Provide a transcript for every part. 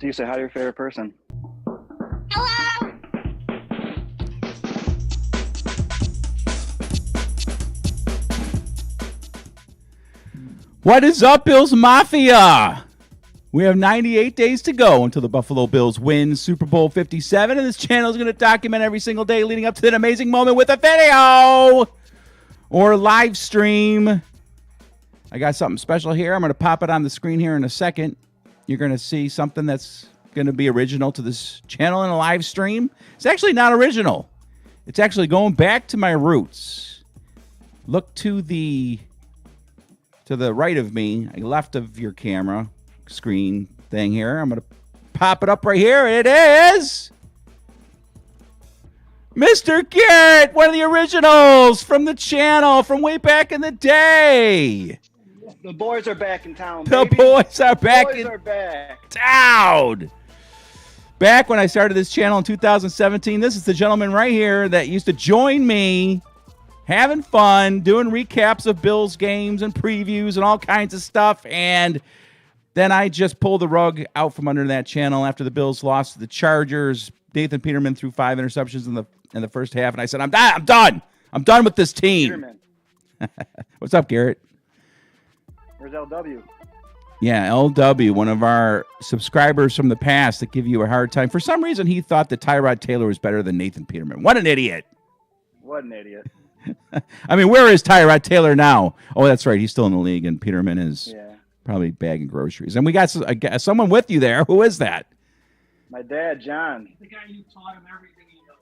you say hi to your favorite person. Hello. What is up, Bills Mafia? We have 98 days to go until the Buffalo Bills win Super Bowl 57, and this channel is going to document every single day leading up to that amazing moment with a video or live stream. I got something special here. I'm going to pop it on the screen here in a second. You're going to see something that's going to be original to this channel in a live stream. It's actually not original. It's actually going back to my roots. Look to the right of me, left of your camera screen thing here. I'm going to pop it up right here. It is Mr. Garrett, one of the originals from the channel from way back in the day. The boys are back in town, The baby. boys are back boys in are back. town. Back when I started this channel in 2017, this is the gentleman right here that used to join me having fun, doing recaps of Bills games and previews and all kinds of stuff. And then I just pulled the rug out from under that channel after the Bills lost to the Chargers. Nathan Peterman threw 5 interceptions in the first half, and I said, I'm done. I'm done with this team. What's up, Garrett? Where's LW? Yeah, LW, one of our subscribers from the past that give you a hard time. For some reason, he thought that Tyrod Taylor was better than Nathan Peterman. What an idiot. What an idiot. I mean, where is Tyrod Taylor now? Oh, that's right. He's still in the league, and Peterman is probably bagging groceries. And we got someone with you there. Who is that? My dad, John. The guy you taught him everything he knows.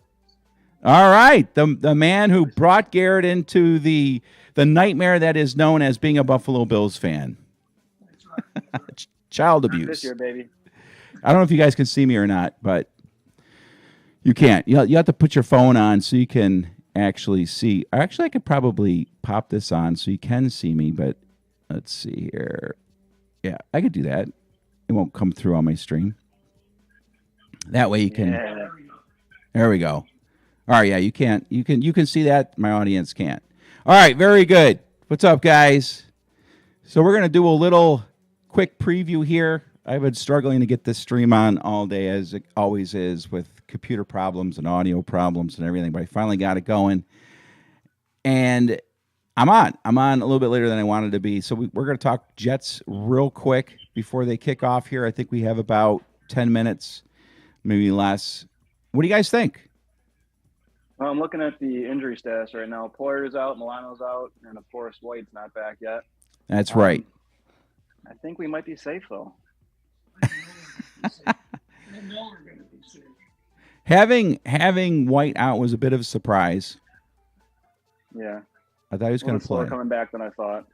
All right. The man who brought Garrett into the nightmare that is known as being a Buffalo Bills fan. That's right. Child abuse. This year, baby. I don't know if you guys can see me or not, but you can't. You have to put your phone on so you can actually see. Actually, I could probably pop this on so you can see me, but let's see here. Yeah, I could do that. It won't come through on my stream. That way you can. Yeah. There we go. All right, yeah, you can't. You can see that. My audience can't. All right, very good. What's up, guys? So we're gonna do a little quick preview here. I've been struggling to get this stream on all day, as it always is, with computer problems and audio problems and everything, but I finally got it going. And I'm on a little bit later than I wanted to be. So we're going to talk Jets real quick before they kick off here. I think we have about 10 minutes, maybe less. What do you guys think? Well, I'm looking at the injury status right now. Poyer's out, Milano's out, and of course White's not back yet. That's right. I think we might be safe, though. I know we're going to be safe. Having White out was a bit of a surprise. Yeah. I thought he was going to play. Slower coming back than I thought.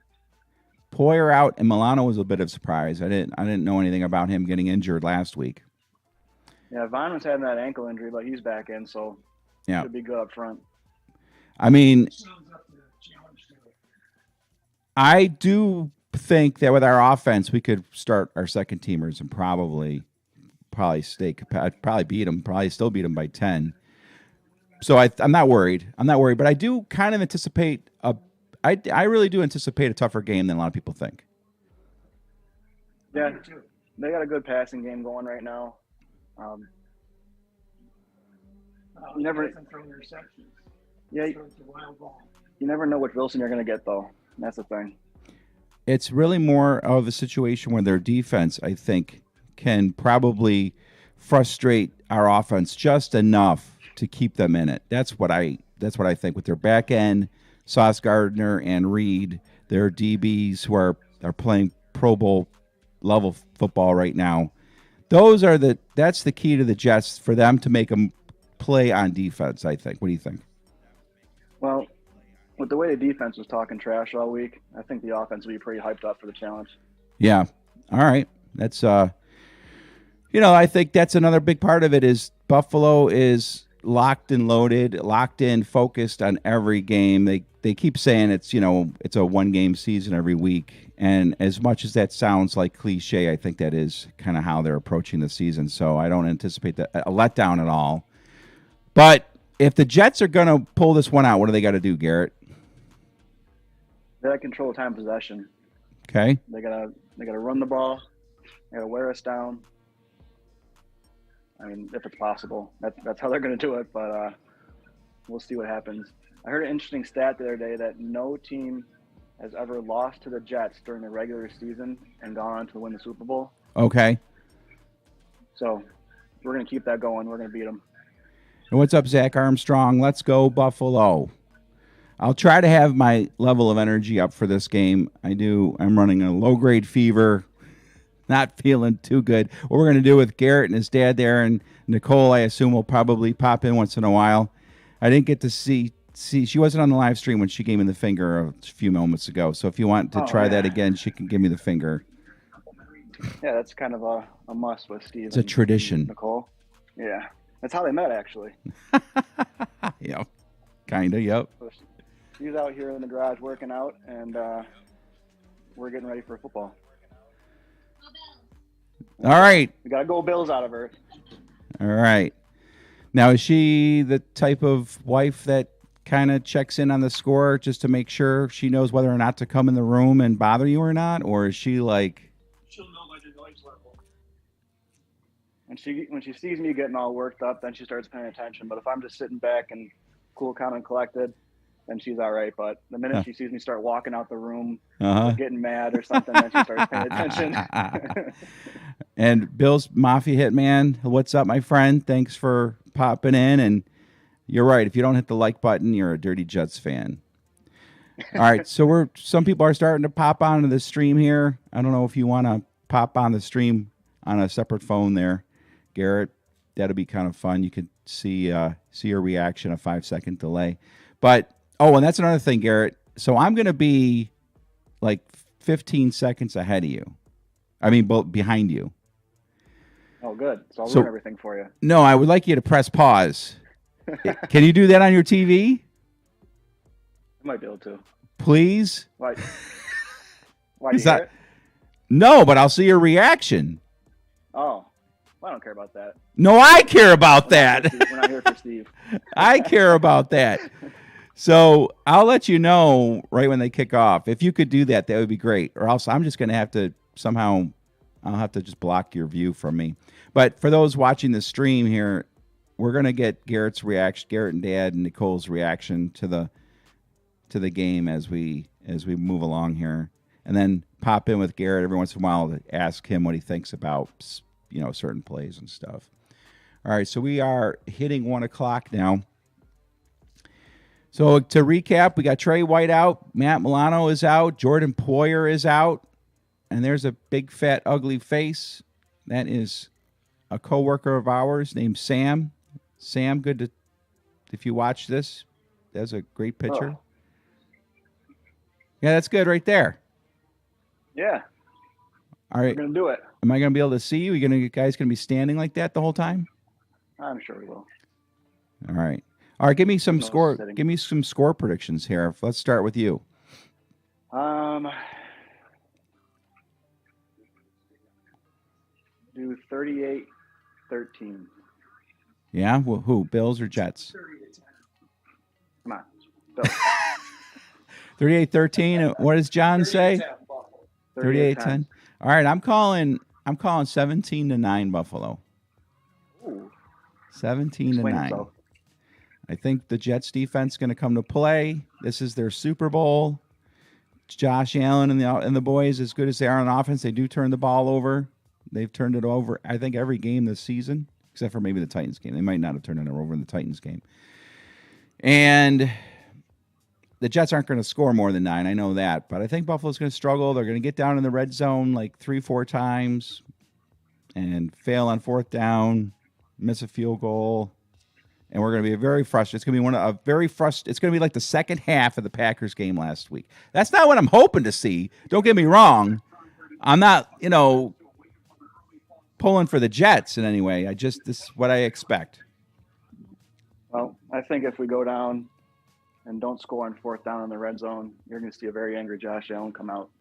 Poyer out and Milano was a bit of a surprise. I didn't know anything about him getting injured last week. Yeah, Vaughn was having that ankle injury, but he's back in, so should be good up front. I mean, Sounds up to the challenge to it. I do think that with our offense, we could start our second teamers and probably beat them, probably still beat them by 10. So I'm not worried. But I do kind of anticipate I really do anticipate a tougher game than a lot of people think. Yeah, they got a good passing game going right now. You never throw interceptions. Yeah, Throws the wild ball. you never know which Wilson you're going to get, though. That's the thing. It's really more of a situation where their defense, I think, can probably frustrate our offense just enough to keep them in it. That's what I think with their back end, Sauce Gardner and Reed, their DBs who are playing Pro Bowl level football right now. That's the key to the Jets, for them to make them play on defense, I think. What do you think? Well, with the way the defense was talking trash all week, I think the offense will be pretty hyped up for the challenge. Yeah. All right. That's I think that's another big part of it is Buffalo is locked and loaded, locked in, focused on every game. They keep saying it's a one-game season every week. And as much as that sounds like cliche, I think that is kind of how they're approaching the season. So I don't anticipate a letdown at all. But if the Jets are going to pull this one out, what do they got to do, Garrett? They got to control time of possession. Okay. They gotta run the ball. They gotta wear us down. I mean, if it's possible, that's how they're going to do it. But we'll see what happens. I heard an interesting stat the other day that no team has ever lost to the Jets during the regular season and gone on to win the Super Bowl. Okay. So we're going to keep that going. We're going to beat them. And what's up, Zach Armstrong? Let's go, Buffalo. I'll try to have my level of energy up for this game. I'm running a low-grade fever, not feeling too good. What we're going to do with Garrett and his dad there, and Nicole, I assume, will probably pop in once in a while. I didn't get to see she wasn't on the live stream when she gave me the finger a few moments ago. So if you want to try that again, she can give me the finger. Yeah, that's kind of a must with Steve. It's a tradition. Nicole. Yeah, that's how they met, actually. Yep. Kind of, yep. So she's out here in the garage working out, and we're getting ready for football. All right. We got to go Bills out of her. All right. Now, is she the type of wife that kind of checks in on the score just to make sure she knows whether or not to come in the room and bother you or not? Or is she like... She'll know by the noise level. When she sees me getting all worked up, then she starts paying attention. But if I'm just sitting back and cool, calm, and collected, then she's all right. But the minute she sees me start walking out the room, or getting mad or something, then she starts paying attention. And Bill's Mafia Hitman, what's up, my friend? Thanks for popping in. And you're right. If you don't hit the like button, you're a Dirty Jets fan. All right. So some people are starting to pop onto the stream here. I don't know if you want to pop on the stream on a separate phone there, Garrett. That'll be kind of fun. You could see your reaction, a 5-second delay. But, and that's another thing, Garrett. So I'm going to be like 15 seconds ahead of you. I mean, behind you. Oh, good. So I'll ruin everything for you. No, I would like you to press pause. Can you do that on your TV? I might be able to. Please? Why? Why do you hear it? No, but I'll see your reaction. Oh. Well, I don't care about that. No, I care about that. We're not here for Steve. I care about that. So I'll let you know right when they kick off. If you could do that, that would be great. Or else I'm just going to have to somehow, I'll have to just block your view from me. But for those watching the stream here, we're going to get Garrett's reaction, Garrett and Dad and Nicole's reaction to the game as we move along here, and then pop in with Garrett every once in a while to ask him what he thinks about certain plays and stuff. All right, so we are hitting 1:00 now. So to recap, we got Trey White out, Matt Milano is out, Jordan Poyer is out, and there's a big fat ugly face. That is a coworker of ours named Sam. Sam, if you watch this, that's a great picture. Oh. Yeah, that's good right there. Yeah. All right. We're going to do it. Am I going to be able to see you? You guys going to be standing like that the whole time? I'm sure we will. All right. All right, give me some score. Sitting. Give me some score predictions here. Let's start with you. Do 38-13. Yeah? Well, who? Bills or Jets? 30 to 10. Come on. Bill. 38-13. What does John say? 38-10. All right, I'm calling 17-9 Buffalo. Ooh. 17-9. I think the Jets defense is going to come to play. This is their Super Bowl. Josh Allen and the boys, as good as they are on offense, they do turn the ball over. They've turned it over, I think, every game this season, except for maybe the Titans game. They might not have turned it over in the Titans game. And the Jets aren't going to score more than 9. I know that. But I think Buffalo's going to struggle. They're going to get down in the red zone like 3-4 times and fail on 4th down, miss a field goal. And we're going to be very frustrated. It's going to be it's going to be like the second half of the Packers game last week. That's not what I'm hoping to see. Don't get me wrong. I'm not, pulling for the Jets in any way. This is what I expect. Well, I think if we go down and don't score on 4th down in the red zone, you're going to see a very angry Josh Allen come out.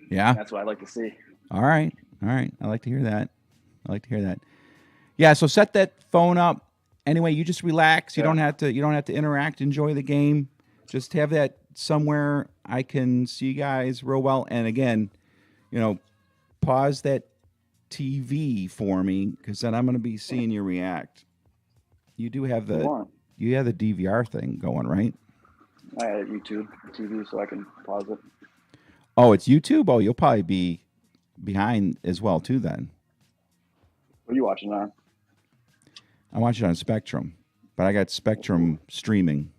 Yeah. That's what I'd like to see. All right. I like to hear that. Yeah, so set that phone up. Anyway, you just relax. You don't have to interact, enjoy the game. Just have that somewhere I can see you guys real well. And again, pause that TV for me, because then I'm going to be seeing you react. You do have the DVR thing going, right? I have YouTube TV, so I can pause it. Oh, it's YouTube? Oh, you'll probably be behind as well, too, then. What are you watching on? I watch it on Spectrum, but I got Spectrum streaming.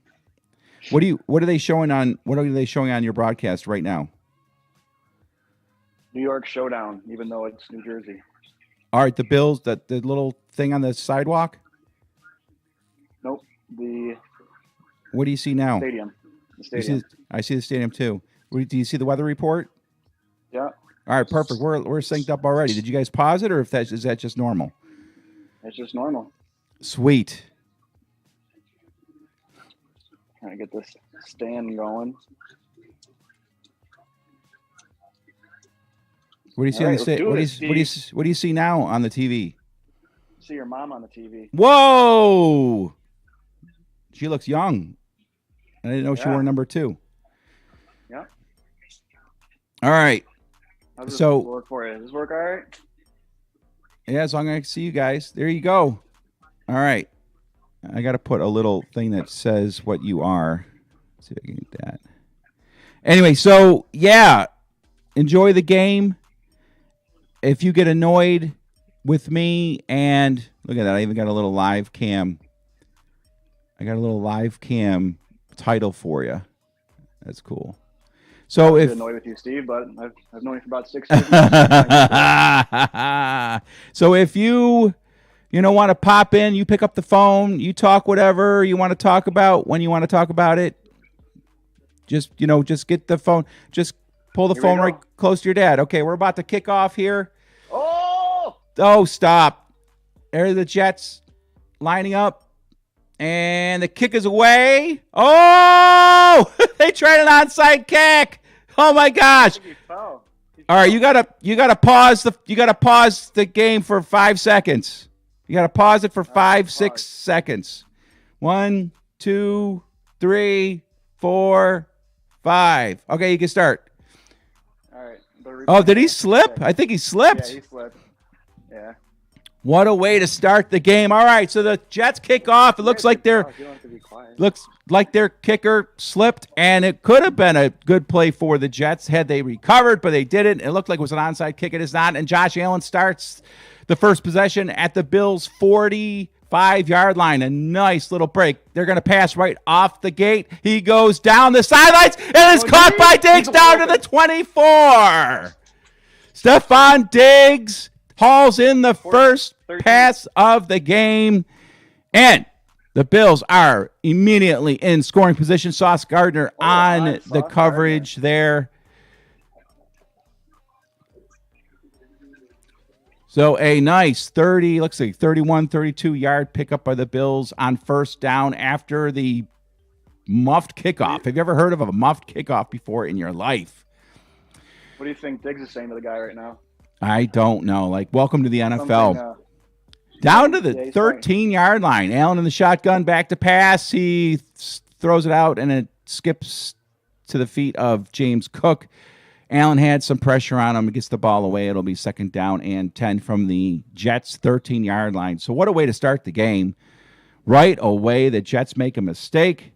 What are they showing on your broadcast right now? New York Showdown, even though it's New Jersey. All right, the Bills, the little thing on the sidewalk? Nope. What do you see now? Stadium. The stadium. I see the stadium too. Do you see the weather report? Yeah. All right, perfect. We're synced up already. Did you guys pause it, or is that just normal? It's just normal. Sweet. Trying to get this stand going. What do you see on the what do you see now on the TV? See your mom on the TV. Whoa! She looks young. I didn't know she wore number 2. Yeah. All right. How does this work for you? Does this work all right? Yeah, as long as I can see you guys. There you go. All right. I got to put a little thing that says what you are. Let's see if I can get that. Anyway, so, yeah. Enjoy the game. If you get annoyed with me, and look at that. I even got a little live cam. I got a little live cam title for you. That's cool. So if annoyed with you, Steve, but I've known you for about 6 years. So if you want to pop in, you pick up the phone, you talk whatever you want to talk about when you want to talk about it. Just get the phone. Just pull the phone right close to your dad. Okay, we're about to kick off here. Oh, stop. There are the Jets lining up. And the kick is away. Oh! They tried an onside kick. Oh my gosh. All right, you gotta pause the game for 5 seconds. You gotta pause it for 5-6 seconds. 1, 2, 3, 4, 5. Okay, you can start. All right. Oh, did he slip? I think he slipped. Yeah, he slipped. Yeah. What a way to start the game. All right, so the Jets kick off. It looks like their kicker slipped, and it could have been a good play for the Jets had they recovered, but they didn't. It looked like it was an onside kick. It is not, and Josh Allen starts the first possession at the Bills' 45-yard line. A nice little break. They're going to pass right off the gate. He goes down the sidelines and is caught by Diggs down to the 24. Stephon Diggs hauls in the first pass of the game, and the Bills are immediately in scoring position. Sauce Gardner on the coverage there. So a nice 31, 32-yard pickup by the Bills on first down after the muffed kickoff. Have you ever heard of a muffed kickoff before in your life? What do you think Diggs is saying to the guy right now? I don't know. Like, welcome to the NFL. Down to the 13-yard line. Allen in the shotgun, back to pass. He throws it out, and it skips to the feet of James Cook. Allen had some pressure on him. He gets the ball away. It'll be 2nd down and 10 from the Jets' 13-yard line. So what a way to start the game. Right away, the Jets make a mistake.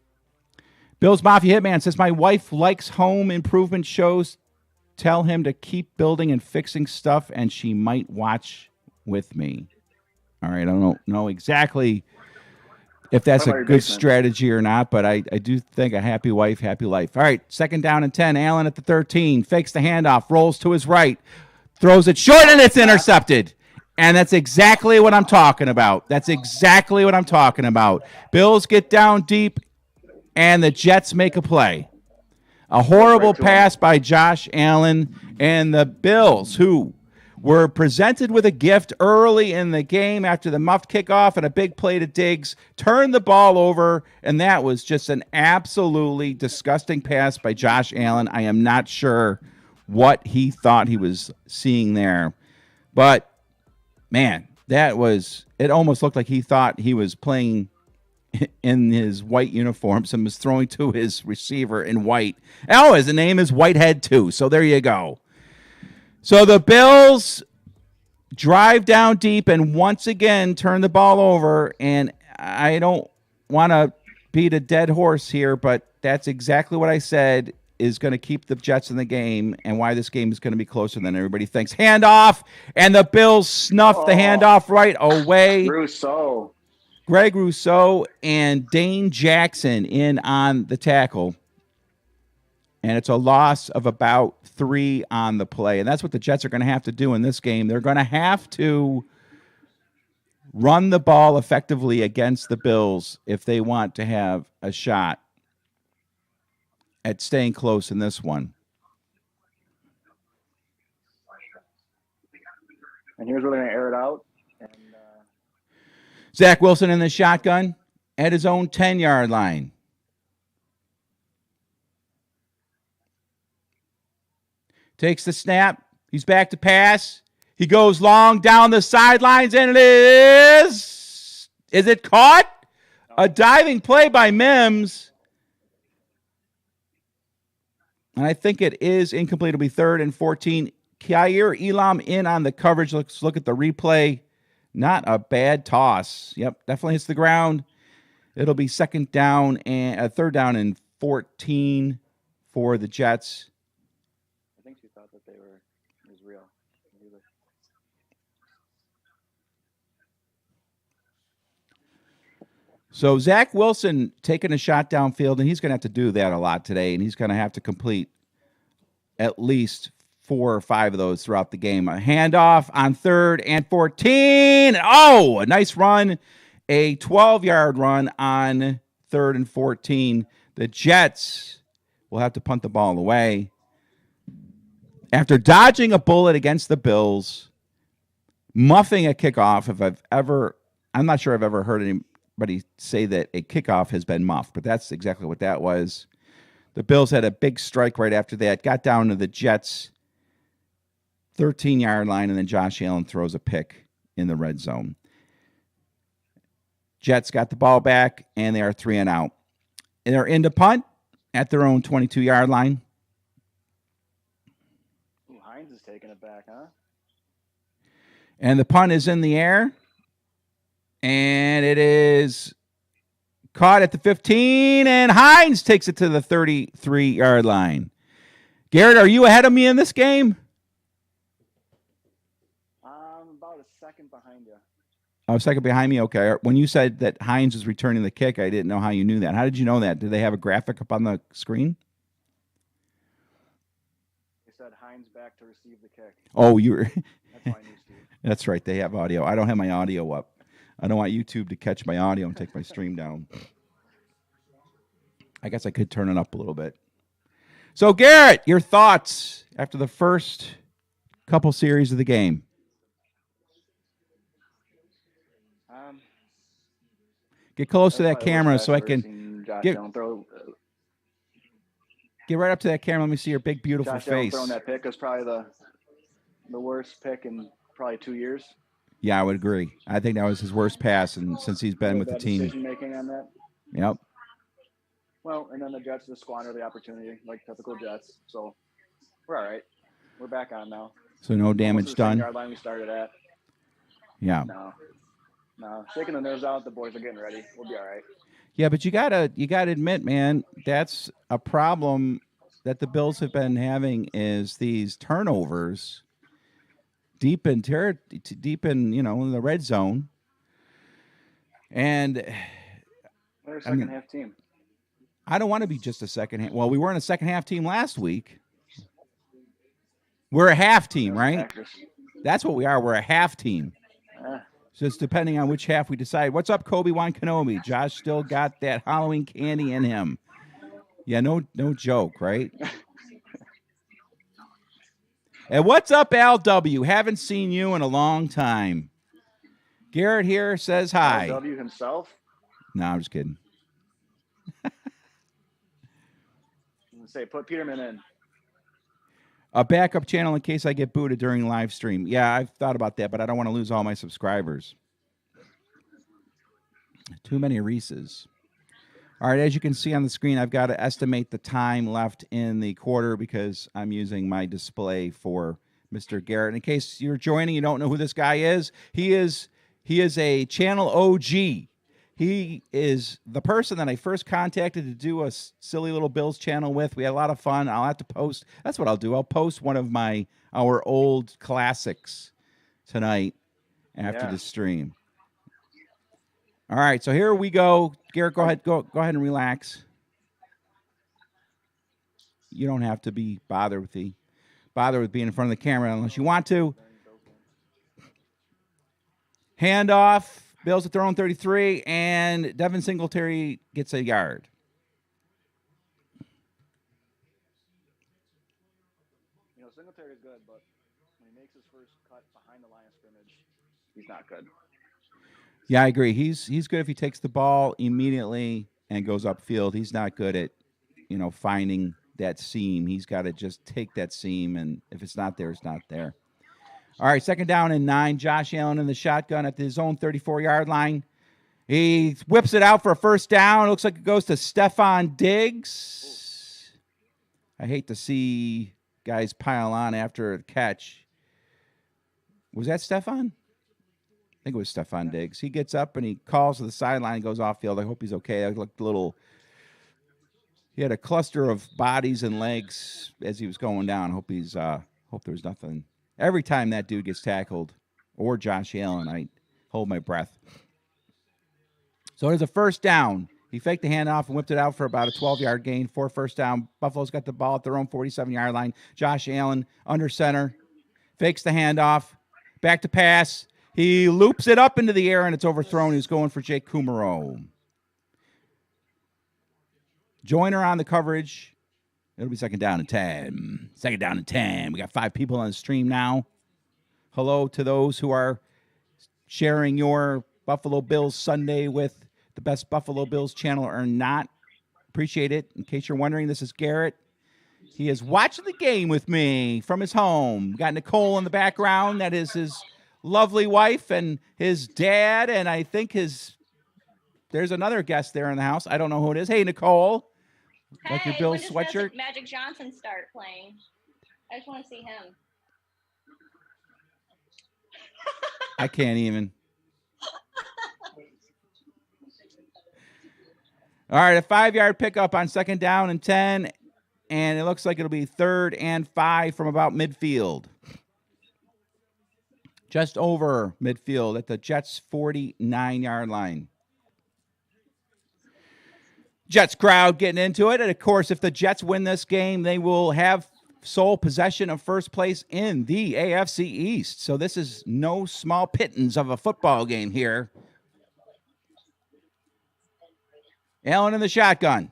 Bills Mafia Hitman says, my wife likes home improvement shows. Tell him to keep building and fixing stuff, and she might watch with me. All right, I don't know exactly if that's a good strategy or not, but I do think a happy wife, happy life. All right, 2nd down and 10. Allen at the 13, fakes the handoff, rolls to his right, throws it short, and it's intercepted. And that's exactly what I'm talking about. Bills get down deep, and the Jets make a play. A horrible pass by Josh Allen, and the Bills, who were presented with a gift early in the game after the muffed kickoff and a big play to Diggs, turned the ball over, and that was just an absolutely disgusting pass by Josh Allen. I am not sure what he thought he was seeing there. But, man, it almost looked like he thought he was playing in his white uniforms and was throwing to his receiver in white. Oh, his name is Whitehead too. So there you go. So the Bills drive down deep and once again turn the ball over. And I don't want to beat a dead horse here, but that's exactly what I said is going to keep the Jets in the game and why this game is going to be closer than everybody thinks. Handoff, and the Bills snuff the handoff right away. Greg Rousseau and Dane Jackson in on the tackle. And it's a loss of about 3 on the play. And that's what the Jets are going to have to do in this game. They're going to have to run the ball effectively against the Bills if they want to have a shot at staying close in this one. And here's where they're going to air it out. And, Zach Wilson in the shotgun at his own 10-yard line. Takes the snap. He's back to pass. He goes long down the sidelines, and it is. Is it caught? A diving play by Mims. And I think it is incomplete. It'll be 3rd and 14. Kyair Elam in on the coverage. Let's look at the replay. Not a bad toss. Yep, definitely hits the ground. It'll be 3rd down and 14 for the Jets. I think she thought that it was real. So Zach Wilson taking a shot downfield, and he's going to have to do that a lot today, and he's going to have to complete at least 4 or 5 of those throughout the game. A handoff on 3rd and 14. Oh, a nice run. A 12-yard run on 3rd and 14. The Jets will have to punt the ball away. After dodging a bullet against the Bills, muffing a kickoff, I'm not sure I've ever heard anybody say that a kickoff has been muffed, but that's exactly what that was. The Bills had a big strike right after that, got down to the Jets' 13-yard line, and then Josh Allen throws a pick in the red zone. Jets got the ball back, and they are 3 and out. And they're in to punt at their own 22-yard line. Ooh, Hines is taking it back, huh? And the punt is in the air. And it is caught at the 15, and Hines takes it to the 33-yard line. Garrett, are you ahead of me in this game? I'm about a second behind you. Oh, a second behind me? Okay. When you said that Hines was returning the kick, I didn't know how you knew that. How did you know that? Did they have a graphic up on the screen? They said Hines back to receive the kick. Oh, you were. That's why I knew Steve. That's right. They have audio. I don't have my audio up. I don't want YouTube to catch my audio and take my stream down. I guess I could turn it up a little bit. So, Garrett, your thoughts after the first couple series of the game? Get close to that camera so I can get right up to that camera. Let me see your big, beautiful Josh face. Allen throwing that pick is probably the worst pick in probably 2 years. Yeah, I would agree. I think that was his worst pass, and since he's been with the team. Decision making on that. Yep. Well, and then the Jets just squander the opportunity, like typical Jets. So we're all right. We're back on now. So no damage done. Yard line we started at. Yeah. No. Shaking the nerves out. The boys are getting ready. We'll be all right. Yeah, but you gotta admit, man, that's a problem that the Bills have been having is these turnovers deep in in the red zone. And we're a second half team. I don't want to be just a second half. Well, we weren't a second half team last week. We're a half team, right? That's what we are. We're a half team. So it's depending on which half we decide. What's up, Kobe-Wan Kenobi? Josh still got that Halloween candy in him. Yeah, no joke, right? And what's up, Al W? Haven't seen you in a long time. Garrett here says hi. Al W himself? No, I'm just kidding. Say, put Peterman in. A backup channel in case I get booted during live stream. Yeah, I've thought about that, but I don't want to lose all my subscribers. Too many Reese's. All right, as you can see on the screen, I've got to estimate the time left in the quarter because I'm using my display for Mr. Garrett. In case you're joining, you don't know who this guy is. He is a channel OG. He is the person that I first contacted to do a silly little Bills channel with. We had a lot of fun. I'll have to post. That's what I'll do. I'll post one of our old classics tonight after the stream. All right, so here we go. Garrett, go ahead and relax. You don't have to be bothered with being in front of the camera unless you want to. Handoff. Bills at their own 33, and Devin Singletary gets a yard. Singletary is good, but when he makes his first cut behind the line of scrimmage, he's not good. Yeah, I agree. He's good if he takes the ball immediately and goes upfield. He's not good at, finding that seam. He's got to just take that seam, and if it's not there, it's not there. All right, 2nd down and 9. Josh Allen in the shotgun at his own 34-yard line. He whips it out for a 1st down. It looks like it goes to Stephon Diggs. I hate to see guys pile on after a catch. Was that Stephon? I think it was Stephon Diggs. He gets up and he calls to the sideline and goes off field. I hope he's okay. It looked a little. He had a cluster of bodies and legs as he was going down. Hope there was nothing. Every time that dude gets tackled, or Josh Allen, I hold my breath. So there's a 1st down. He faked the handoff and whipped it out for about a 12-yard gain. 4 first down. Buffalo's got the ball at their own 47-yard line. Josh Allen under center. Fakes the handoff. Back to pass. He loops it up into the air, and it's overthrown. He's going for Jake Kumaro. Joyner on the coverage. It'll be 2nd down and 10. 2nd down and 10. We got 5 people on the stream now. Hello to those who are sharing your Buffalo Bills Sunday with the best Buffalo Bills channel or not. Appreciate it. In case you're wondering, this is Garrett. He is watching the game with me from his home. We got Nicole in the background. That is his lovely wife and his dad, and I think there's another guest there in the house. I don't know who it is. Hey, Nicole. Hey, like your Bills sweatshirt? Magic Johnson start playing? I just want to see him. I can't even. All right, a 5-yard pickup on 2nd down and 10, and it looks like it'll be 3rd and 5 from about midfield. Just over midfield at the Jets' 49-yard line. Jets crowd getting into it. And, of course, if the Jets win this game, they will have sole possession of 1st place in the AFC East. So this is no small pittance of a football game here. Allen in the shotgun.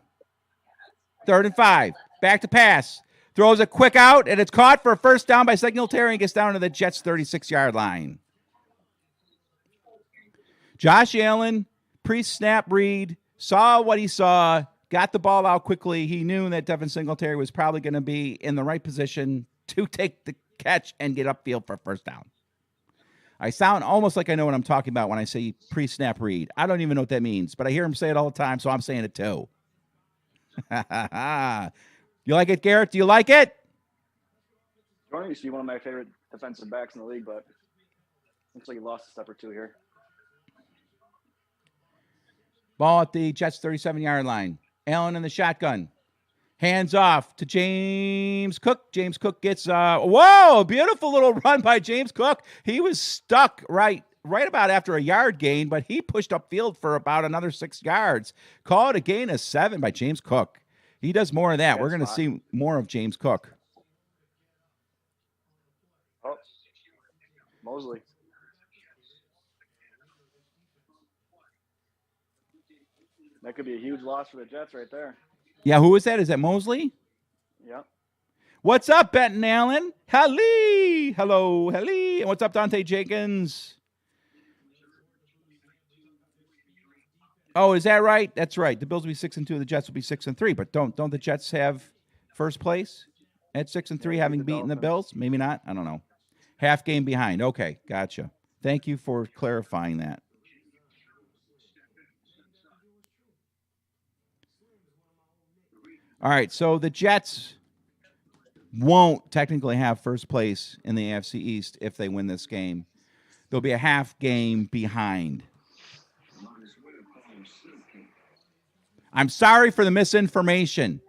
3rd and 5. Back to pass. Throws a quick out, and it's caught for a 1st down by Singletary and gets down to the Jets' 36-yard line. Josh Allen, pre-snap read, saw what he saw, got the ball out quickly. He knew that Devin Singletary was probably going to be in the right position to take the catch and get upfield for 1st down. I sound almost like I know what I'm talking about when I say pre-snap read. I don't even know what that means, but I hear him say it all the time, so I'm saying it too. You like it, Garrett? Do you like it? Jordan used to be one of my favorite defensive backs in the league, but looks like he lost a step or two here. Ball at the Jets' 37-yard line. Allen in the shotgun. Hands off to James Cook. James Cook gets, whoa, beautiful little run by James Cook. He was stuck right about after a yard gain, but he pushed upfield for about another 6 yards. Call it a gain of 7 by James Cook. He does more of that. We're going to see more of James Cook. Oh, Mosley. That could be a huge loss for the Jets right there. Yeah, who is that? Is that Mosley? Yeah. What's up, Benton Allen? Hello. And what's up, Dante Jenkins? Oh, is that right? That's right. The Bills will be 6-2. The Jets will be 6-3. But don't the Jets have 1st place at 6-3, having beaten the Bills? Maybe not. I don't know. Half game behind. Okay, gotcha. Thank you for clarifying that. All right, so the Jets won't technically have first place in the AFC East if they win this game. They'll be a half game behind. I'm sorry for the misinformation.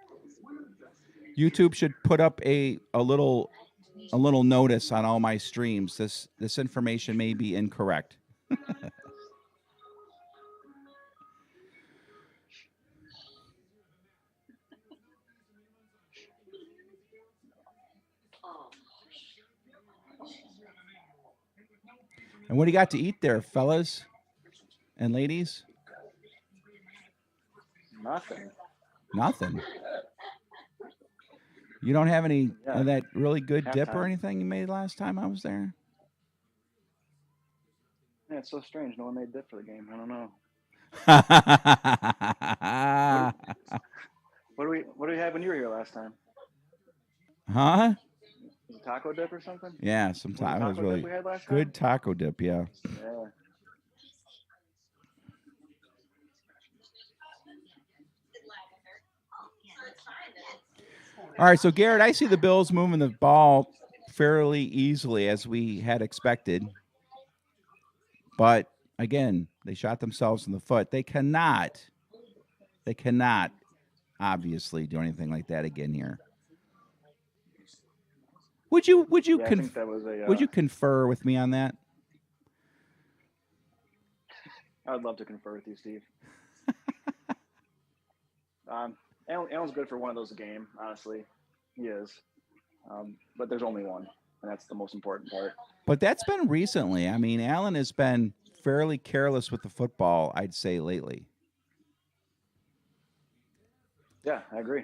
YouTube should put up a little notice on all my streams. This information may be incorrect. And what do you got to eat there, fellas and ladies? Nothing. You don't have any of that really good dip or anything you made last time I was there? Yeah, it's so strange. No one made dip for the game. I don't know. What do we have when you were here last time? Huh? Was it taco dip or something? Yeah, some taco. It was really good taco dip. Yeah. Yeah. All right, so Garrett, I see the Bills moving the ball fairly easily as we had expected. But again, they shot themselves in the foot. They cannot obviously do anything like that again here. Would you would you confer with me on that? I would love to confer with you, Steve. Allen's good for one of those a game, honestly. He is. But there's only one, and that's the most important part. But that's been recently. I mean, Allen has been fairly careless with the football, I'd say, lately. Yeah, I agree.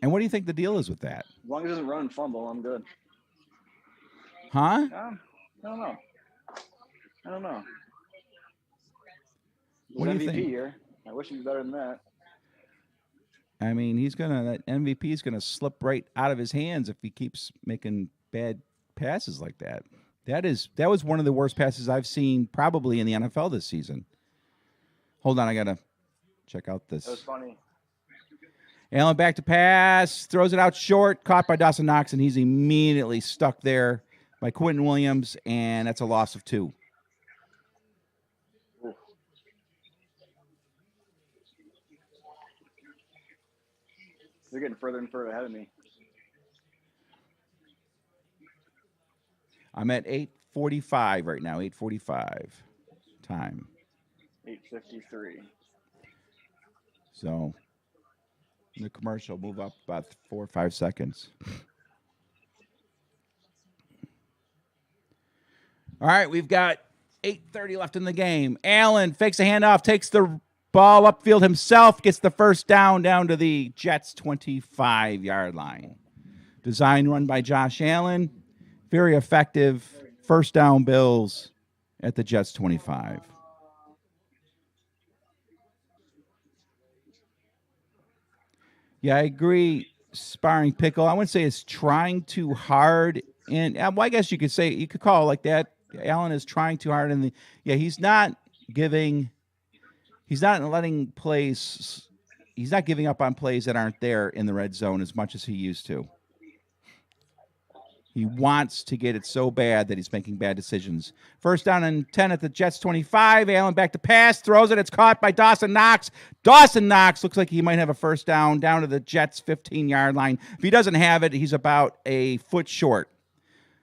And what do you think the deal is with that? As long as he doesn't run and fumble, I'm good. Huh? I don't know. What do you MVP think? Here. I wish he was better than that. I mean, that MVP is gonna slip right out of his hands if he keeps making bad passes like that. That was one of the worst passes I've seen probably in the NFL this season. Hold on, I gotta check out this. That was funny. Allen back to pass, throws it out short, caught by Dawson Knox, and he's immediately stuck there by Quentin Williams, and that's a loss of 2. They're getting further and further ahead of me. I'm at 8:45 right now, 8:45 time. 8:53. So the commercial move up about 4 or 5 seconds. All right, we've got 8:30 left in the game. Allen fakes a handoff, takes the ball upfield himself, gets the first down to the Jets' 25-yard line. Design run by Josh Allen. Very effective. First down, Bills at the Jets' 25. Yeah, I agree. Sparring Pickle. I wouldn't say it's trying too hard. And well, I guess you could call it like that. Allen is trying too hard. He's not letting plays. He's not giving up on plays that aren't there in the red zone as much as he used to. He wants to get it so bad that he's making bad decisions. First down and 10 at the Jets 25. Allen back to pass, throws it. It's caught by Dawson Knox. Dawson Knox looks like he might have a first down to the Jets 15-yard line. If he doesn't have it, he's about a foot short.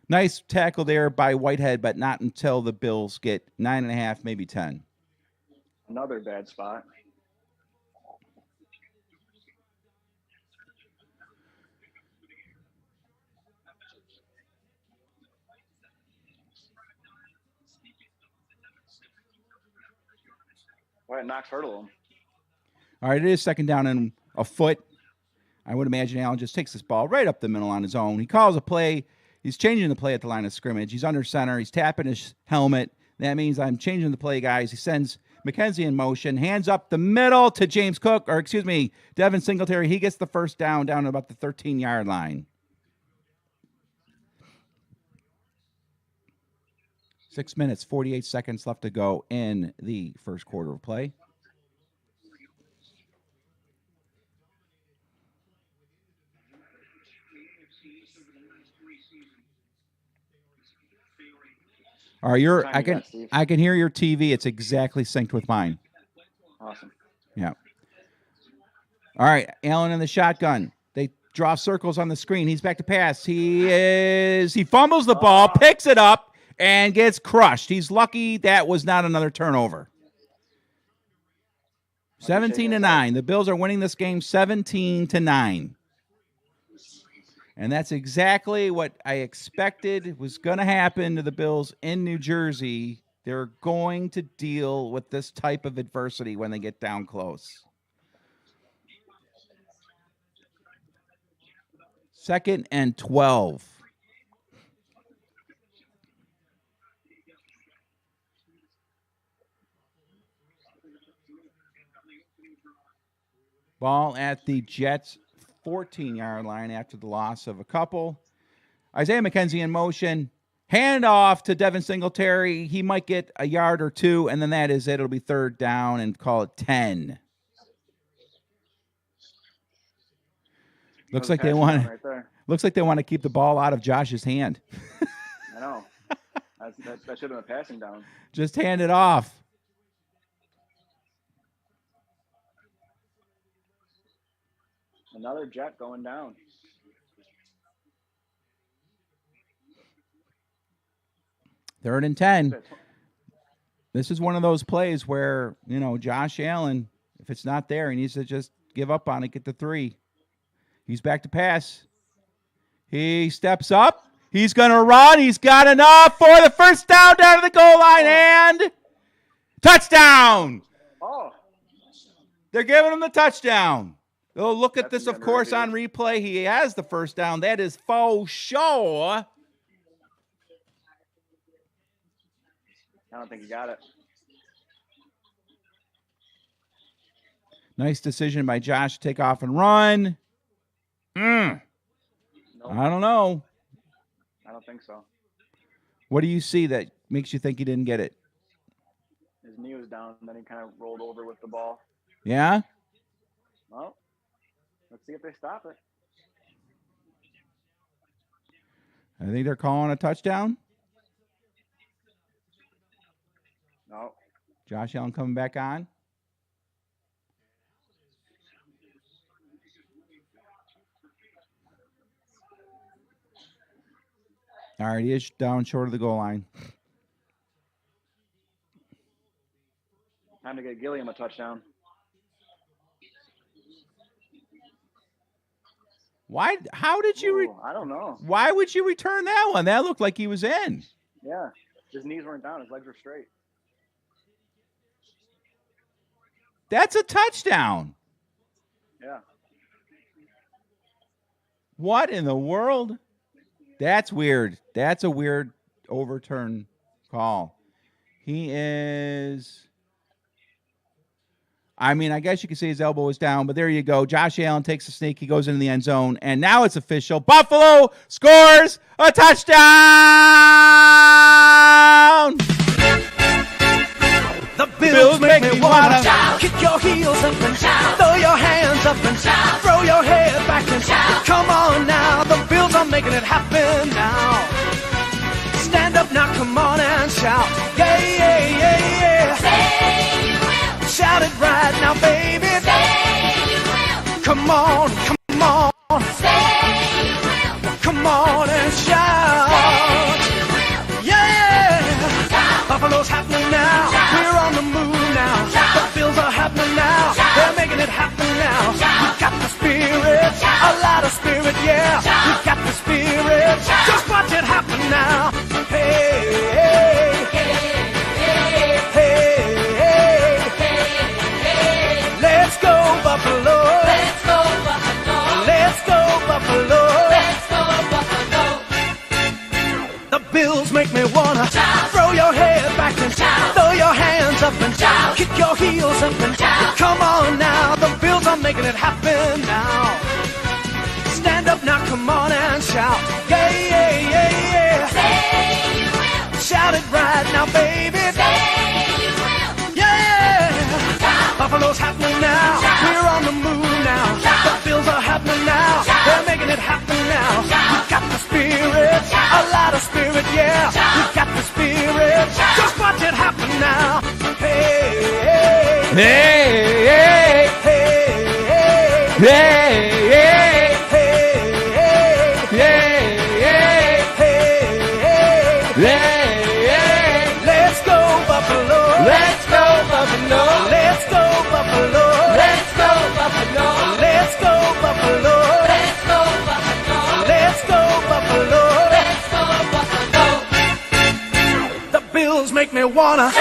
Nice tackle there by Whitehead, but not until the Bills get 9.5, maybe 10. Another bad spot. Why did Knox hurdle him? All right, it is second down and a foot. I would imagine Allen just takes this ball right up the middle on his own. He calls a play. He's changing the play at the line of scrimmage. He's under center. He's tapping his helmet. That means I'm changing the play, guys. He sends McKenzie in motion. Hands up the middle to Devin Singletary. He gets the first down to about the 13-yard line. 6 minutes, 48 seconds left to go in the first quarter of play. All right, I can hear your TV. It's exactly synced with mine. Awesome. Yeah. All right, Allen in the shotgun. They draw circles on the screen. He's back to pass. He fumbles the ball, picks it up, and gets crushed. He's lucky that was not another turnover. 17-9. The Bills are winning this game 17-9. And that's exactly what I expected was going to happen to the Bills in New Jersey. They're going to deal with this type of adversity when they get down close. 2nd and 12. Ball at the Jets' 14-yard line after the loss of a couple. Isaiah McKenzie in motion. Hand off to Devin Singletary. He might get a yard or two, and then that is it. It'll be 3rd down and call it 10. Looks like they want to keep the ball out of Josh's hand. I know. That should have been a passing down. Just hand it off. Another Jet going down. Third and 10. This is one of those plays where, Josh Allen, if it's not there, he needs to just give up on it, get the 3. He's back to pass. He steps up. He's going to run. He's got enough for the first down to the goal line and touchdown. Oh. They're giving him the touchdown. Oh, look at this, of course, on replay. He has the first down. That is faux sure. I don't think he got it. Nice decision by Josh to take off and run. Nope. I don't know. I don't think so. What do you see that makes you think he didn't get it? His knee was down, and then he kind of rolled over with the ball. Yeah? Well, let's see if they stop it. I think they're calling a touchdown. No. Josh Allen coming back on. All right, he is down short of the goal line. Time to get Gilliam a touchdown. Why? How did you? I don't know. Why would you return that one? That looked like he was in. Yeah, his knees weren't down. His legs were straight. That's a touchdown. Yeah. What in the world? That's weird. That's a weird overturn call. He is... I mean, I guess you could say his elbow was down, but there you go. Josh Allen takes a sneak. He goes into the end zone, and now it's official. Buffalo scores a touchdown! The Bills make me wanna shout. Kick your heels up and shout. Throw your hands up and shout. Throw your head back and shout. Come on now, the Bills are making it happen now. Stand up now, come on and shout. Yeah, yeah, yeah, yeah. Say you will. Shout it right now, baby. Say you will. Come on, come on. Say you will. Come on and shout. Say you will. Yeah. Shout. Buffalo's happening now. Shout. We're on the move now. Shout. The Bills are happening now. Shout. They're making it happen now. Shout. We got the spirit, Shout. a lot of spirit, yeah. Shout. We got the spirit. Shout. Just watch it happen now. Hey, hey, hey, hey, hey. Let's go Buffalo. Let's go Buffalo. Let's go Buffalo. Let's go Buffalo. The Bills make me wanna Shout. throw your head back and Shout. throw your hands up and Shout. kick your heels up and Shout. come on now. The Bills are making it happen now. Stand up now, come on and shout. Yeah, yeah, yeah, yeah. Say you will. Shout it right now, baby. Say you will. Yeah. Shout. Buffalo's happening now. Shout. We're on the move now. Shout. The Bills are happening now. Shout. They're making it happen now. Shout. We got the spirit, Shout. a lot of spirit, yeah. Shout. We got the spirit. Hey, hey, Hey, hey, hey, hey, hey, hey, hey. let's go Buffalo. Let's go, Buffalo. Let's go Buffalo. Let's go, Buffalo. Let's go Buffalo. Let's go Buffalo. Let's go Buffalo. Let's go Buffalo. The Bills make me wanna.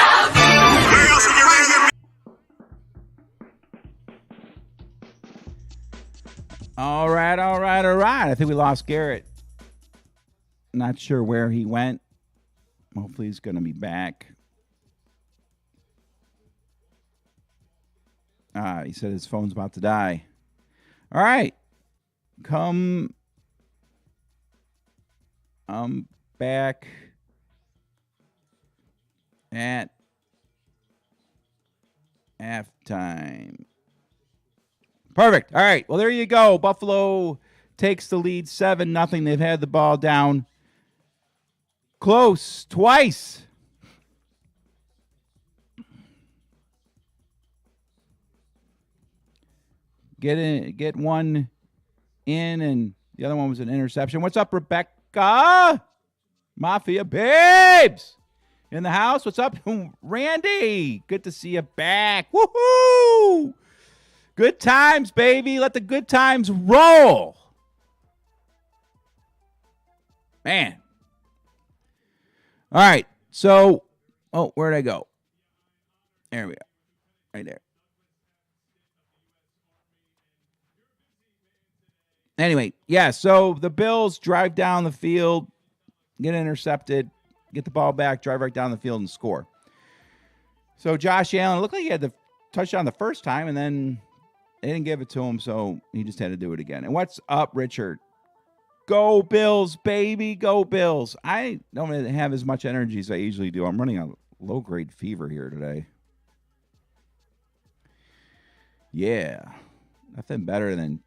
All right, all right, all right. I think we lost Garrett. Not sure where he went. Hopefully he's going to be back. He said his phone's about to die. All right. I'm back at halftime. Perfect. All right. Well, there you go. Buffalo takes the lead 7-0. They've had the ball down close twice. Get one in, and the other one was an interception. What's up, Rebecca? Mafia babes in the house. What's up, Randy? Good to see you back. Woohoo! Good times, baby. Let the good times roll. Man. All right. So, where'd I go? There we go. Right there. Anyway, yeah, so the Bills drive down the field, get intercepted, get the ball back, drive right down the field and score. So Josh Allen, it looked like he had the touchdown the first time, and then they didn't give it to him, so he just had to do it again. And what's up, Richard? Go Bills, baby. Go Bills. I don't have as much energy as I usually do. I'm running a low-grade fever here today. Yeah. Nothing better than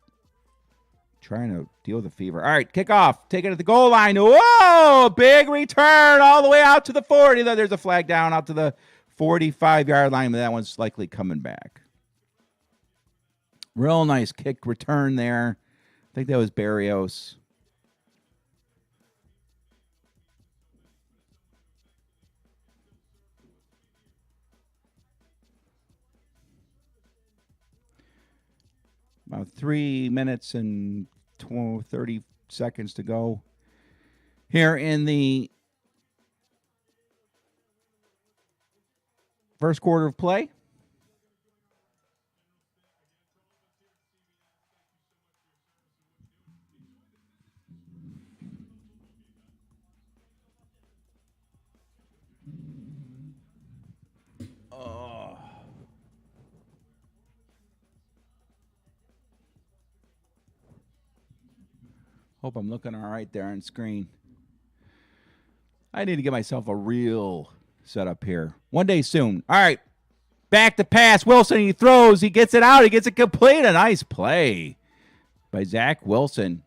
trying to deal with the fever. All right, kickoff. Take it at the goal line. Whoa! Big return all the way out to the 40. There's a flag down out to the 45-yard line, but that one's likely coming back. Real nice kick return there. I think that was Barrios. About 3 minutes and 30 seconds to go here in the first quarter of play. Hope I'm looking all right there on screen. I need to get myself a real setup here. One day soon. All right. Back to pass. Wilson, he throws. He gets it out. He gets it complete. A nice play by Zach Wilson.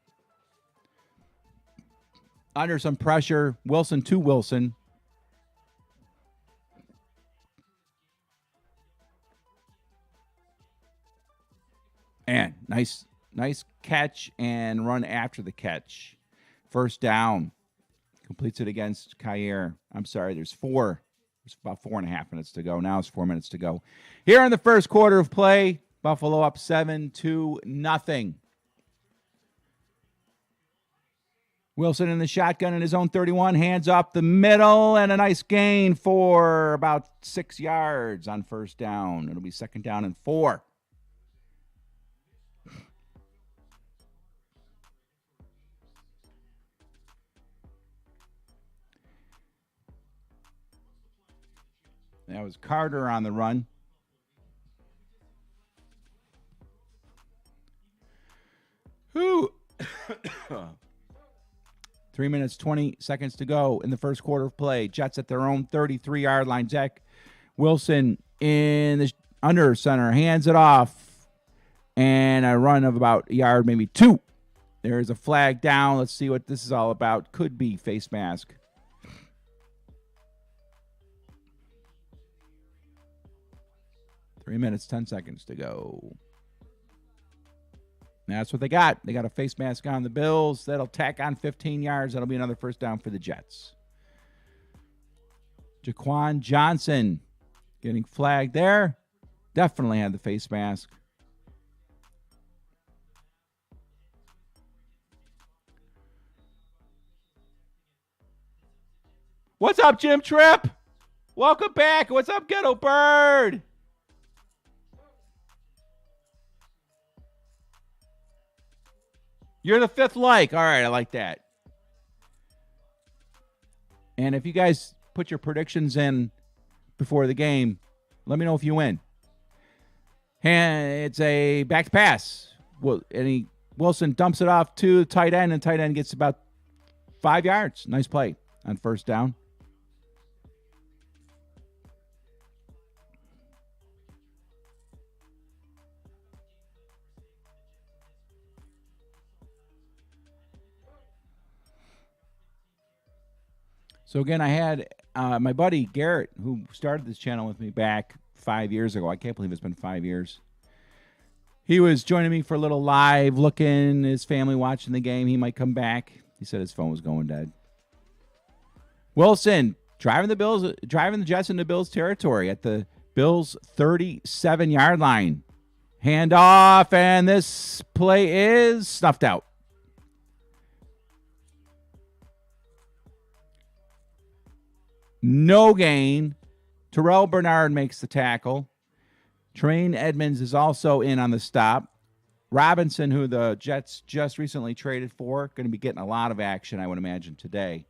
Under some pressure. Wilson to Wilson. And nice catch and run after the catch. First down. Completes it against Kyer. I'm sorry, there's about 4.5 minutes to go. Now it's 4 minutes to go. Here in the first quarter of play, Buffalo up 7-0. Wilson in the shotgun in his own 31. Hands up the middle, and a nice gain for about 6 yards on first down. It'll be second down and 4. That was Carter on the run. Who? 3 minutes, 20 seconds to go in the first quarter of play. Jets at their own 33-yard line. Zach Wilson in the under center. Hands it off. And a run of about a yard, maybe 2. There's a flag down. Let's see what this is all about. Could be face mask. 3 minutes, 10 seconds to go. That's what they got. They got a face mask on the Bills. That'll tack on 15 yards. That'll be another first down for the Jets. Jaquan Johnson getting flagged there. Definitely had the face mask. What's up, Jim Tripp? Welcome back. What's up, Ghetto Bird? You're the fifth like. All right, I like that. And if you guys put your predictions in before the game, let me know if you win. And it's a back pass. Wilson dumps it off to tight end, and tight end gets about 5 yards. Nice play on first down. So again, I had my buddy Garrett, who started this channel with me back 5 years ago. I can't believe it's been 5 years. He was joining me for a little live, looking, his family watching the game. He might come back. He said his phone was going dead. Wilson driving the Jets into Bills territory at the Bills 37-yard line. Handoff, and this play is snuffed out. No gain. Terrell Bernard makes the tackle. Tremaine Edmonds is also in on the stop. Robinson, who the Jets just recently traded for, going to be getting a lot of action, I would imagine, today.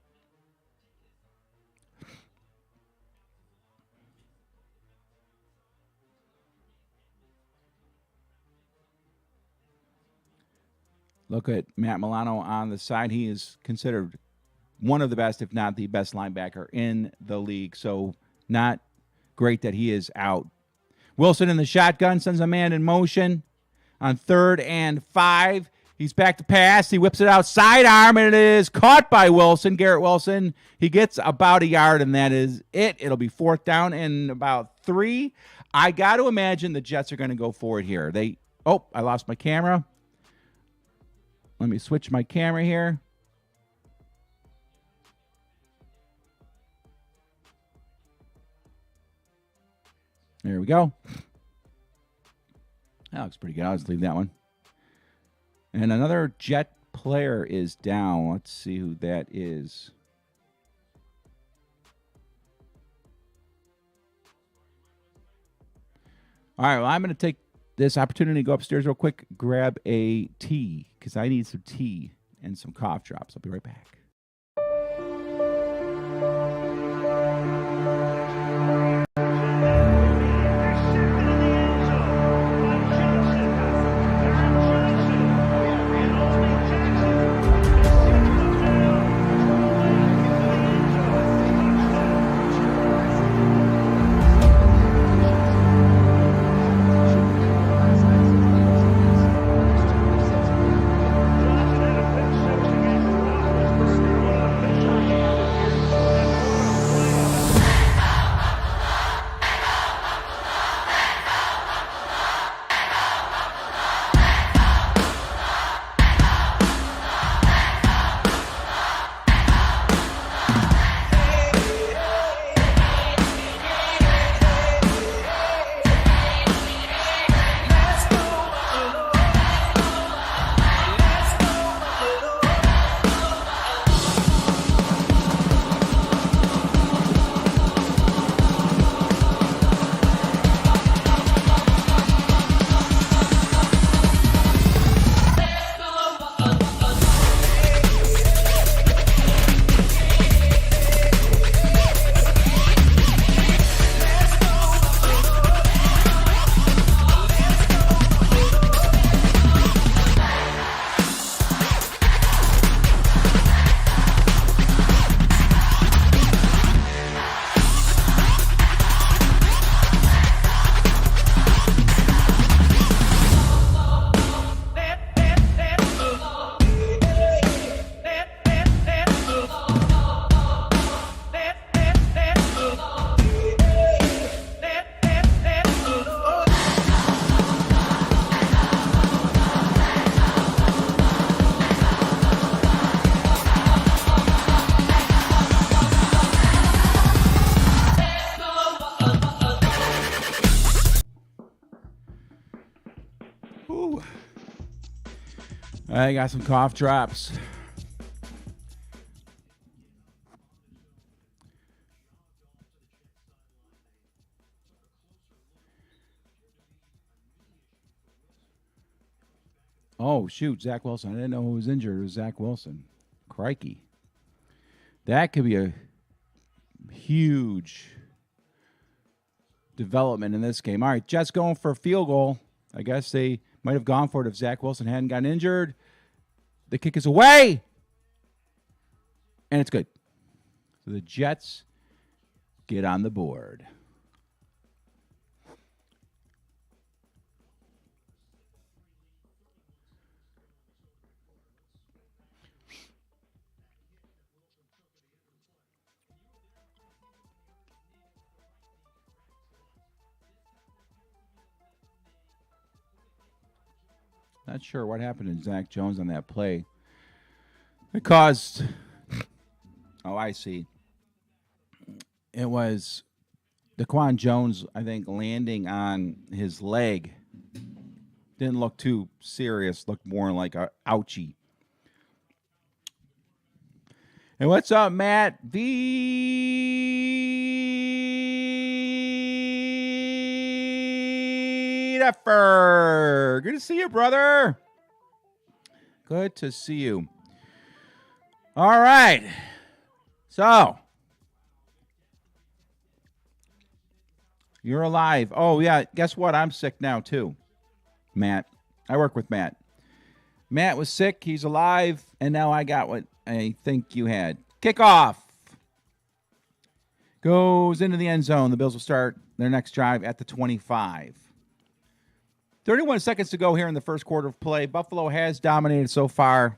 Look at Matt Milano on the side. He is considered one of the best, if not the best linebacker in the league. So not great that he is out. Wilson in the shotgun sends a man in motion on 3rd and 5. He's back to pass. He whips it out sidearm, and it is caught by Wilson, Garrett Wilson. He gets about a yard, and that is it. It'll be 4th down and about 3. I got to imagine the Jets are going to go for it here. I lost my camera. Let me switch my camera here. There we go. That looks pretty good. I'll just leave that one. And another Jet player is down. Let's see who that is. All right, well, I'm going to take this opportunity to go upstairs real quick, grab a tea, because I need some tea and some cough drops. I'll be right back. I got some cough drops. Oh, shoot, Zach Wilson. I didn't know who was injured. It was Zach Wilson. Crikey. That could be a huge development in this game. All right, Jets going for a field goal. I guess they might have gone for it if Zach Wilson hadn't gotten injured. The kick is away. And it's good. So the Jets get on the board. Not sure what happened to Zach Jones on that play. It caused... Oh, I see. It was Daquan Jones, I think, landing on his leg. Didn't look too serious. Looked more like a ouchie. And what's up, Matt? Good to see you, brother. Good to see you. All right. So, you're alive. Oh, yeah. Guess what? I'm sick now, too. Matt. I work with Matt. Matt was sick. He's alive. And now I got what I think you had. Kickoff. Goes into the end zone. The Bills will start their next drive at the 25. 31 seconds to go here in the first quarter of play. Buffalo has dominated so far.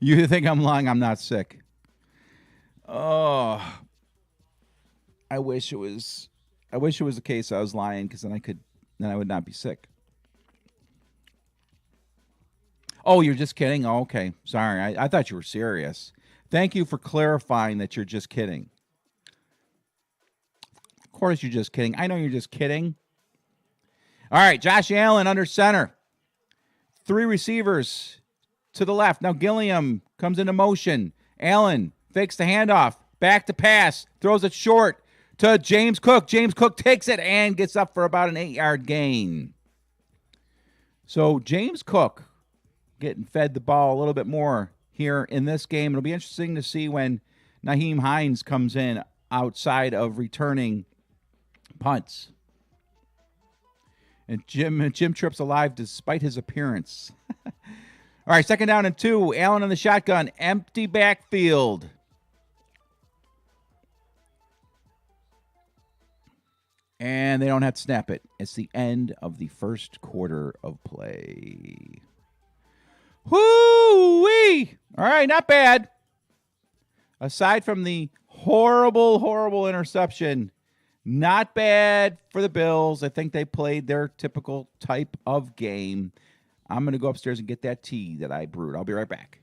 You think I'm lying? I'm not sick. Oh, I wish it was the case I was lying, because then I would not be sick. Oh, you're just kidding? Oh, okay. Sorry. I thought you were serious. Thank you for clarifying that you're just kidding. Of course you're just kidding. I know you're just kidding. All right, Josh Allen under center. 3 receivers to the left. Now Gilliam comes into motion. Allen fakes the handoff. Back to pass. Throws it short to James Cook. James Cook takes it and gets up for about an 8-yard gain. So James Cook getting fed the ball a little bit more here in this game. It'll be interesting to see when Nyheim Hines comes in outside of returning punts. And Jim Tripp's alive despite his appearance. All right, 2nd down and 2. Allen on the shotgun. Empty backfield. And they don't have to snap it. It's the end of the first quarter of play. Whoo-wee! All right, not bad. Aside from the horrible, horrible interception, not bad for the Bills. I think they played their typical type of game. I'm going to go upstairs and get that tea that I brewed. I'll be right back.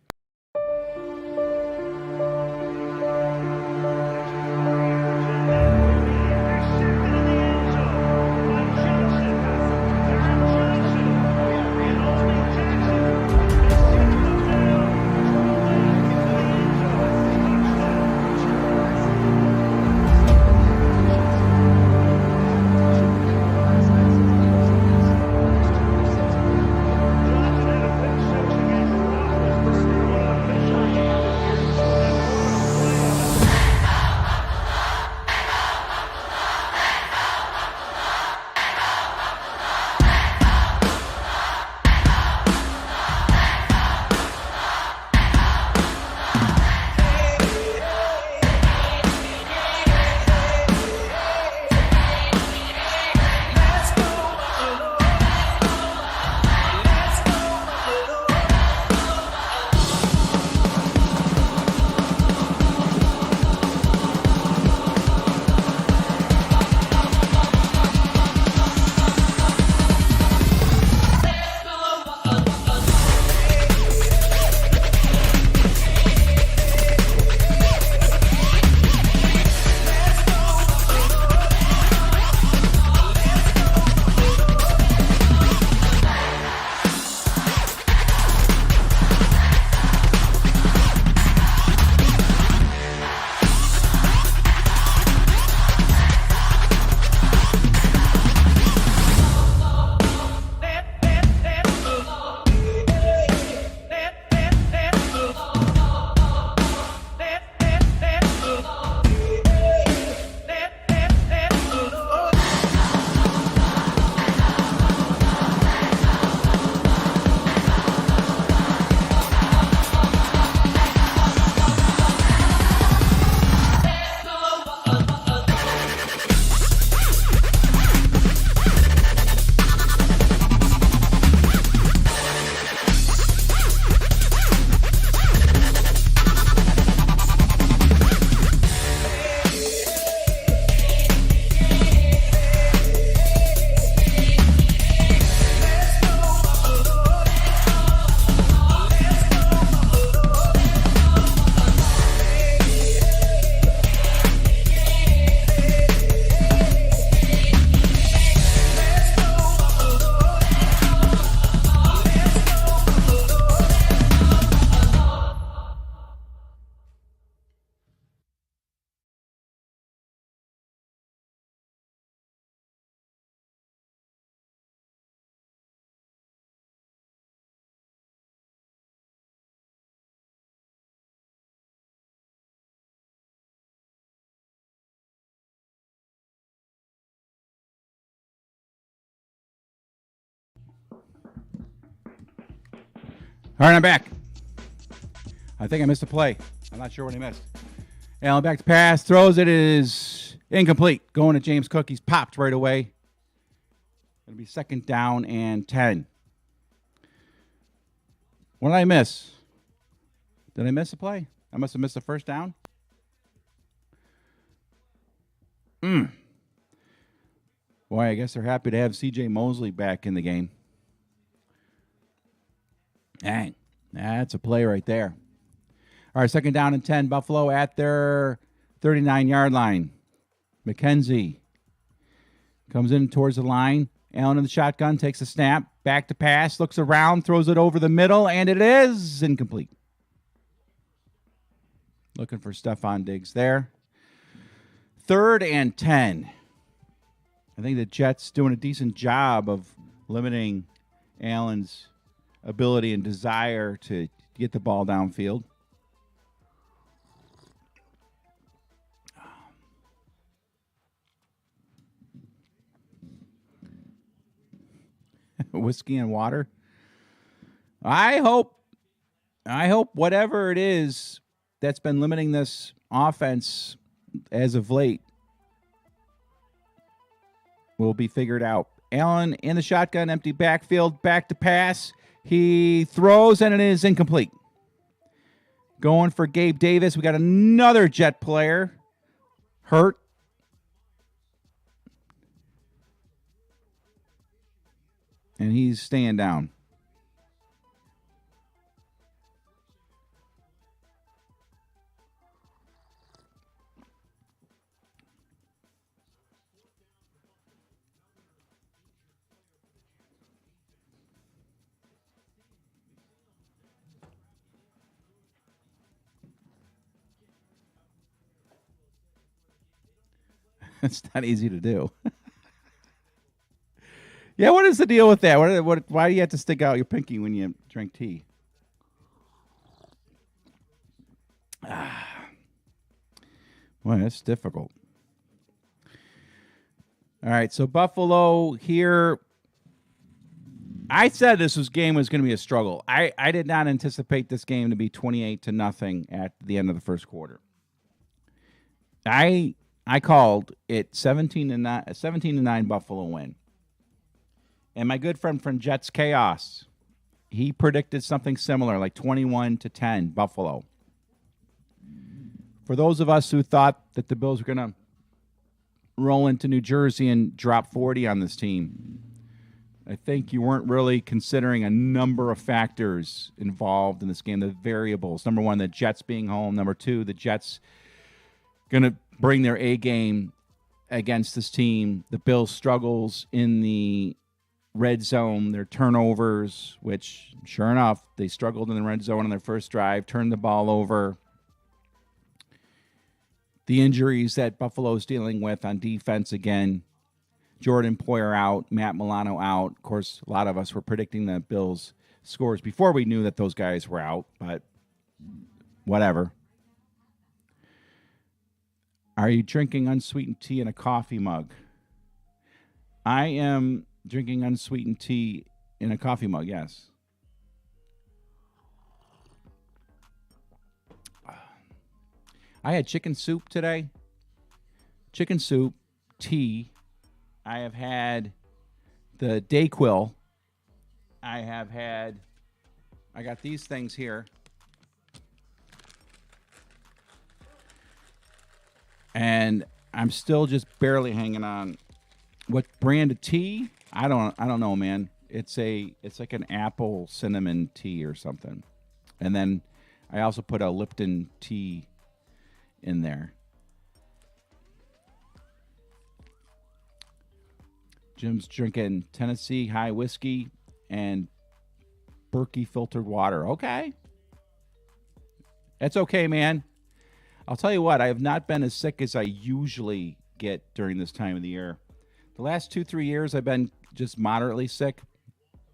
All right, I'm back. I think I missed a play. I'm not sure what I missed. Allen back to pass. Throws it. Is incomplete. Going to James Cook. He's popped right away. It'll be 2nd down and 10. What did I miss? Did I miss a play? I must have missed the 1st down. Boy, I guess they're happy to have C.J. Mosley back in the game. Dang, that's a play right there. All right, 2nd down and 10. Buffalo at their 39-yard line. McKenzie comes in towards the line. Allen in the shotgun, takes a snap, back to pass, looks around, throws it over the middle, and it is incomplete. Looking for Stephon Diggs there. 3rd and 10. I think the Jets doing a decent job of limiting Allen's ability and desire to get the ball downfield. Whiskey and water. I hope whatever it is that's been limiting this offense as of late will be figured out. Allen in the shotgun, empty backfield, back to pass. He throws, and it is incomplete. Going for Gabe Davis. We got another Jet player hurt. And he's staying down. It's not easy to do. Yeah, what is the deal with that? Why do you have to stick out your pinky when you drink tea? Boy, that's difficult. All right, so Buffalo here. I said this game was going to be a struggle. I did not anticipate this game to be 28-0 at the end of the first quarter. I called it 17-9 Buffalo win. And my good friend from Jets Chaos, he predicted something similar, like 21-10 Buffalo. For those of us who thought that the Bills were going to roll into New Jersey and drop 40 on this team, I think you weren't really considering a number of factors involved in this game, the variables. Number one, the Jets being home. Number two, the Jets going to bring their A game against this team. The Bills' struggles in the red zone, their turnovers, which, sure enough, they struggled in the red zone on their first drive, turned the ball over. The injuries that Buffalo's dealing with on defense again. Jordan Poyer out, Matt Milano out. Of course, a lot of us were predicting the Bills' scores before we knew that those guys were out, but whatever. Are you drinking unsweetened tea in a coffee mug? I am drinking unsweetened tea in a coffee mug, yes. I had chicken soup today. Chicken soup, tea. I have had the Dayquil. I got these things here. And I'm still just barely hanging on. What brand of tea? I don't know, man. It's like an apple cinnamon tea or something. And then I also put a Lipton tea in there. Jim's drinking Tennessee High Whiskey and Berkey filtered water. Okay. That's okay, man. I'll tell you what, I have not been as sick as I usually get during this time of the year. The last 2-3 years, I've been just moderately sick.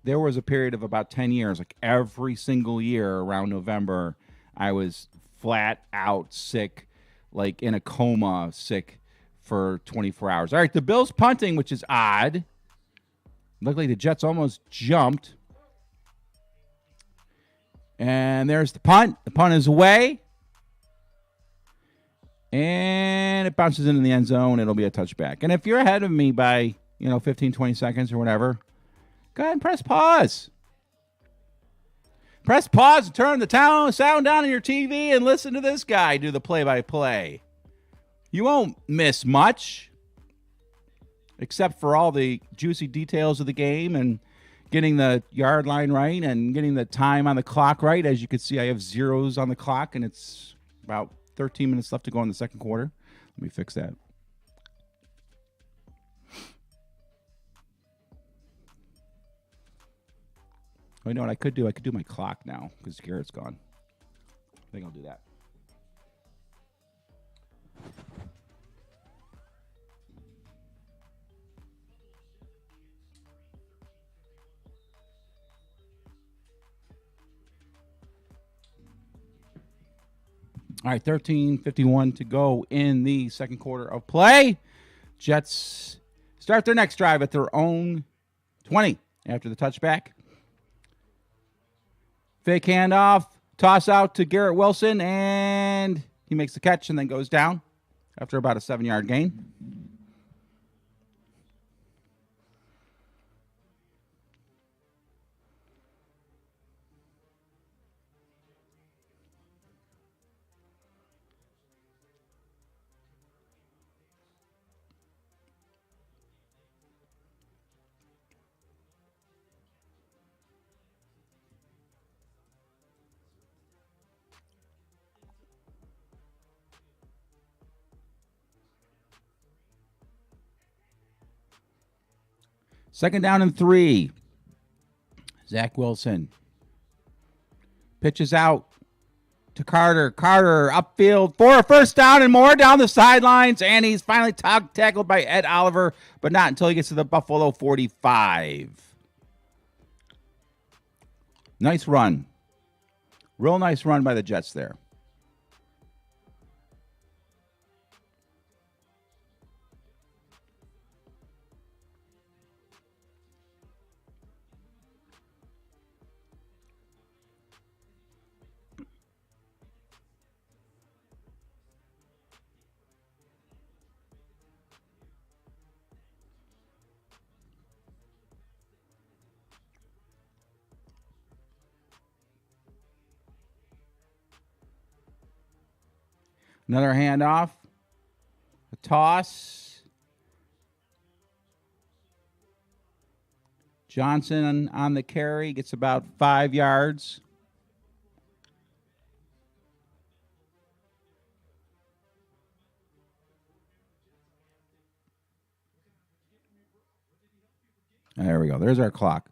There was a period of about 10 years, like every single year around November, I was flat out sick, like in a coma sick for 24 hours. All right, the Bills punting, which is odd. Luckily, the Jets almost jumped. And there's the punt. The punt is away. And it bounces into the end zone. It'll be a touchback. And if you're ahead of me by, 15, 20 seconds or whatever, go ahead and press pause. Press pause and turn the sound down on your TV and listen to this guy do the play-by-play. You won't miss much, except for all the juicy details of the game and getting the yard line right and getting the time on the clock right. As you can see, I have zeros on the clock, and it's about 13 minutes left to go in the second quarter. Let me fix that. Oh, you know what I could do? I could do my clock now because Garrett's gone. I think I'll do that. All right, 13:51 to go in the second quarter of play. Jets start their next drive at their own 20 after the touchback. Fake handoff, toss out to Garrett Wilson, and he makes the catch and then goes down after about a 7-yard gain. Second down and 3. Zach Wilson pitches out to Carter. Carter upfield for a first down and more down the sidelines. And he's finally tackled by Ed Oliver, but not until he gets to the Buffalo 45. Nice run. Real nice run by the Jets there. Another handoff. A toss. Johnson on the carry gets about 5 yards. There we go. There's our clock.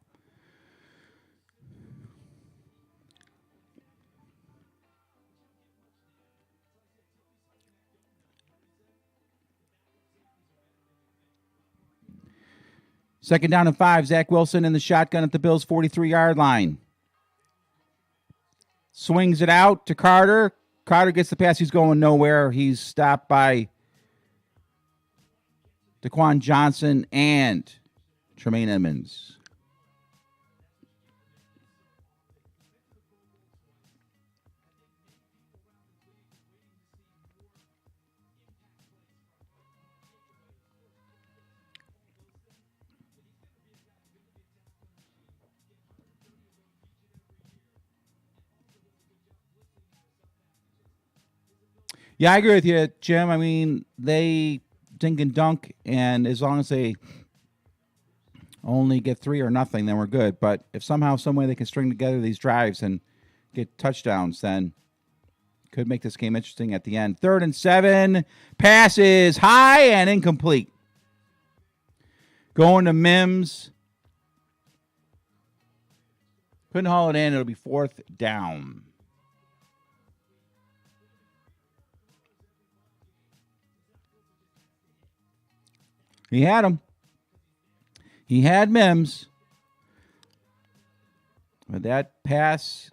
Second down and 5. Zach Wilson in the shotgun at the Bills' 43-yard line. Swings it out to Carter. Carter gets the pass. He's going nowhere. He's stopped by Daquan Johnson and Tremaine Edmonds. Yeah, I agree with you, Jim. I mean, they dink and dunk, and as long as they only get 3 or nothing, then we're good. But if somehow, some way they can string together these drives and get touchdowns, then could make this game interesting at the end. 3rd and 7. Pass is high and incomplete. Going to Mims. Couldn't haul it in. It'll be 4th down. He had him. He had Mims. But that pass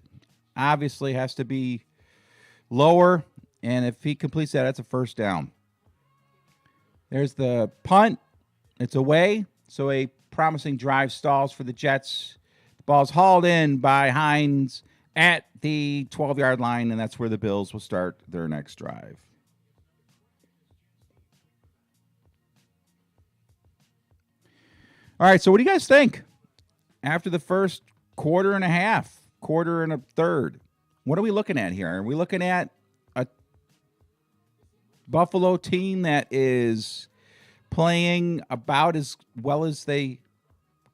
obviously has to be lower. And if he completes that, that's a 1st down. There's the punt. It's away. So a promising drive stalls for the Jets. The ball's hauled in by Hines at the 12-yard line, and that's where the Bills will start their next drive. All right, so what do you guys think? After the first quarter and a half, quarter and a third, what are we looking at here? Are we looking at a Buffalo team that is playing about as well as they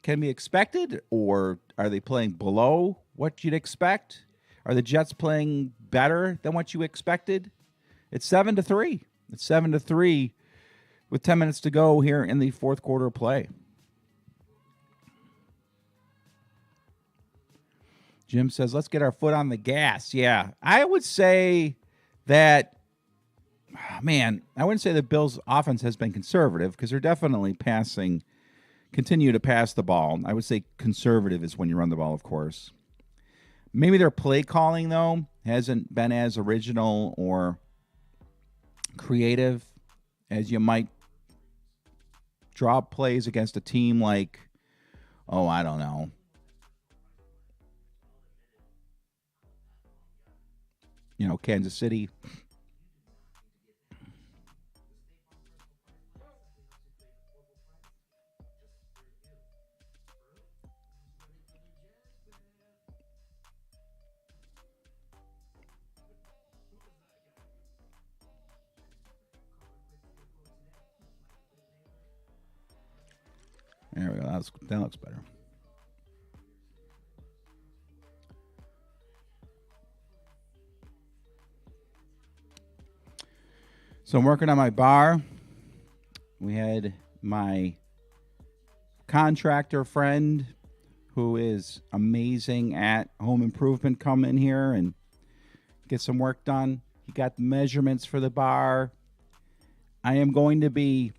can be expected, or are they playing below what you'd expect? Are the Jets playing better than what you expected? It's 7-3. It's 7-3 with 10 minutes to go here in the fourth quarter of play. Jim says, let's get our foot on the gas. Yeah, I would say that, man, I wouldn't say the Bills' offense has been conservative because they're definitely continue to pass the ball. I would say conservative is when you run the ball, of course. Maybe their play calling, though, hasn't been as original or creative as you might draw plays against a team like, I don't know, Kansas City. There we go. That looks better. So I'm working on my bar. We had my contractor friend who is amazing at home improvement come in here and get some work done. He got the measurements for the bar. I am going to be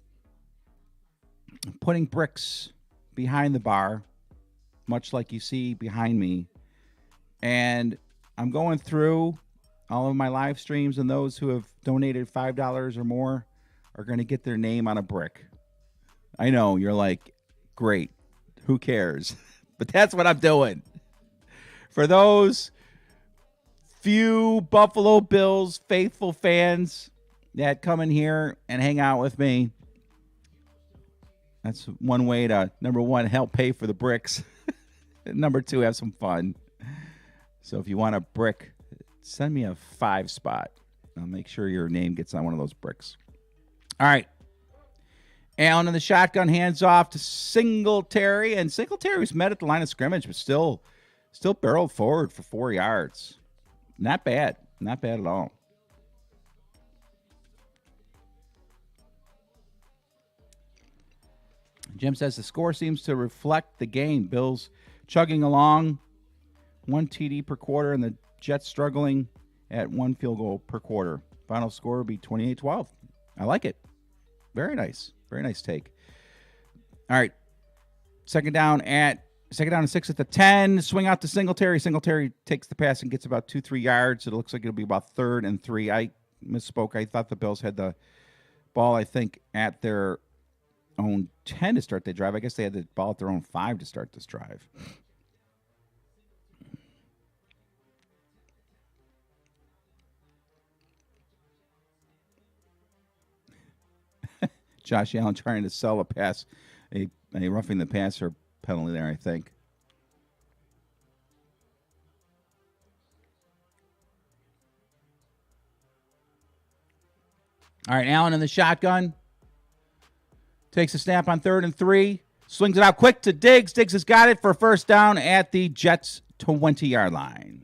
putting bricks behind the bar, much like you see behind me. And I'm going through all of my live streams, and those who have donated $5 or more are going to get their name on a brick. I know, you're like, great, who cares? But that's what I'm doing. For those few Buffalo Bills faithful fans that come in here and hang out with me, that's one way to, number one, help pay for the bricks. Number two, have some fun. So if you want a brick, send me a 5 spot. I'll make sure your name gets on one of those bricks. All right. Allen in the shotgun, hands off to Singletary. And Singletary was met at the line of scrimmage, but still barreled forward for 4 yards. Not bad. Not bad at all. Jim says the score seems to reflect the game. Bills chugging along, 1 TD per quarter, and the Jets struggling at 1 field goal per quarter. Final score will be 28-12. I like it. Very nice. Very nice take. All right. Second down and 6 at the 10. Swing out to Singletary. Singletary takes the pass and gets about 2-3 yards. It looks like it'll be about 3rd and 3. I misspoke. I thought the Bills had the ball, I think, at their own 10 to start the drive. I guess they had the ball at their own 5 to start this drive. Josh Allen trying to sell a pass, a roughing the passer penalty there, I think. All right, Allen in the shotgun. Takes a snap on 3rd and 3. Swings it out quick to Diggs. Diggs has got it for a first down at the Jets' 20-yard line.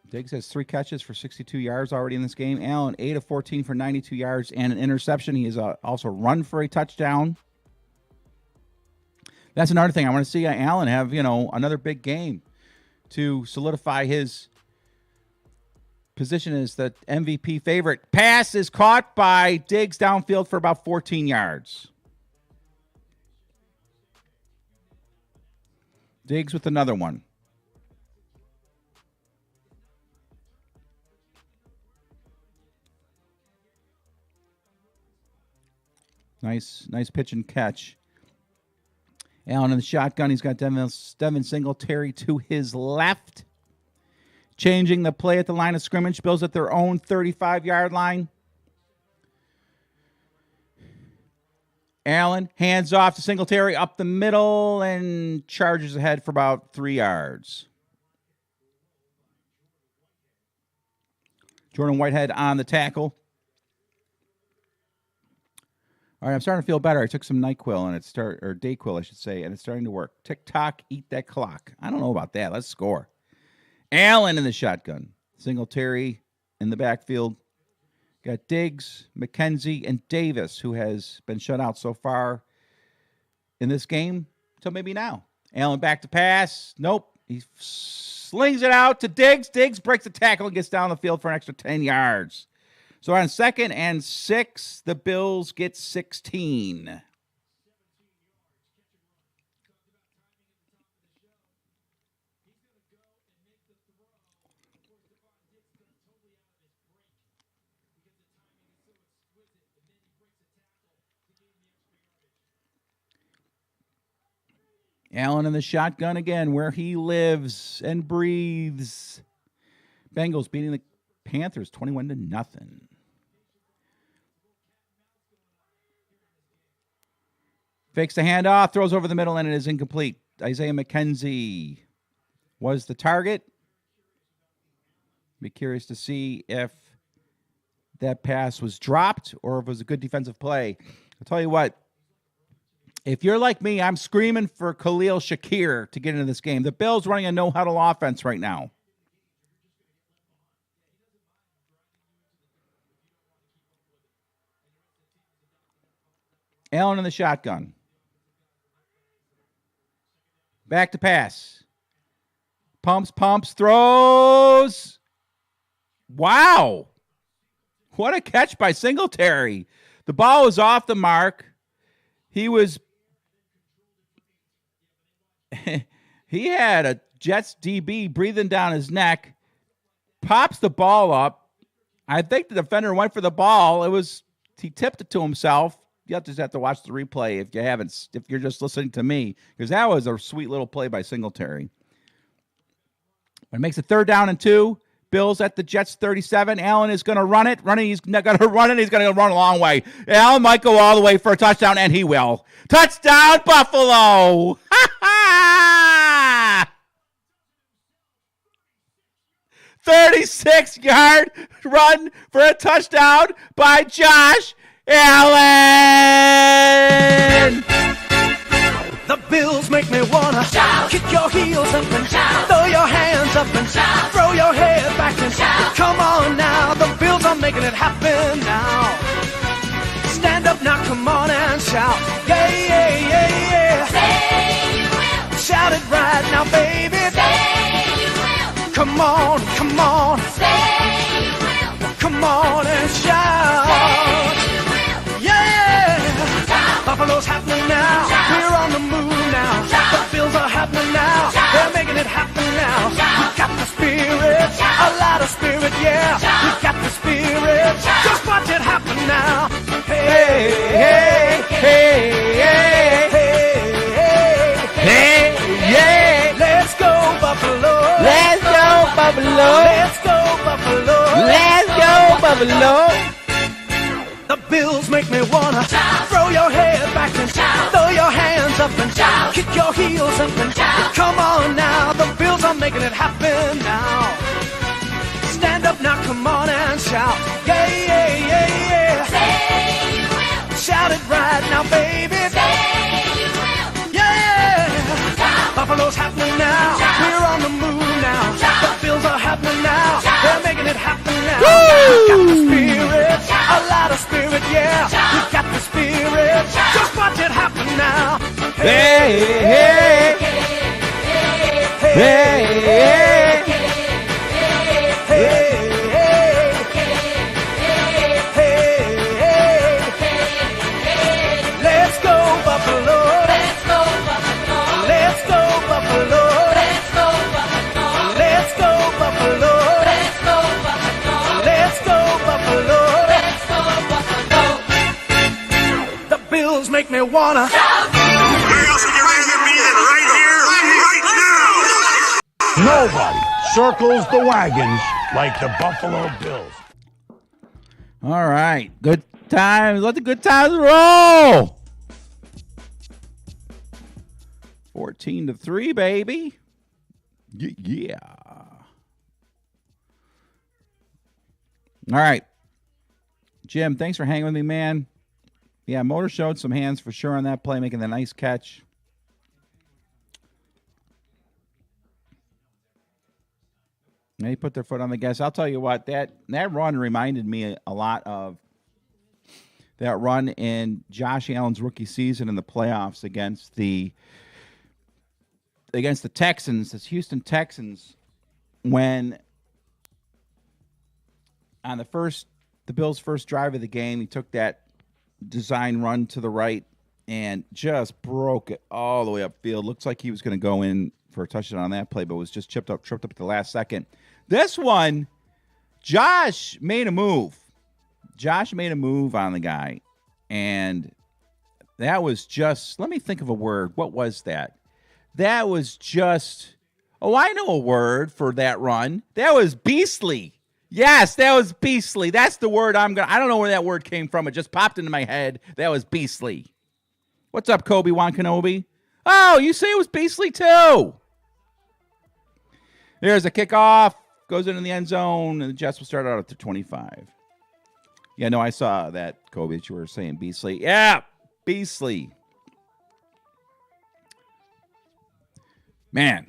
Diggs has 3 catches for 62 yards already in this game. Allen, 8 of 14 for 92 yards and an interception. He has also run for a touchdown. That's another thing. I want to see Allen have, another big game to solidify his position as the MVP favorite. Pass is caught by Diggs downfield for about 14 yards. Diggs with another one. Nice pitch and catch. Allen in the shotgun. He's got Devin Singletary to his left. Changing the play at the line of scrimmage. Bills at their own 35-yard line. Allen hands off to Singletary up the middle and charges ahead for about 3 yards. Jordan Whitehead on the tackle. All right, I'm starting to feel better. I took some NyQuil and or Dayquil, I should say, and it's starting to work. Tick-tock, eat that clock. I don't know about that. Let's score. Allen in the shotgun. Singletary in the backfield. Got Diggs, McKenzie, and Davis, who has been shut out so far in this game until maybe now. Allen back to pass. Nope. He slings it out to Diggs. Diggs breaks the tackle and gets down the field for an extra 10 yards. So on 2nd and 6, the Bills get 16. Allen in the shotgun again, where he lives and breathes. Bengals beating the Panthers 21-0. Fakes the handoff, throws over the middle, and it is incomplete. Isaiah McKenzie was the target. Be curious to see if that pass was dropped or if it was a good defensive play. I'll tell you what. If you're like me, I'm screaming for Khalil Shakir to get into this game. The Bills running a no-huddle offense right now. Allen in the shotgun. Back to pass. Pumps, throws. Wow. What a catch by Singletary. The ball was off the mark. He had a Jets DB breathing down his neck, pops the ball up. I think the defender went for the ball. He tipped it to himself. You just have to watch the replay if you're just listening to me, because that was a sweet little play by Singletary. But it makes it 3rd down and 2. Bills at the Jets 37. Allen is going to run it. He's not going to run it. He's going to run a long way. Allen might go all the way for a touchdown, and he will. Touchdown, Buffalo! 36-yard run for a touchdown by Josh Allen! The Bills make me wanna shout, kick your heels up and shout, throw your hands up and shout, throw your head back and shout. Come on now, the Bills are making it happen now. Stand up now, come on and shout, yeah, yeah, yeah, yeah. Say you will. Shout it right now, baby. Say you will. Come on, come on. Say you will. Come on and shout. Say you will. Yeah. Shout. Buffalo's happening now. Shout. We're on the move now. Shout. The Bills are happening now. Shout. They're making it happen now. Shout. We got the spirit, Shout. a lot of spirit, yeah. Shout. We got the spirit. Shout. Just watch it happen now. Hey, Hey, hey, hey, hey, yeah. Let's go Buffalo. Let's go, Buffalo. Let's go Buffalo. Let's go, Buffalo. The Bills make me wanna Shout. throw your head back and Shout. throw your hands up and Shout. kick your heels up and Shout. come on now. The Bills are making it happen now. Stand up now, come on and shout. Yeah, yeah, yeah, yeah. Say you will. Shout it right now, baby. Say you will. Yeah. Shout. Buffalo's happening now. Shout. We're on the move now. Shout. The Bills are happening now. Shout. They're making it happen now. Woo! We got the spirit, Shout. a lot of spirit, yeah. Shout. We got the spirit. Shout. Just watch it happen now. Hey, hey, hey, hey. Let's go Buffalo. Let's go, Buffalo. Let's go Buffalo. make me wanna shout. Where else would you rather be than right here, right now? Nobody circles the wagons like the Buffalo Bills. All right. Good times. Let the good times roll. 14-3, baby. Yeah. All right. Jim, thanks for hanging with me, man. Yeah, Motor showed some hands for sure on that play, making the nice catch. They put their foot on the gas. I'll tell you what, that run reminded me a lot of that run in Josh Allen's rookie season in the playoffs against the Texans, the Houston Texans, when on the Bills' first drive of the game, he took that design run to the right and just broke it all the way upfield. Looks like he was going to go in for a touchdown on that play, but was just tripped up at the last second. This one, Josh made a move. Josh made a move on the guy, and that was just, let me think of a word. What was that? That was just, I know a word for that run. That was beastly. Yes, that was beastly. That's the word I don't know where that word came from. It just popped into my head. That was beastly. What's up, Kobe-Wan Kenobi? Oh, you say it was beastly too. There's a kickoff. Goes into the end zone, and the Jets will start out at the 25. Yeah, no, I saw that, Kobe, that you were saying beastly. Yeah, beastly. Man.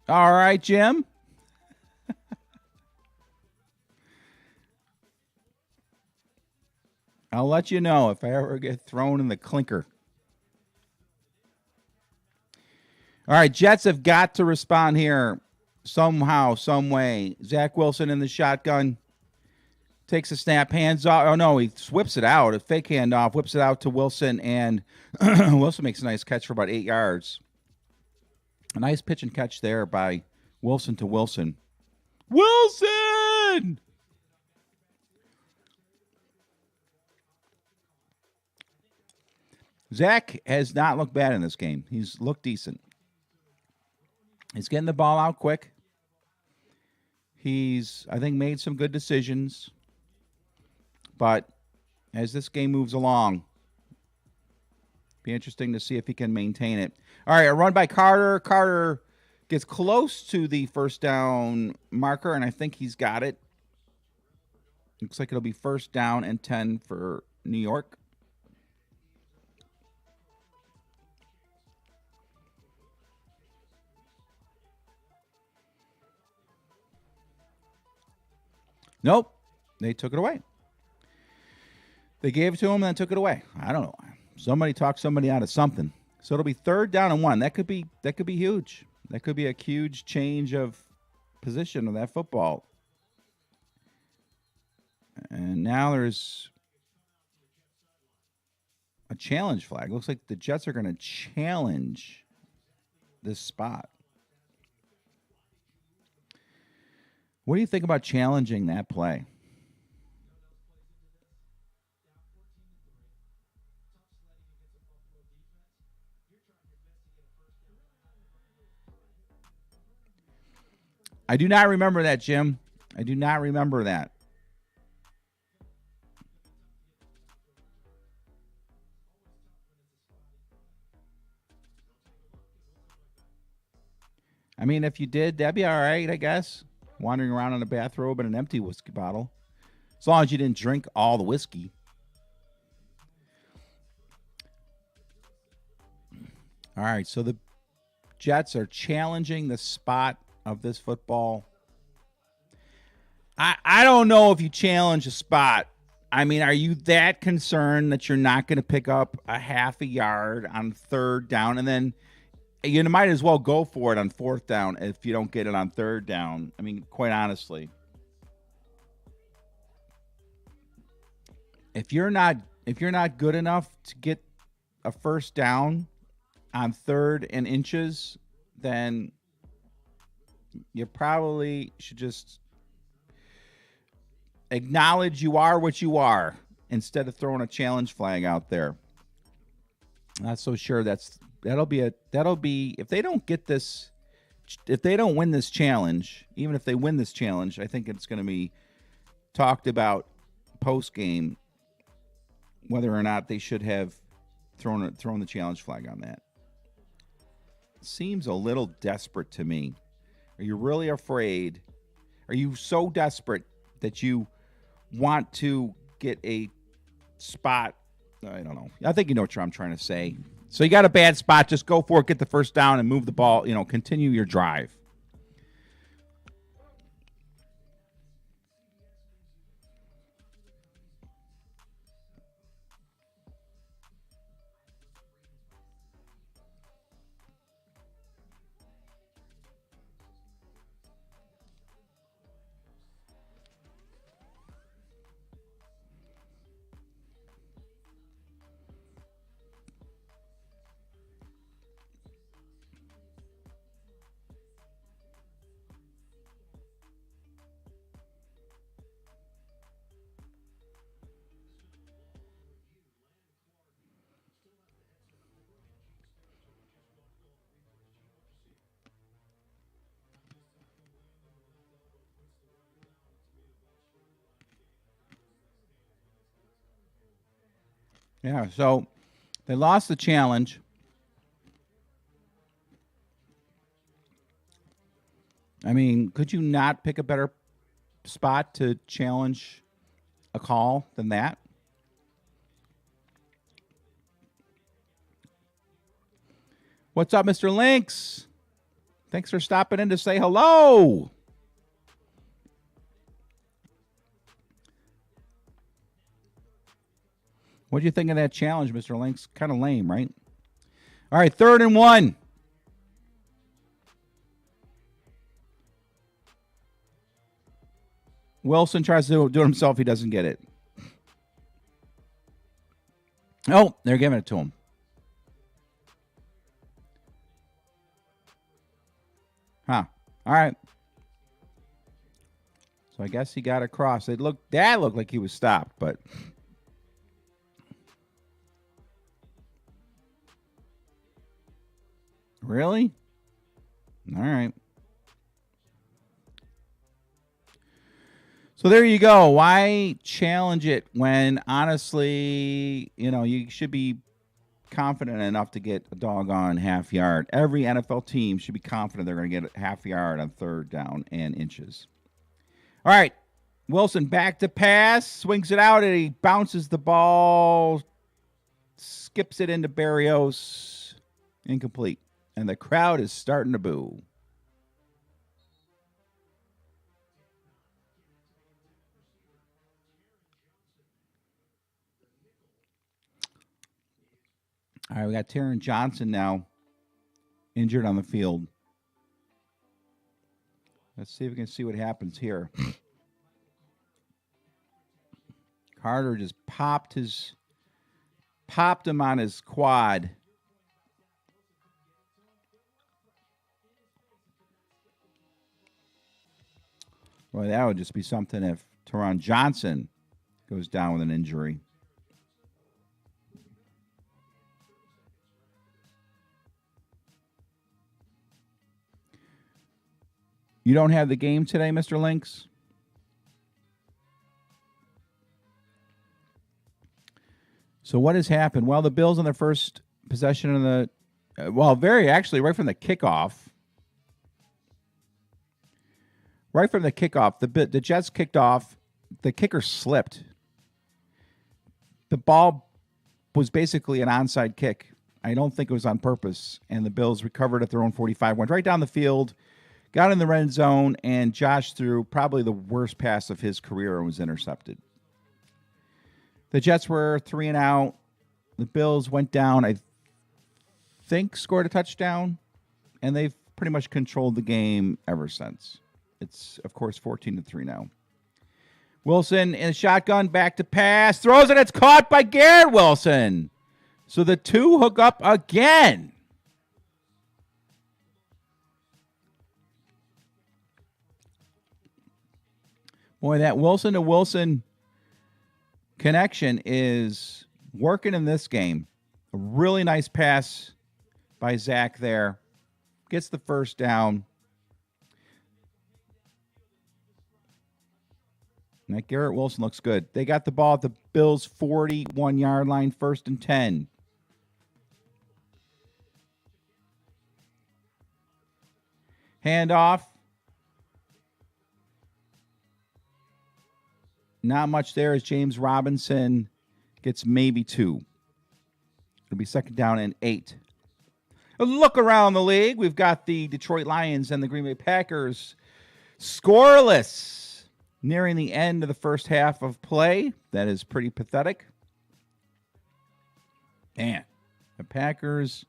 All right, Jim. I'll let you know if I ever get thrown in the clinker. All right, Jets have got to respond here somehow, some way. Zach Wilson in the shotgun. Takes a snap, hands off. Oh, no, he whips it out. A fake handoff, whips it out to Wilson, and Wilson makes a nice catch for about 8 yards. A nice pitch and catch there by Wilson to Wilson. Wilson! Zach has not looked bad in this game. He's looked decent. He's getting the ball out quick. He's, I think, made some good decisions. But as this game moves along, be interesting to see if he can maintain it. All right, a run by Carter. Carter gets close to the first down marker, and I think he's got it. Looks like it'll be first down and 10 for New York. Nope. They took it away. They gave it to him and then took it away. I don't know. Somebody talked somebody out of something. So it'll be third down and 1. That could be huge. That could be a huge change of position of that football. And now there's a challenge flag. Looks like the Jets are going to challenge this spot. What do you think about challenging that play? I do not remember that, Jim. I do not remember that. I mean, if you did, that'd be all right, I guess. Wandering around in a bathrobe and an empty whiskey bottle. As long as you didn't drink all the whiskey. All right, so the Jets are challenging the spot of this football. I don't know if you challenge a spot. I mean, are you that concerned that you're not going to pick up a half a yard on third down? And then you might as well go for it on fourth down if you don't get it on third down. I mean, quite honestly. If you're not good enough to get a first down on third and inches, then you probably should just acknowledge you are what you are instead of throwing a challenge flag out there. Not so sure that'll be if they don't get this, if they don't win this challenge, even if they win this challenge, I think it's going to be talked about post game whether or not they should have thrown the challenge flag on that. Seems a little desperate to me. Are you really afraid? Are you so desperate that you want to get a spot? I don't know. I think you know what I'm trying to say. So you got a bad spot, just go for it, get the first down, and move the ball, continue your drive. Yeah, so they lost the challenge. I mean, could you not pick a better spot to challenge a call than that? What's up, Mr. Lynx? Thanks for stopping in to say hello. What do you think of that challenge, Mr. Lynx? Kind of lame, right? All right, 3rd and 1. Wilson tries to do it himself. He doesn't get it. Oh, they're giving it to him. Huh. All right. So I guess he got across. That looked like he was stopped, but... Really? All right. So there you go. Why challenge it when, honestly, you should be confident enough to get a doggone half yard. Every NFL team should be confident they're going to get a half yard on 3rd down and inches. All right. Wilson back to pass, swings it out, and he bounces the ball, skips it into Barrios, incomplete. And the crowd is starting to boo. All right, we got Taron Johnson now injured on the field. Let's see if we can see what happens here. Carter just popped him on his quad. Well, that would just be something if Taron Johnson goes down with an injury. You don't have the game today, Mr. Lynx? So what has happened? Well, the Bills on their first possession of the... right from the kickoff. Right from the kickoff, the Jets kicked off. The kicker slipped. The ball was basically an onside kick. I don't think it was on purpose. And the Bills recovered at their own 45, went right down the field, got in the red zone, and Josh threw probably the worst pass of his career and was intercepted. The Jets were 3 and out. The Bills went down, I think, scored a touchdown, and they've pretty much controlled the game ever since. It's, of course, 14-3 now. Wilson in a shotgun, back to pass, throws it. It's caught by Garrett Wilson. So the two hook up again. Boy, that Wilson to Wilson connection is working in this game. A really nice pass by Zach there. Gets the first down. And that Garrett Wilson looks good. They got the ball at the Bills' 41-yard line, 1st and 10. Handoff. Not much there as James Robinson gets maybe 2. It'll be 2nd down and 8. A look around the league. We've got the Detroit Lions and the Green Bay Packers scoreless, nearing the end of the first half of play. That is pretty pathetic. Man, the Packers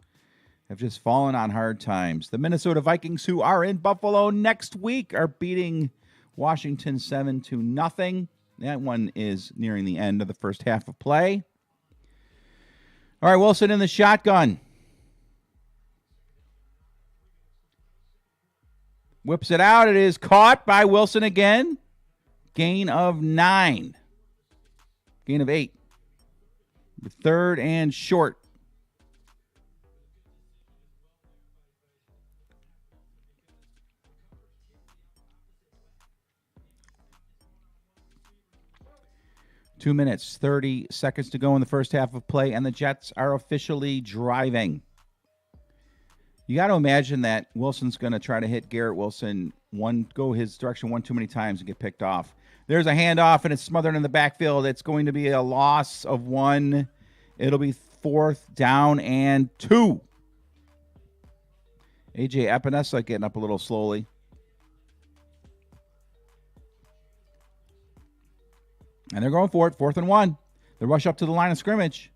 have just fallen on hard times. The Minnesota Vikings, who are in Buffalo next week, are beating Washington 7-0. That one is nearing the end of the first half of play. All right, Wilson in the shotgun. Whips it out. It is caught by Wilson again. Gain of 9. Gain of 8. 3rd and short. Two minutes, 30 seconds to go in the first half of play, and the Jets are officially driving. You got to imagine that Wilson's going to try to hit Garrett Wilson, go his direction one too many times and get picked off. There's a handoff, and it's smothered in the backfield. It's going to be a loss of 1. It'll be 4th down and 2. A.J. Epinesa getting up a little slowly. And they're going for it, 4th and 1. They rush up to the line of scrimmage.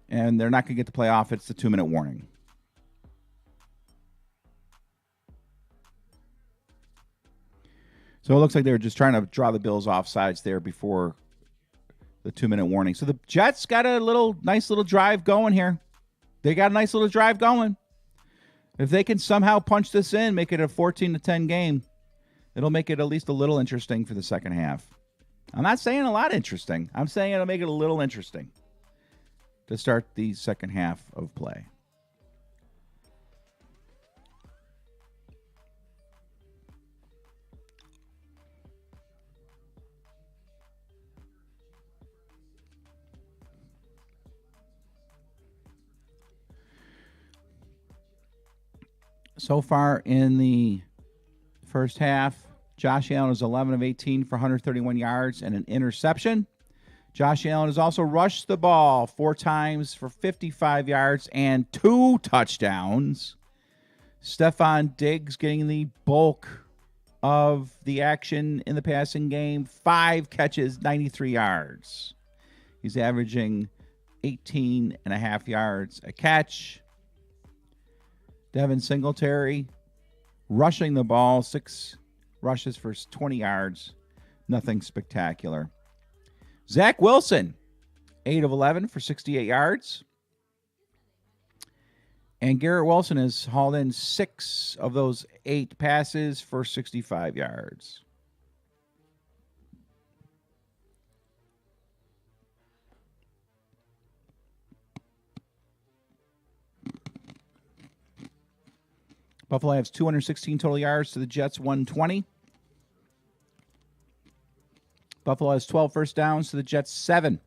And they're not going to get the play off. It's the 2-minute warning. So it looks like they were just trying to draw the Bills off sides there before the 2-minute warning. So the Jets got a nice little drive going here. They got a nice little drive going. If they can somehow punch this in, make it a 14-10 game, it'll make it at least a little interesting for the second half. I'm not saying a lot interesting. I'm saying it'll make it a little interesting to start the second half of play. So far in the first half, Josh Allen is 11 of 18 for 131 yards and an interception. Josh Allen has also rushed the ball 4 times for 55 yards and 2 touchdowns. Stephon Diggs getting the bulk of the action in the passing game. 5 catches, 93 yards. He's averaging 18.5 yards a catch. Devin Singletary rushing the ball, 6 rushes for 20 yards. Nothing spectacular. Zach Wilson, 8 of 11 for 68 yards. And Garrett Wilson has hauled in 6 of those 8 passes for 65 yards. Buffalo has 216 total yards to the Jets, 120. Buffalo has 12 first downs to the Jets, 7.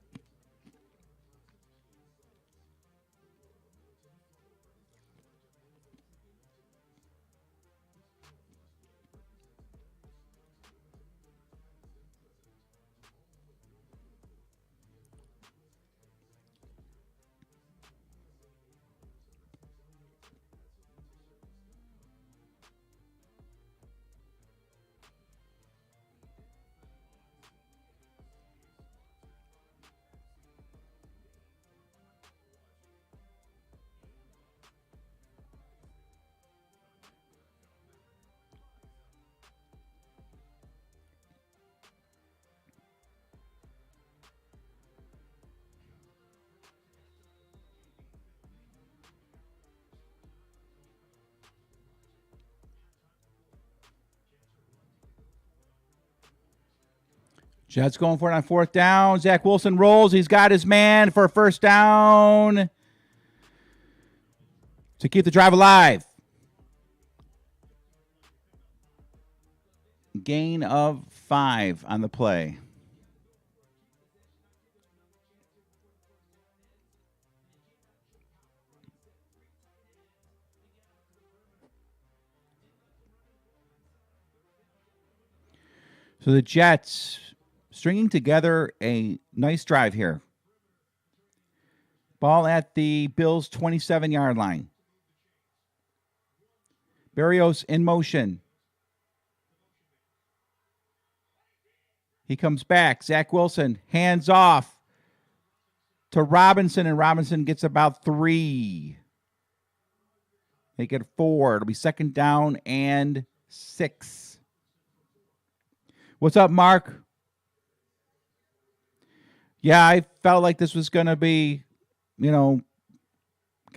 Jets going for it on 4th down. Zach Wilson rolls. He's got his man for a 1st down to keep the drive alive. Gain of 5 on the play. So the Jets stringing together a nice drive here. Ball at the Bills' 27-yard line. Berrios in motion. He comes back. Zach Wilson, hands off to Robinson, and Robinson gets about 3. Make it 4. It'll be 2nd down and 6. What's up, Mark? Yeah, I felt like this was going to be, kind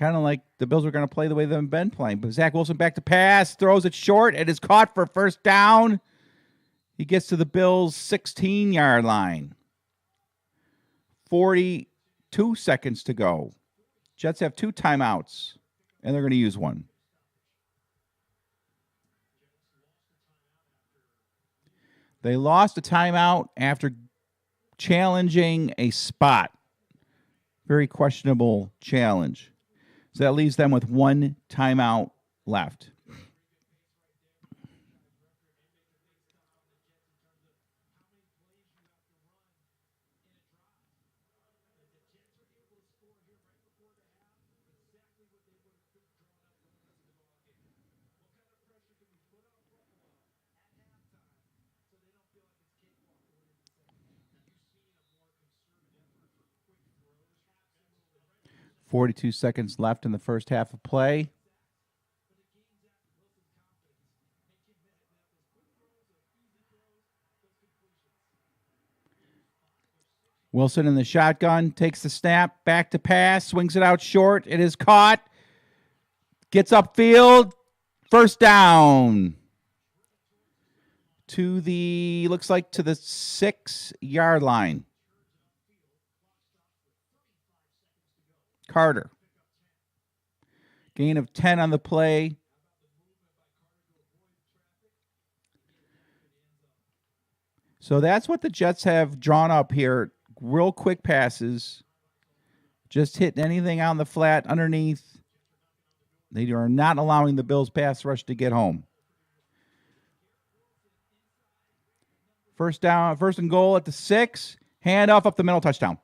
of like the Bills were going to play the way they've been playing. But Zach Wilson back to pass, throws it short. It is caught for 1st down. He gets to the Bills' 16-yard line. 42 seconds to go. Jets have 2 timeouts, and they're going to use one. They lost a timeout after challenging a spot. Very questionable challenge. So that leaves them with 1 timeout left. .42 seconds left in the first half of play. Wilson in the shotgun, takes the snap, back to pass, swings it out short. It is caught. Gets upfield. 1st down. To the 6-yard line. Carter. Gain of 10 on the play. So that's what the Jets have drawn up here. Real quick passes. Just hitting anything on the flat underneath. They are not allowing the Bills pass rush to get home. 1st down, 1st and goal at the 6. Handoff up the middle, touchdown.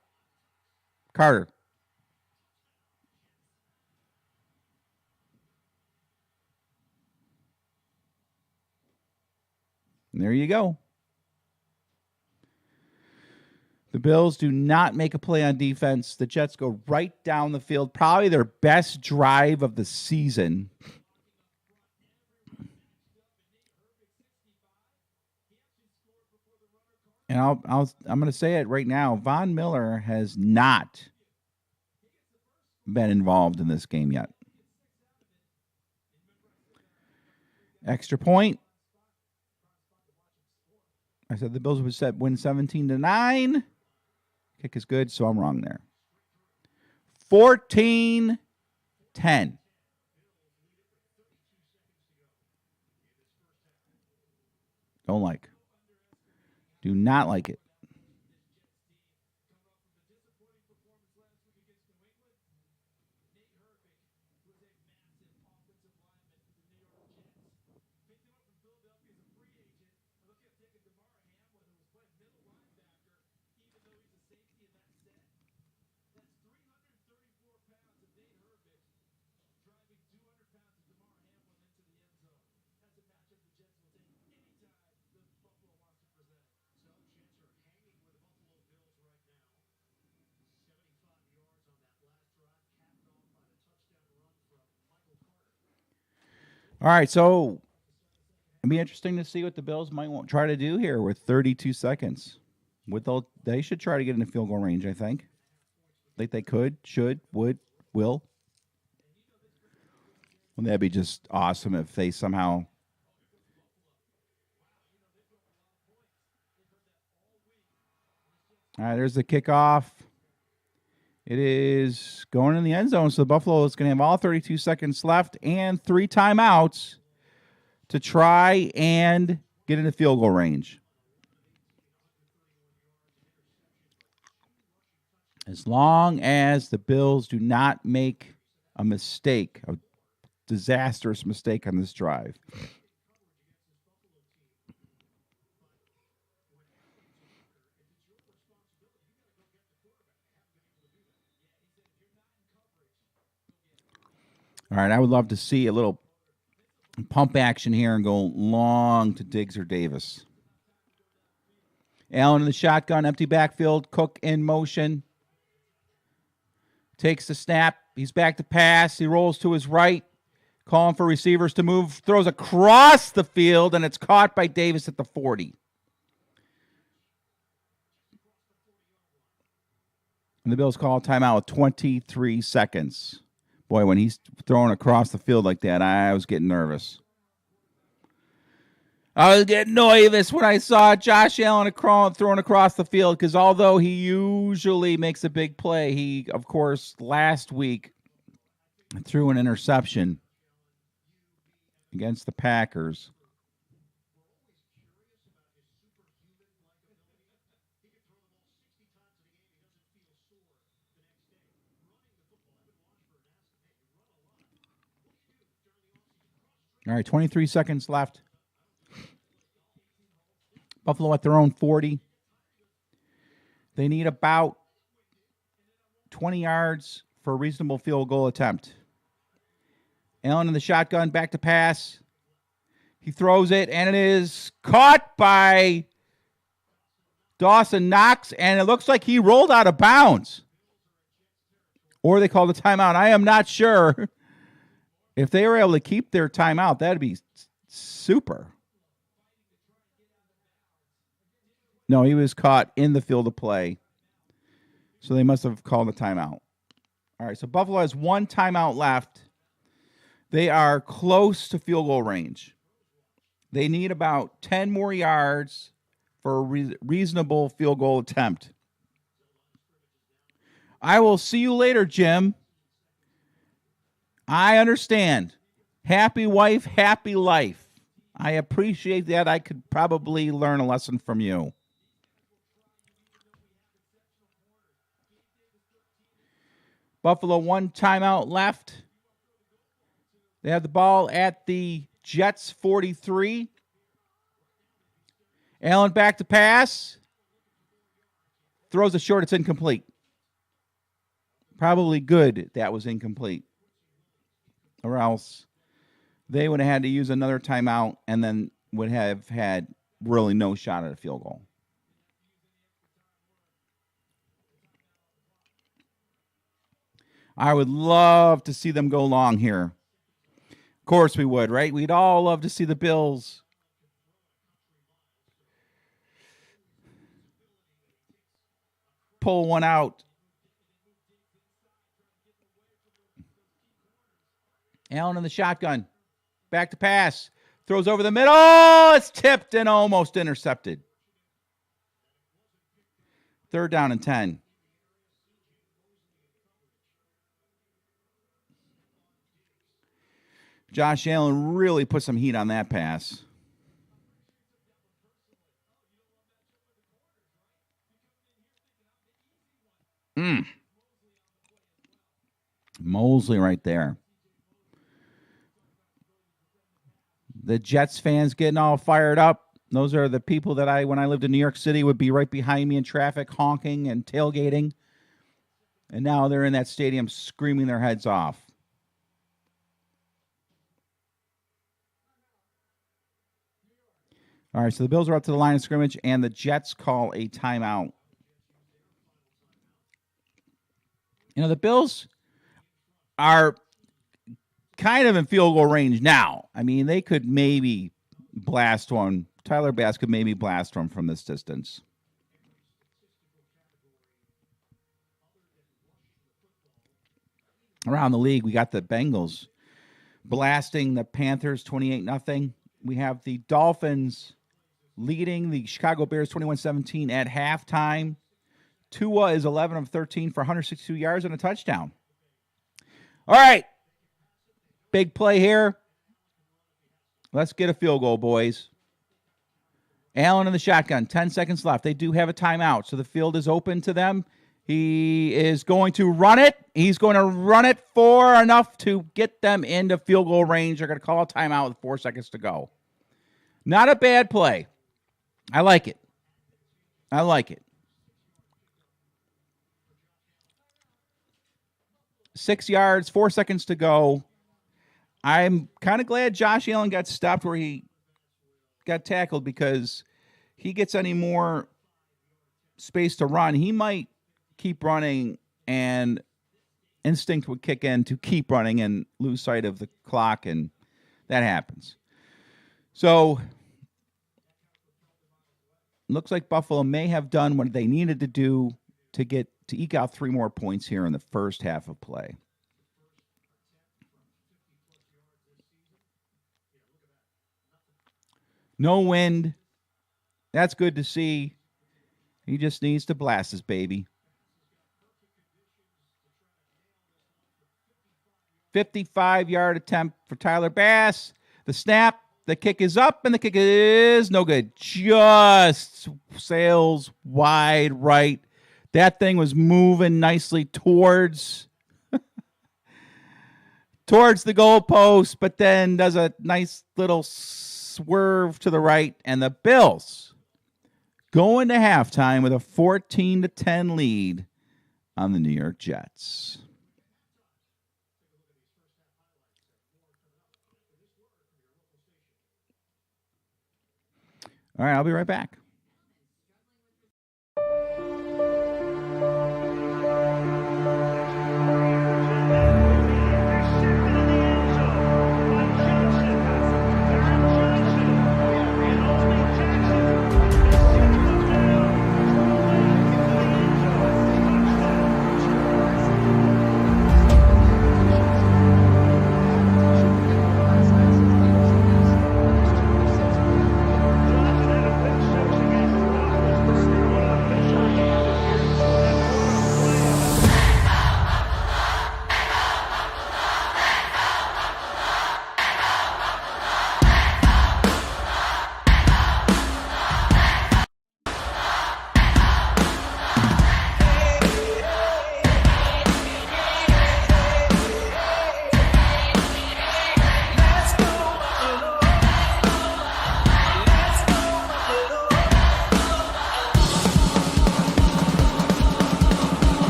Carter. And there you go. The Bills do not make a play on defense. The Jets go right down the field. Probably their best drive of the season. And I'm going to say it right now. Von Miller has not been involved in this game yet. Extra point. I said the Bills would win 17-9. Kick is good, so I'm wrong there. 14-10. Don't like. Do not like it. All right, so it'll be interesting to see what the Bills might try to do here with 32 seconds. They should try to get in the field goal range, I think. They could, should, would, will. Wouldn't that be just awesome if they somehow... All right, there's the kickoff. It is going in the end zone, so the Buffalo is going to have all 32 seconds left and 3 timeouts to try and get into field goal range. As long as the Bills do not make a mistake, a disastrous mistake on this drive. All right, I would love to see a little pump action here and go long to Diggs or Davis. Allen in the shotgun, empty backfield, Cook in motion. Takes the snap. He's back to pass. He rolls to his right, calling for receivers to move. Throws across the field, and it's caught by Davis at the 40. And the Bills call a timeout with 23 seconds. Boy, when he's throwing across the field like that, I was getting nervous. I was getting nervous when I saw Josh Allen throwing across the field because although he usually makes a big play, he, of course, last week threw an interception against the Packers. All right, 23 seconds left. Buffalo at their own 40. They need about 20 yards for a reasonable field goal attempt. Allen in the shotgun, back to pass. He throws it, and it is caught by Dawson Knox, and it looks like he rolled out of bounds. Or they called a timeout. I am not sure. If they were able to keep their timeout, that'd be super. No, he was caught in the field of play. So they must have called a timeout. All right, so Buffalo has 1 timeout left. They are close to field goal range. They need about 10 more yards for a reasonable field goal attempt. I will see you later, Jim. I understand. Happy wife, happy life. I appreciate that. I could probably learn a lesson from you. Buffalo 1 timeout left. They have the ball at the Jets 43. Allen back to pass. Throws it short. It's incomplete. Probably good that was incomplete. Or else they would have had to use another timeout and then would have had really no shot at a field goal. I would love to see them go long here. Of course we would, right? We'd all love to see the Bills pull one out. Allen in the shotgun. Back to pass. Throws over the middle. It's tipped and almost intercepted. 3rd down and 10. Josh Allen really put some heat on that pass. Mosley right there. The Jets fans getting all fired up. Those are the people that when I lived in New York City, would be right behind me in traffic, honking and tailgating. And now they're in that stadium screaming their heads off. All right, so the Bills are up to the line of scrimmage, and the Jets call a timeout. You know, the Bills are kind of in field goal range now. I mean, they could maybe blast one. Tyler Bass could maybe blast one from this distance. Around the league, we got the Bengals blasting the Panthers 28-0. We have the Dolphins leading the Chicago Bears 21-17 at halftime. Tua is 11 of 13 for 162 yards and a touchdown. All right. Big play here. Let's get a field goal, boys. Allen in the shotgun, 10 seconds left. They do have a timeout, so the field is open to them. He is going to run it. He's going to run it for enough to get them into field goal range. They're going to call a timeout with 4 seconds to go. Not a bad play. I like it. I like it. 6 yards, 4 seconds to go. I'm kind of glad Josh Allen got stopped where he got tackled, because he gets any more space to run, he might keep running and instinct would kick in to keep running and lose sight of the clock, and that happens. So looks like Buffalo may have done what they needed to do to eke out 3 more points here in the first half of play. No wind. That's good to see. He just needs to blast his baby. 55-yard attempt for Tyler Bass. The snap, the kick is up, and the kick is no good. Just sails wide right. That thing was moving nicely towards the goalpost, but then does a nice little swerve to the right, and the Bills go into halftime with a 14-10 lead on the New York Jets. All right, I'll be right back.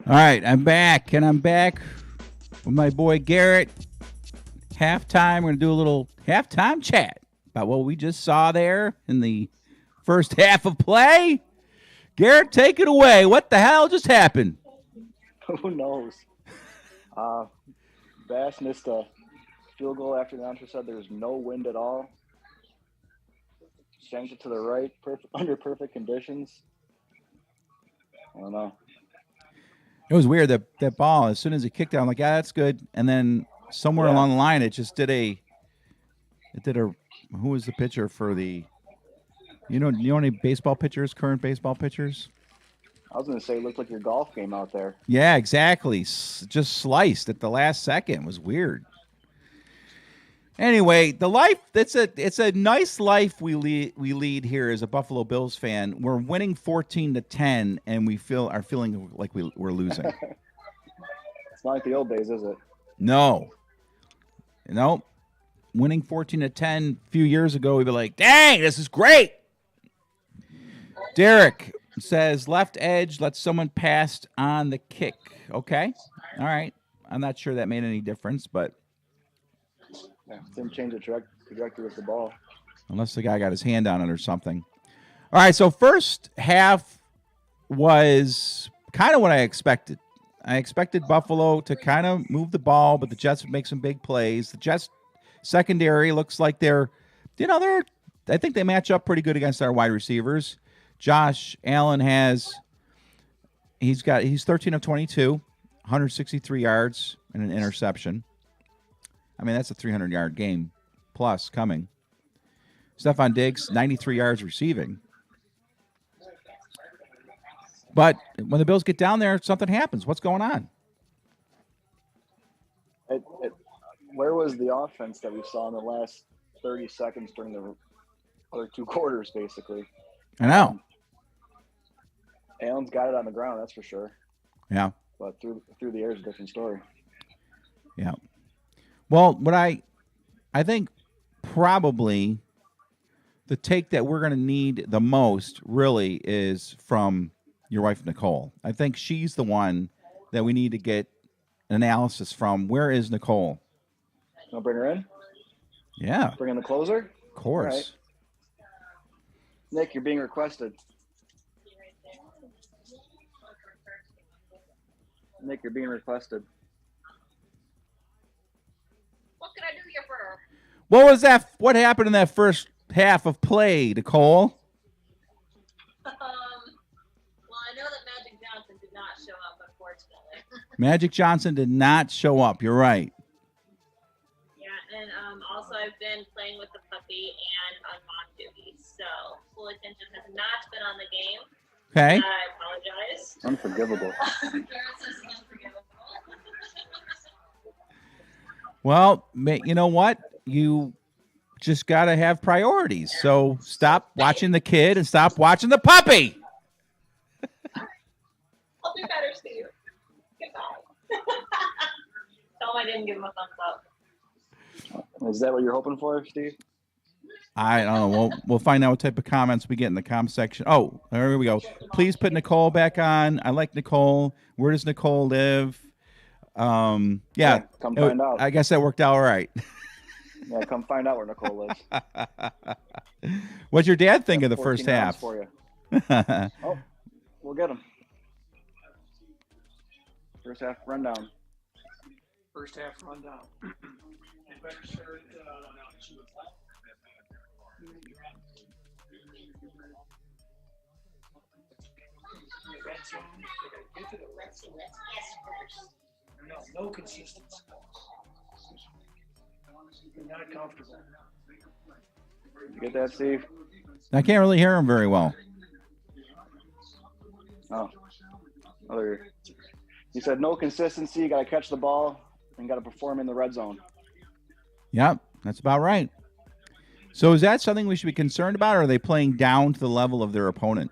All right, I'm back, and I'm back with my boy Garrett. Halftime, we're going to do a little halftime chat about what we just saw there in the first half of play. Garrett, take it away. What the hell just happened? Who knows? Bass missed a field goal after the announcer said there was no wind at all. Shanked it to the right, under perfect conditions. I don't know. It was weird that ball, as soon as it kicked out, I'm like, yeah, that's good. And then somewhere along the line, it just did who was the pitcher for the, you know any baseball pitchers, current baseball pitchers? I was going to say it looked like your golf game out there. Yeah, exactly. Just sliced at the last second. It was weird. Anyway, the life, it's a nice life we lead here as a Buffalo Bills fan. We're winning 14-10, and we are feeling like we're losing. It's not like the old days, is it? No. winning 14-10 a few years ago, we'd be like, dang, this is great. Derek says left edge, let someone pass on the kick. Okay. All right. I'm not sure that made any difference, but. Yeah, didn't change the trajectory of the ball. Unless the guy got his hand on it or something. All right, so first half was kind of what I expected. I expected Buffalo to kind of move the ball, but the Jets would make some big plays. The Jets secondary looks like they're I think they match up pretty good against our wide receivers. Josh Allen he's 13 of 22, 163 yards and an interception. I mean, that's a 300-yard game plus coming. Stephon Diggs, 93 yards receiving. But when the Bills get down there, something happens. What's going on? Where was the offense that we saw in the last 30 seconds during the other two quarters, basically? I know. Allen's got it on the ground, that's for sure. Yeah. But through the air is a different story. Yeah. Well, what I think probably the take that we're going to need the most really is from your wife, Nicole. I think she's the one that we need to get analysis from. Where is Nicole? Want to bring her in? Yeah. Bring in the closer? Of course. Right. Nick, you're being requested. Nick, you're being requested. What can I do here for her? What was that? What happened in that first half of play, Nicole? Well, I know that Magic Johnson did not show up, unfortunately. Magic Johnson did not show up. You're right. Yeah, and also I've been playing with the puppy and on mom duty, so full attention has not been on the game. Okay. I apologize. Unforgivable. Garrett says unforgivable. Well, you know what? You just got to have priorities. So stop watching the kid and stop watching the puppy. I'll do better, Steve. Goodbye. Tell him I didn't give him a thumbs up. Is that what you're hoping for, Steve? I don't know. We'll find out what type of comments we get in the comment section. Oh, there we go. Please put Nicole back on. I like Nicole. Where does Nicole live? Yeah. Come find out. I guess that worked out all right. Yeah, come find out where Nicole lives. What'd your dad think of the first half? For you. Oh, we'll get him. First half rundown. First half rundown. Better start. Get to the red zone. No consistency. You're not comfortable. You get that, Steve? I can't really hear him very well. Oh. He said no consistency, got to catch the ball, and got to perform in the red zone. Yep, that's about right. So is that something we should be concerned about, or are they playing down to the level of their opponent?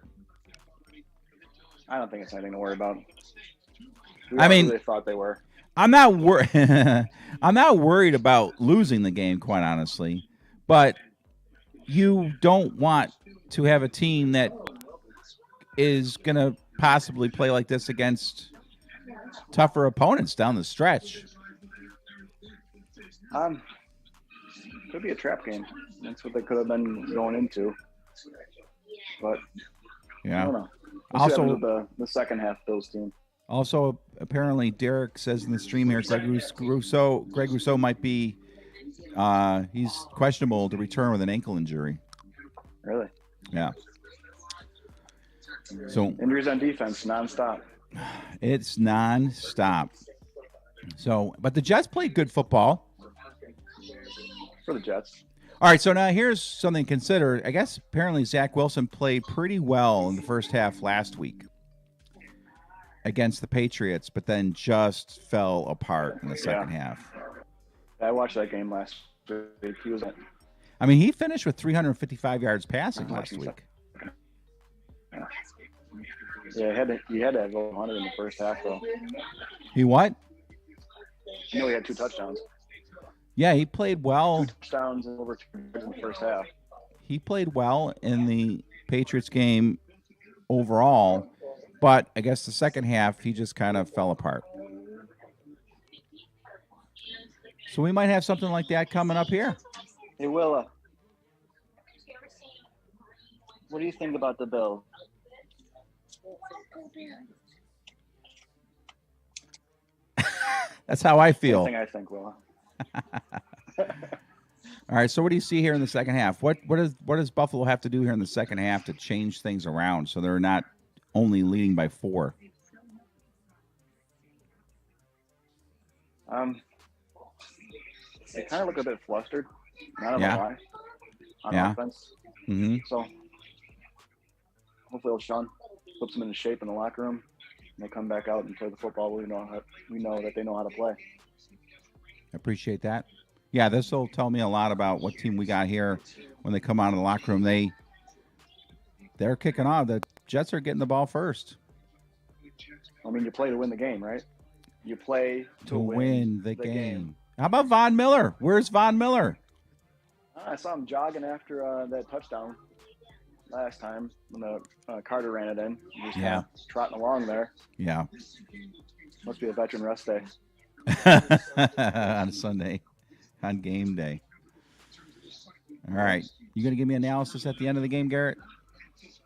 I don't think it's anything to worry about. I mean, they thought they were. I'm not I'm not worried about losing the game, quite honestly. But you don't want to have a team that is going to possibly play like this against tougher opponents down the stretch. Could be a trap game. That's what they could have been going into. But yeah. I don't know. Also, the second half Bills team. Also, apparently, Derek says in the stream here, Greg Rousseau might be he's questionable to return with an ankle injury. Really? Yeah. So injuries on defense nonstop. It's nonstop. So, but the Jets played good football. For the Jets. All right, so now here's something to consider. I guess apparently Zach Wilson played pretty well in the first half last week against the Patriots, but then just fell apart in the second half. I watched that game last week. I mean, he finished with 355 yards passing last week. Yeah, he had to have 100 in the first half, though. He what? He had 2 touchdowns. Yeah, he played well. 2 touchdowns and over 2 yards in the first half. He played well in the Patriots game overall, but I guess the second half he just kind of fell apart. So we might have something like that coming up here. Hey, Willa, what do you think about the Bills? That's how I feel. Same thing I think, Willa. All right, so what do you see here in the second half? What does Buffalo have to do here in the second half to change things around so they're not only leading by 4? They kind of look a bit flustered. Not gonna lie. On offense. Mm-hmm. So hopefully Sean puts them into shape in the locker room and they come back out and play the football we know that they know how to play. I appreciate that. Yeah, this will tell me a lot about what team we got here when they come out of the locker room. They're kicking off. The Jets are getting the ball first. I mean, you play to win the game, right? You play to win the game. How about Von Miller? Where's Von Miller? I saw him jogging after that touchdown last time when the Carter ran it in. He was trotting along there. Yeah. Must be a veteran rest day. On Sunday, on game day. All right. You going to give me analysis at the end of the game, Garrett?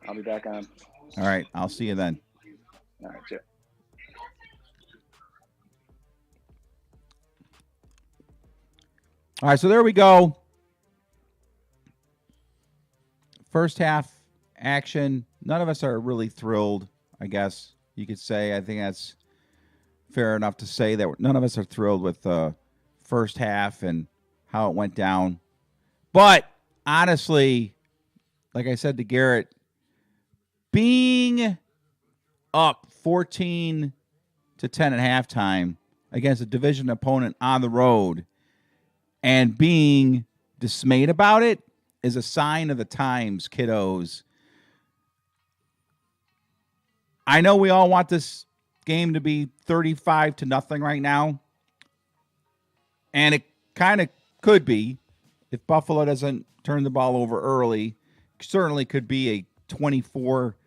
I'll be back on. All right. I'll see you then. All right. Yeah. All right, so there we go. First half action. None of us are really thrilled, I guess you could say. I think that's fair enough to say that none of us are thrilled with the first half and how it went down. But honestly, like I said to Garrett, being up 14-10 at halftime against a division opponent on the road and being dismayed about it is a sign of the times, kiddos. I know we all want this game to be 35-0 right now. And it kind of could be if Buffalo doesn't turn the ball over early. Certainly could be a 24-10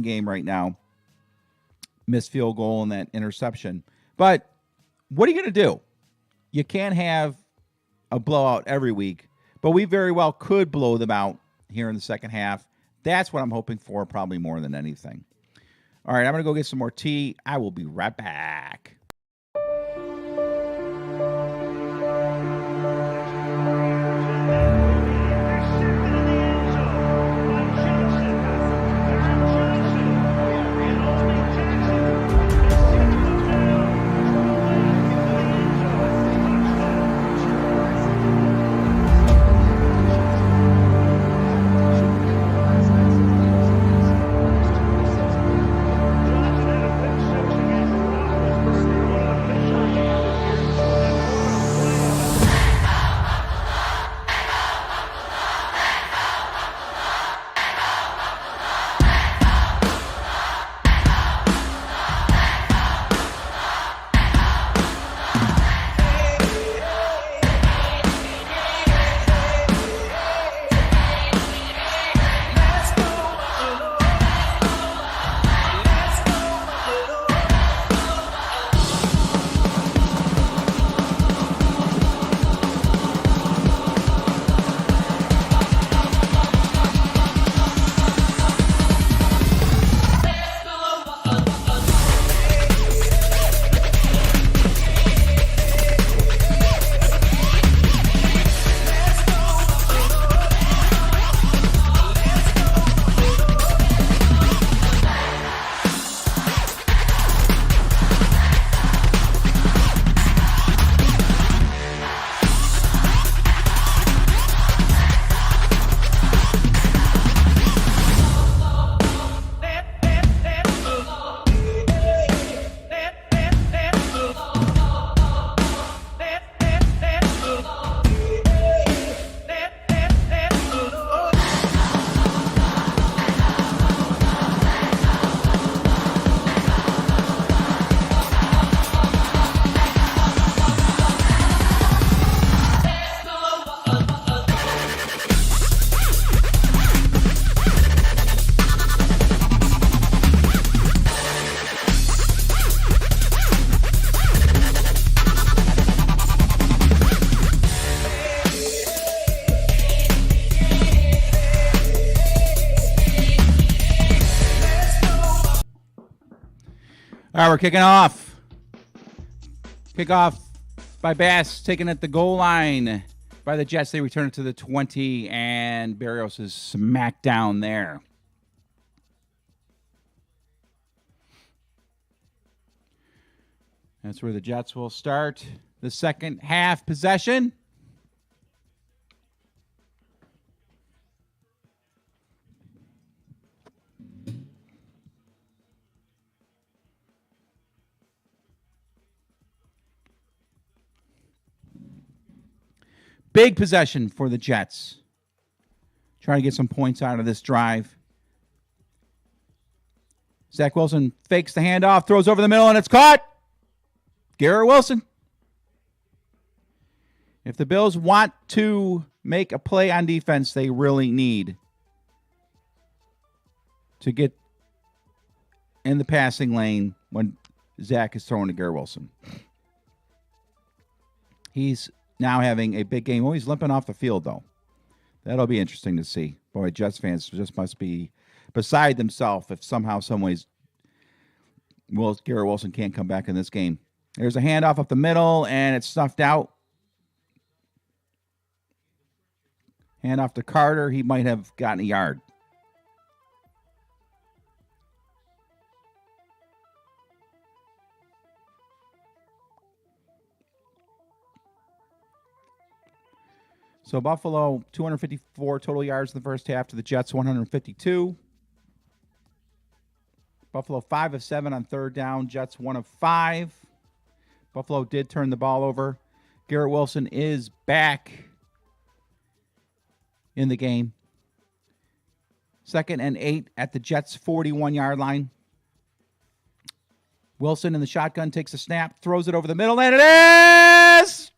game right now. Missed field goal and that interception. But what are you going to do? You can't have a blowout every week, but we very well could blow them out here in the second half. That's what I'm hoping for, probably more than anything. All right, I'm going to go get some more tea. I will be right back. All right, we're kicking off. Kickoff by Bass, taken at the goal line by the Jets. They return it to the 20, and Barrios is smacked down there. That's where the Jets will start the second half possession. Big possession for the Jets. Trying to get some points out of this drive. Zach Wilson fakes the handoff, throws over the middle, and it's caught. Garrett Wilson. If the Bills want to make a play on defense, they really need to get in the passing lane when Zach is throwing to Garrett Wilson. He's now having a big game. Oh, he's limping off the field, though. That'll be interesting to see. Boy, Jets fans just must be beside themselves if somehow, some ways, Garrett Wilson can't come back in this game. There's a handoff up the middle, and it's snuffed out. Handoff to Carter. He might have gotten a yard. So Buffalo, 254 total yards in the first half to the Jets, 152. Buffalo, 5 of 7 on third down. Jets, 1 of 5. Buffalo did turn the ball over. Garrett Wilson is back in the game. 2nd and 8 at the Jets' 41-yard line. Wilson in the shotgun takes a snap, throws it over the middle, and it is!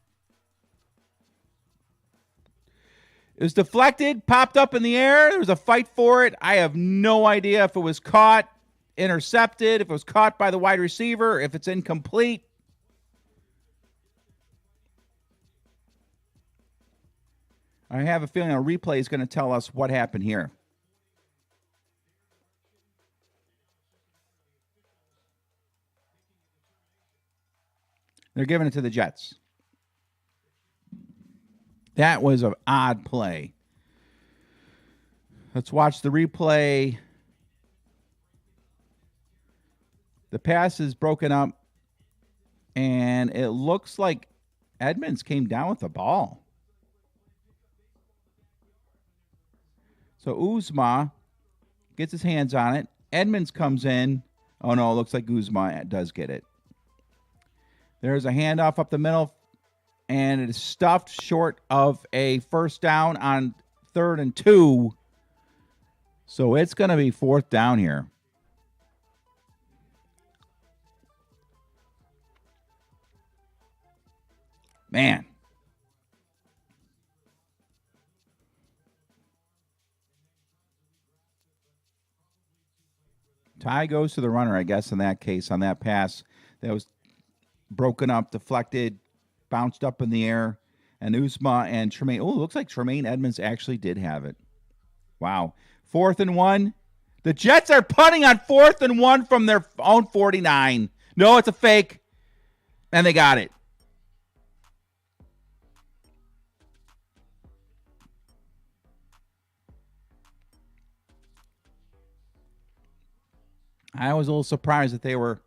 It was deflected, popped up in the air. There was a fight for it. I have no idea if it was caught, intercepted, if it was caught by the wide receiver, if it's incomplete. I have a feeling a replay is going to tell us what happened here. They're giving it to the Jets. That was an odd play. Let's watch the replay. The pass is broken up, and it looks like Edmonds came down with the ball. So Uzma gets his hands on it. Edmonds comes in. Oh, no, it looks like Uzma does get it. There's a handoff up the middle, and it is stuffed short of a first down on 3rd and 2. So it's going to be 4th down here. Man. Ty goes to the runner, I guess, in that case, on that pass. That was broken up, deflected, bounced up in the air, and Uzma and Tremaine. Oh, it looks like Tremaine Edmonds actually did have it. Wow. 4th and 1. The Jets are punting on 4th and 1 from their own 49. No, it's a fake. And they got it. I was a little surprised that they were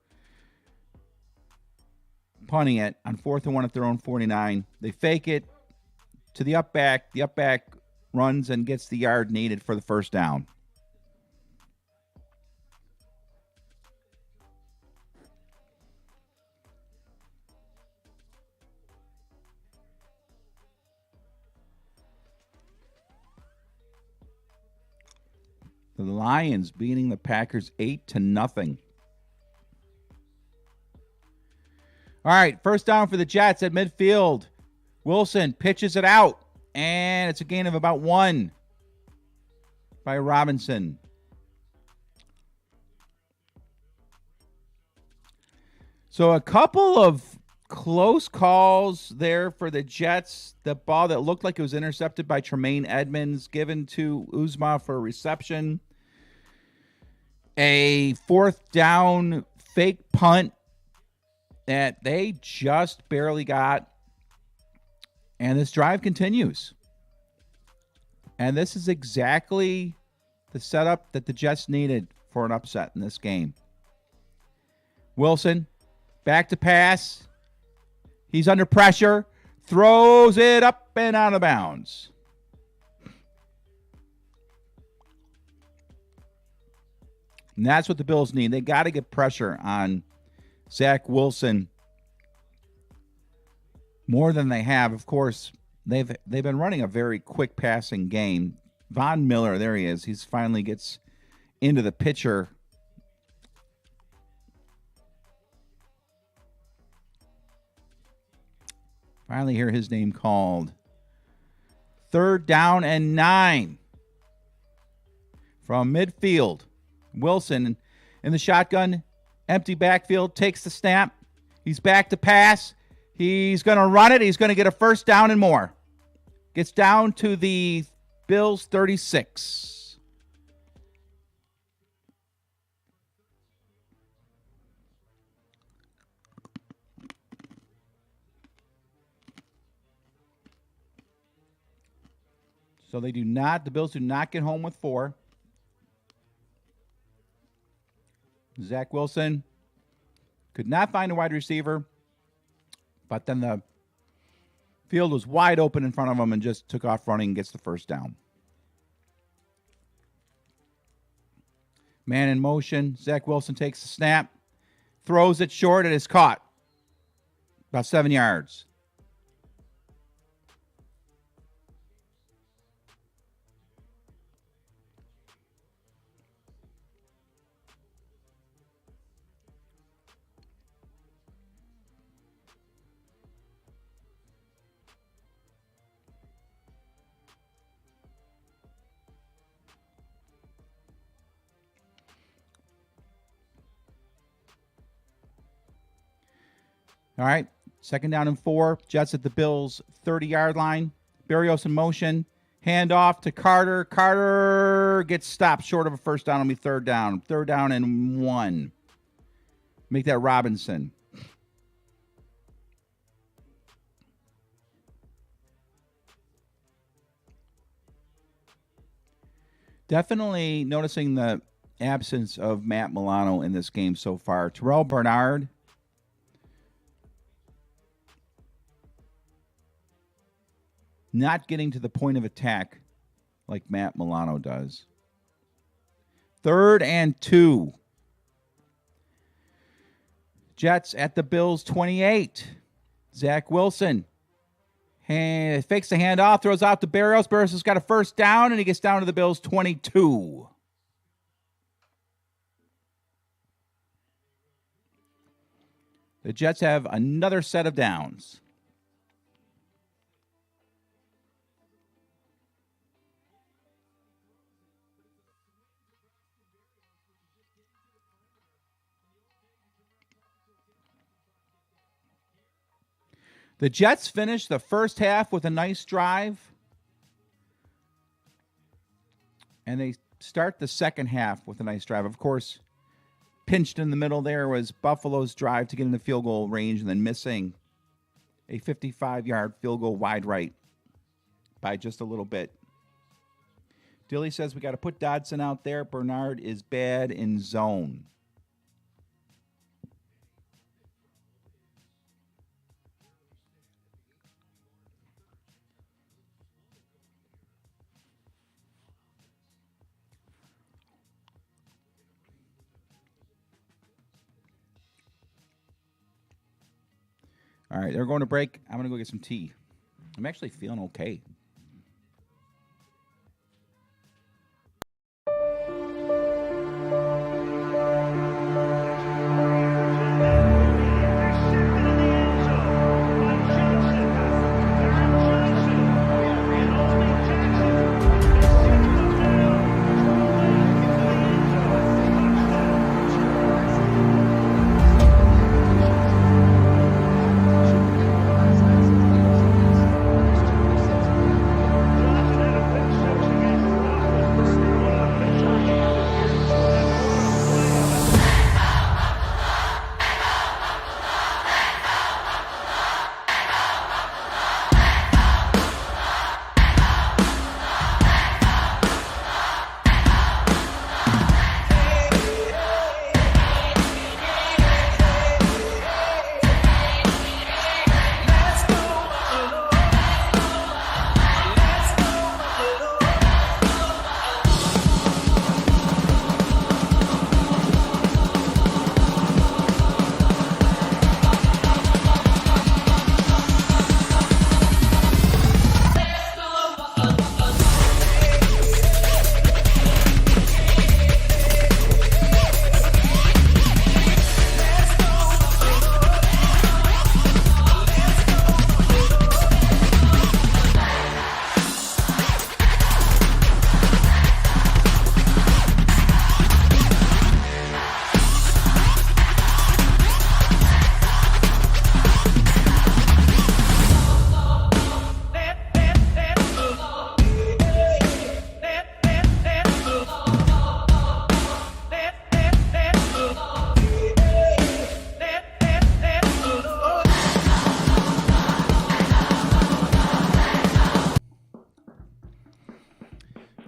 punting it on 4th and 1 at their own 49. They fake it to the up back. The up back runs and gets the yard needed for the first down. The Lions beating the Packers 8-0. All right, first down for the Jets at midfield. Wilson pitches it out, and it's a gain of about 1 by Robinson. So a couple of close calls there for the Jets. The ball that looked like it was intercepted by Tremaine Edmonds, given to Uzma for a reception. A 4th down fake punt that they just barely got. And this drive continues. And this is exactly the setup that the Jets needed for an upset in this game. Wilson, back to pass. He's under pressure. Throws it up and out of bounds. And that's what the Bills need. They got to get pressure on Zach Wilson more than they have. Of course, they've been running a very quick passing game. Von Miller, there he is. He's finally gets into the pitcher. Finally hear his name called. 3rd down and 9 from midfield. Wilson in the shotgun, empty backfield, takes the snap. He's back to pass. He's going to run it. He's going to get a first down and more. Gets down to the Bills 36. So the Bills do not get home with 4. Zach Wilson could not find a wide receiver, but then the field was wide open in front of him and just took off running and gets the first down. Man in motion. Zach Wilson takes the snap, throws it short, and is caught. About 7 yards. All right, 2nd down and 4. Jets at the Bills' 30-yard line. Berrios in motion. Hand off to Carter. Carter gets stopped short of a first down. It'll be 3rd down. 3rd down and 1. Make that Robinson. Definitely noticing the absence of Matt Milano in this game so far. Terrell Bernard not getting to the point of attack like Matt Milano does. 3rd and 2. Jets at the Bills 28. Zach Wilson fakes the handoff, throws out to Berrios. Berrios has got a first down, and he gets down to the Bills 22. The Jets have another set of downs. The Jets finish the first half with a nice drive, and they start the second half with a nice drive. Of course, pinched in the middle there was Buffalo's drive to get in the field goal range and then missing a 55-yard field goal wide right by just a little bit. Dilly says we got to put Dodson out there. Bernard is bad in zone. All right, they're going to break. I'm going to go get some tea. I'm actually feeling okay.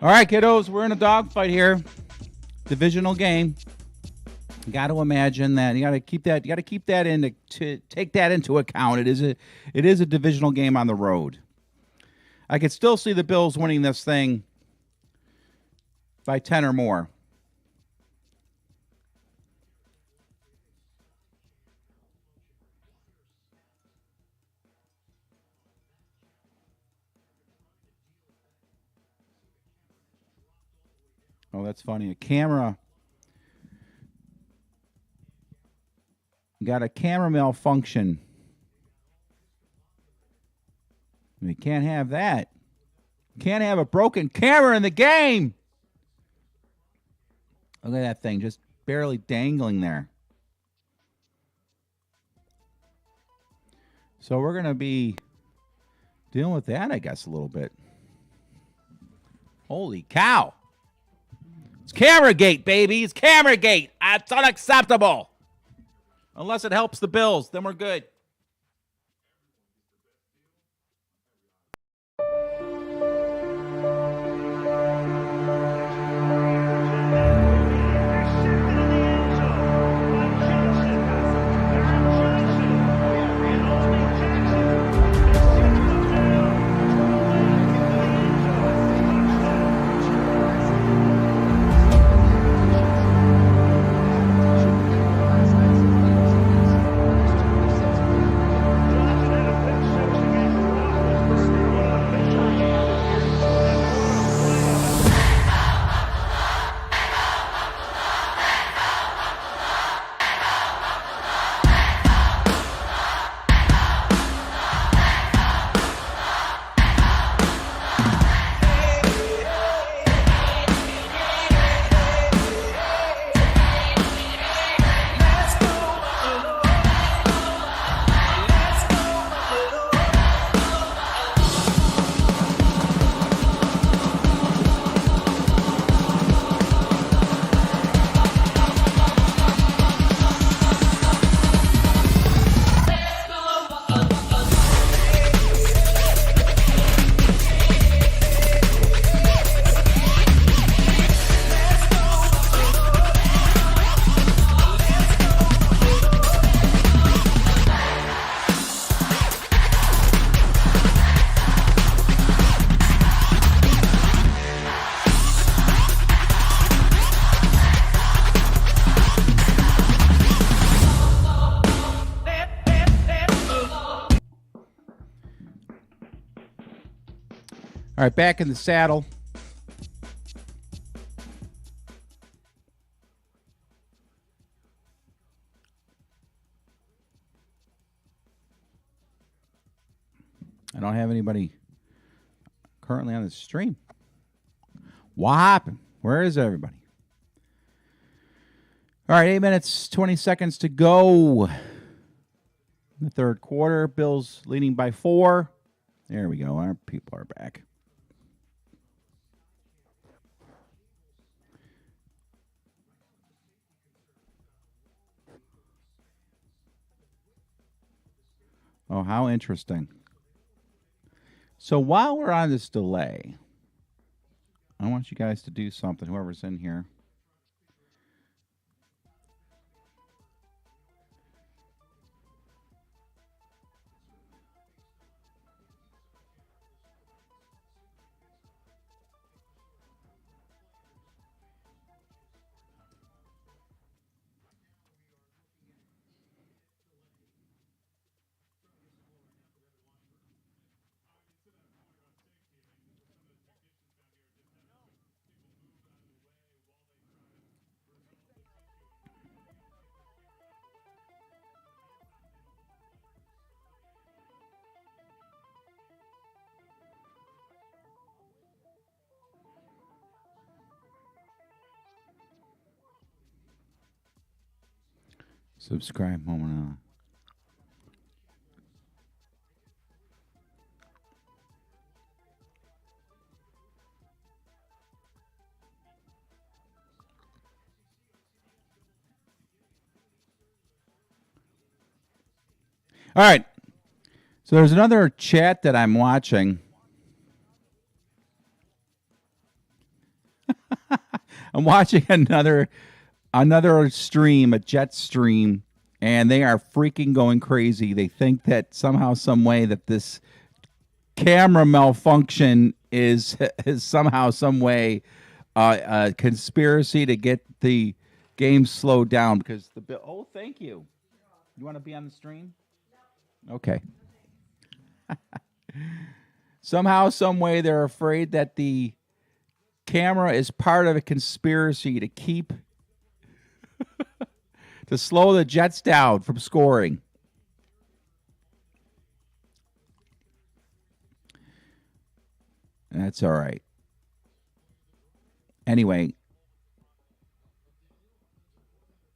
All right, kiddos, we're in a dogfight here. Divisional game. You got to imagine that. You got to keep that. You got to keep that take that into account. It is a divisional game on the road. I could still see the Bills winning this thing by 10 or more. Oh, that's funny. A camera. Got a camera malfunction. We can't have that. Can't have a broken camera in the game. Look at that thing just barely dangling there. So we're going to be dealing with that, I guess, a little bit. Holy cow. It's Cameragate, baby. It's Cameragate. It's unacceptable. Unless it helps the Bills, then we're good. All right, back in the saddle. I don't have anybody currently on the stream. What happened? Where is everybody? All right, 8 minutes, 20 seconds to go in the third quarter. Bills leading by 4. There we go. Our people are back. Oh, how interesting. So while we're on this delay, I want you guys to do something, whoever's in here. Subscribe moment. All right. So there's another chat that I'm watching. I'm watching another stream, a Jets stream, and they are freaking going crazy. They think that somehow, some way, that this camera malfunction is somehow, some way, a conspiracy to get the game slowed down because the bill. Oh, thank you. You want to be on the stream? Okay. Somehow, some way, they're afraid that the camera is part of a conspiracy to keep to slow the Jets down from scoring. That's all right. Anyway,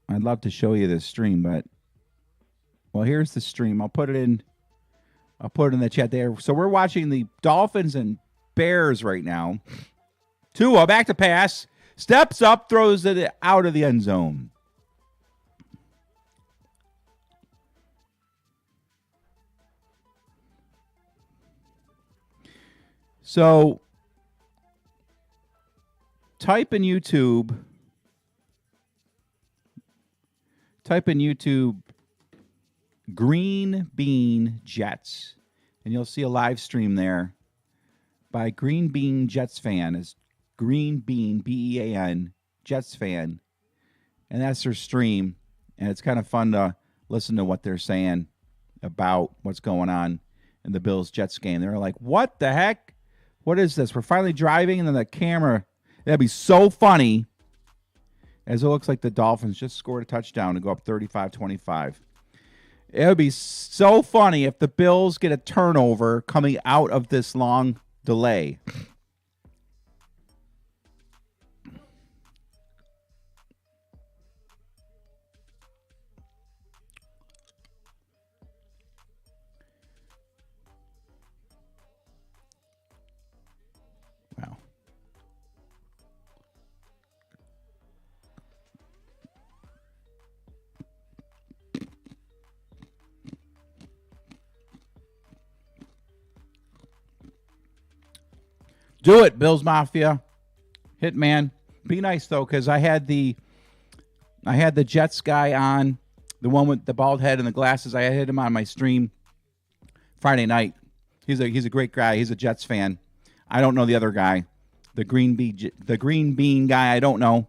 I'd love to show you this stream, but well, here's the stream. I'll put it in the chat there. So we're watching the Dolphins and Bears right now. Tua back to pass, steps up, throws it out of the end zone. So type in YouTube Green Bean Jets, and you'll see a live stream there by Green Bean Jets fan. Is Green Bean, B-E-A-N, Jets fan, and that's their stream, and it's kind of fun to listen to what they're saying about what's going on in the Bills-Jets game. They're like, what the heck? What is this? We're finally driving, and then the camera, that'd be so funny, as it looks like the Dolphins just scored a touchdown to go up 35-25. It would be so funny if the Bills get a turnover coming out of this long delay. Wow. Do it, Bills Mafia. Hitman. Be nice though, because I had the Jets guy on, the one with the bald head and the glasses. I had him on my stream Friday night. He's a great guy. He's a Jets fan. I don't know the other guy, the green bean guy. I don't know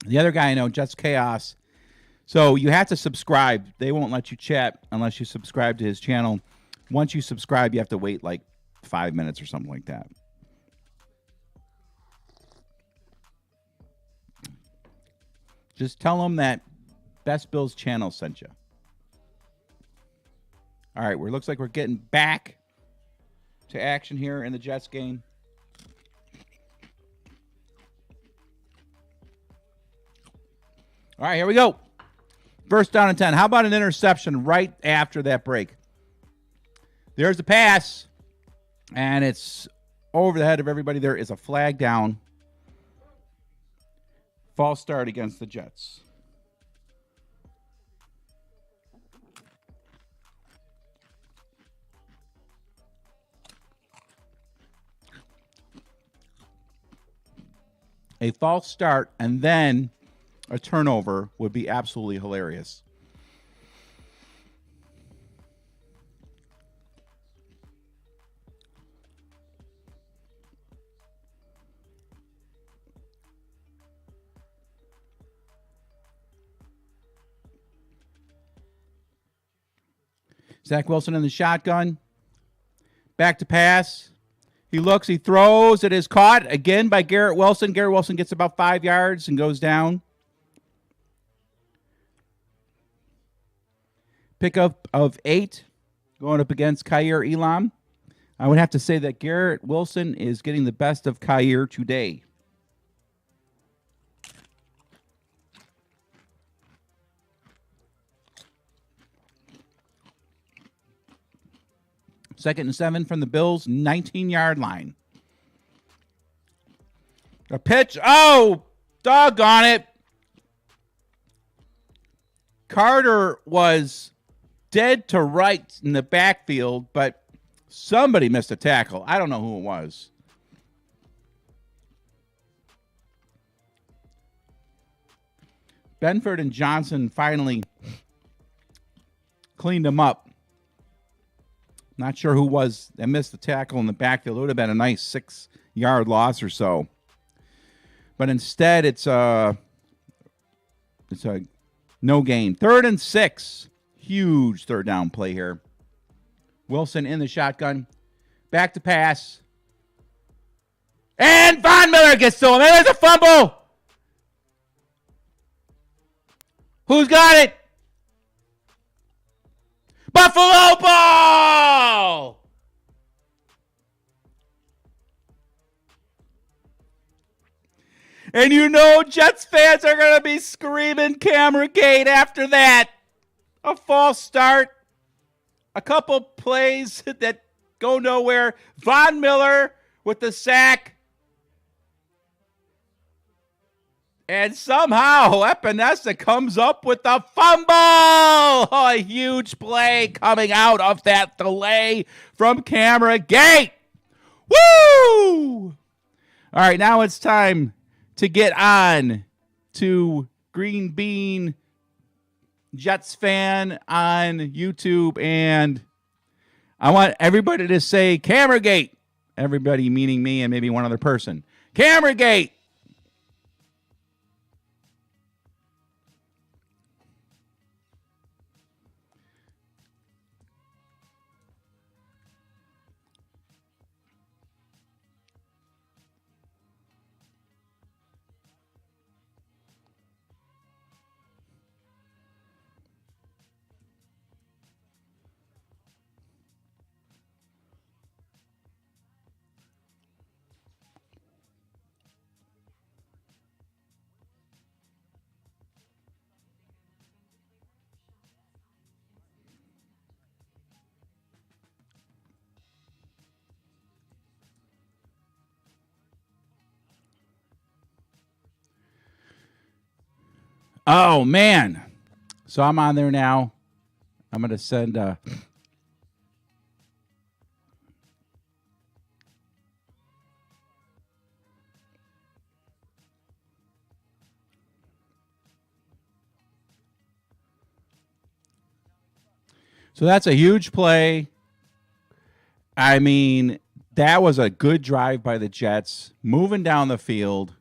the other guy. I know, Jets Chaos. So you have to subscribe. They won't let you chat unless you subscribe to his channel. Once you subscribe, you have to wait like 5 minutes or something like that. Just tell them that Best Bills channel sent you. All right, looks like we're getting back to action here in the Jets game. All right, here we go. First down and 10. How about an interception right after that break? There's the pass, and it's over the head of everybody. There is a flag down. False start against the Jets. A false start and then a turnover would be absolutely hilarious. Zach Wilson in the shotgun. Back to pass. He looks, he throws. It is caught again by Garrett Wilson. Garrett Wilson gets about 5 yards and goes down. Pickup of 8 going up against Kaiir Elam. I would have to say that Garrett Wilson is getting the best of Kaiir today. Second and 7 from the Bills' 19-yard line. A pitch. Oh, doggone it. Carter was dead to rights in the backfield, but somebody missed a tackle. I don't know who it was. Benford and Johnson finally cleaned him up. Not sure who was. They missed the tackle in the backfield. It would have been a nice 6-yard loss or so. But instead, it's a no gain. 3rd and 6. Huge third down play here. Wilson in the shotgun. Back to pass. And Von Miller gets to him. And there's a fumble. Who's got it? Buffalo ball! And you know Jets fans are going to be screaming camera gate after that. A false start. A couple plays that go nowhere. Von Miller with the sack. And somehow Epinesa comes up with the fumble. Oh, a huge play coming out of that delay from camera gate. Woo! All right, now it's time to get on to Green Bean Jets fan on YouTube, and I want everybody to say Camera-gate. Everybody meaning me and maybe one other person. Camera-gate. Oh, man. So I'm on there now. I'm going to send So that's a huge play. I mean, that was a good drive by the Jets, moving down the field.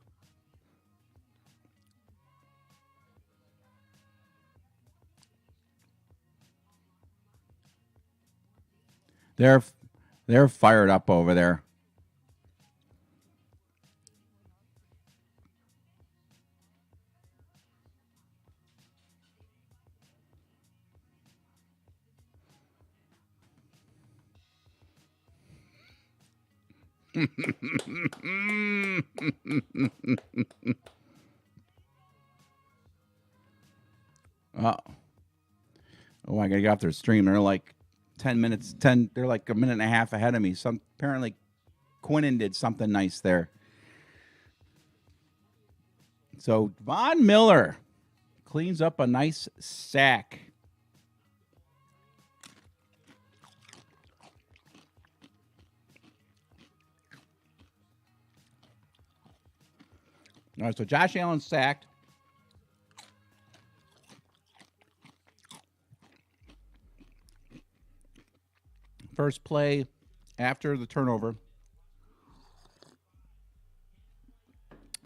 They're fired up over there. Oh, I gotta get off their stream. They're like 10 minutes, they're like a minute and a half ahead of me. Apparently Quinnen did something nice there. So Von Miller cleans up a nice sack. All right, so Josh Allen sacked. First play after the turnover.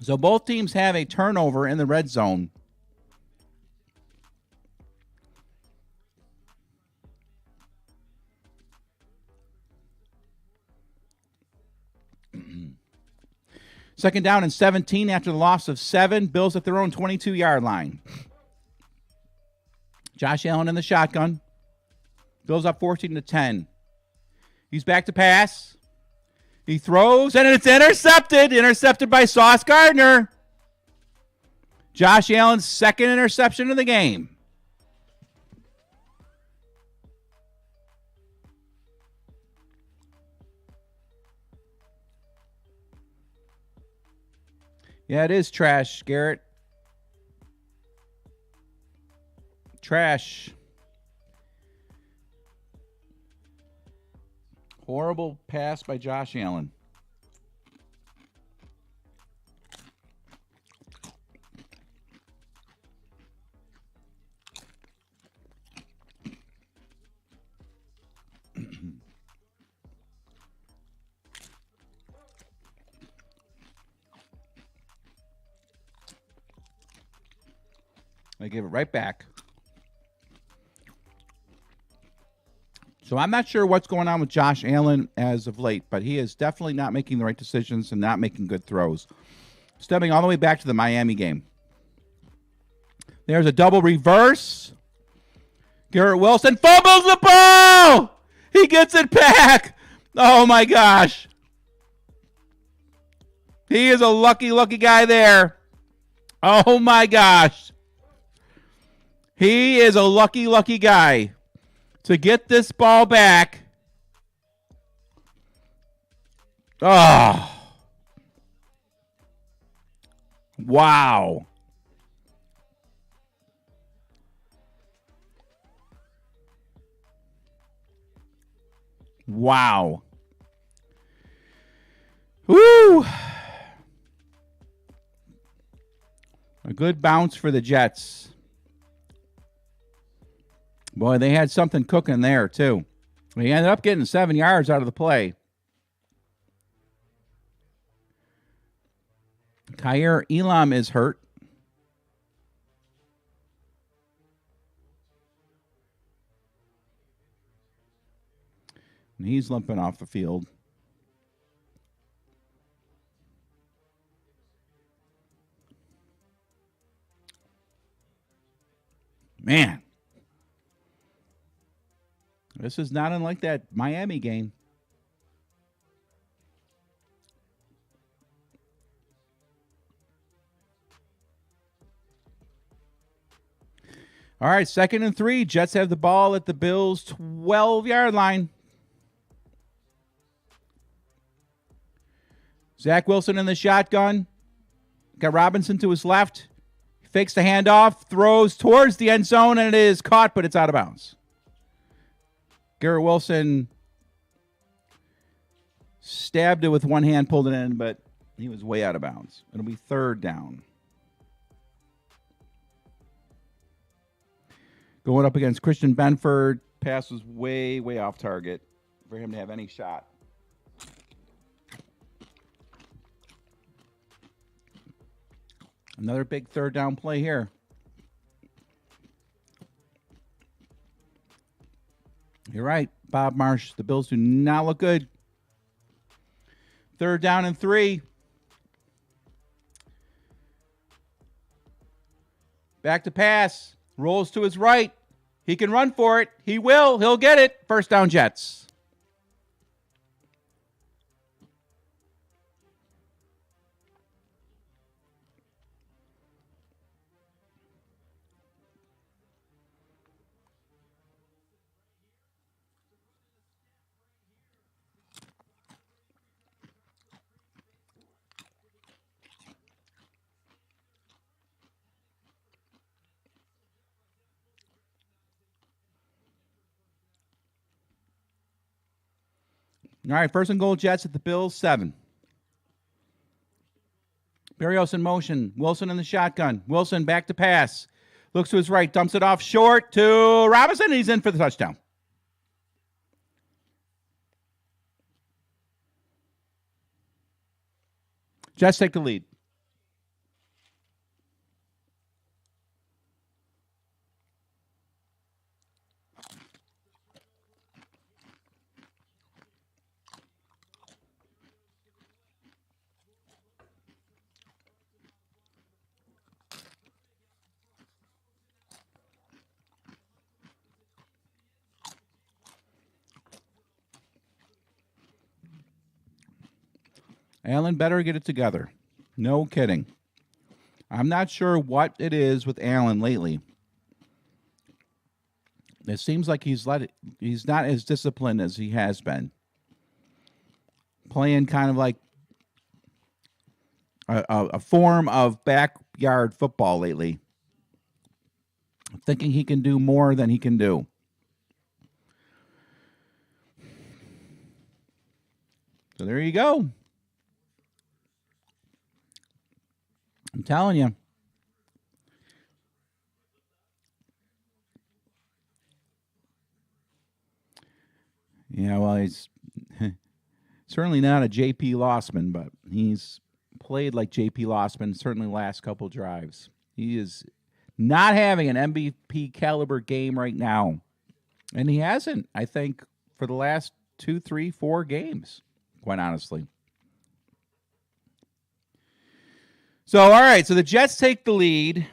So both teams have a turnover in the red zone. Second down and 17 after the loss of 7. Bills at their own 22-yard line. Josh Allen in the shotgun. Bills up 14-10. He's back to pass. He throws, and it's intercepted. Intercepted by Sauce Gardner. Josh Allen's second interception of the game. Yeah, it is trash, Garrett. Trash. Horrible pass by Josh Allen. I give it right back. So I'm not sure what's going on with Josh Allen as of late, but he is definitely not making the right decisions and not making good throws. Stepping all the way back to the Miami game. There's a double reverse. Garrett Wilson fumbles the ball. He gets it back. Oh, my gosh. He is a lucky, lucky guy there. Oh, my gosh. He is a lucky, lucky guy to get this ball back. Oh. Wow. Wow. Woo. A good bounce for the Jets. Boy, they had something cooking there, too. He ended up getting 7 yards out of the play. Khair Elam is hurt. And he's limping off the field. Man. This is not unlike that Miami game. All right, 2nd and 3. Jets have the ball at the Bills' 12-yard line. Zach Wilson in the shotgun. Got Robinson to his left. Fakes the handoff, throws towards the end zone, and it is caught, but it's out of bounds. Garrett Wilson stabbed it with one hand, pulled it in, but he was way out of bounds. It'll be 3rd down. Going up against Christian Benford. Pass was way, way off target for him to have any shot. Another big 3rd down play here. You're right, Bob Marsh. The Bills do not look good. 3rd down and 3. Back to pass. Rolls to his right. He can run for it. He will. He'll get it. 1st down, Jets. All right, 1st and goal, Jets at the Bills, 7. Berrios in motion. Wilson in the shotgun. Wilson back to pass. Looks to his right, dumps it off short to Robinson, and he's in for the touchdown. Jets take the lead. Allen better get it together. No kidding. I'm not sure what it is with Allen lately. It seems like he's not as disciplined as he has been. Playing kind of like a form of backyard football lately. Thinking he can do more than he can do. So there you go. I'm telling you. Yeah, well, he's certainly not a J.P. Lossman, but he's played like J.P. Lossman certainly last couple drives. He is not having an MVP caliber game right now. And he hasn't, I think, for the last 2, 3, 4 games, quite honestly. So, all right, so the Jets take the lead.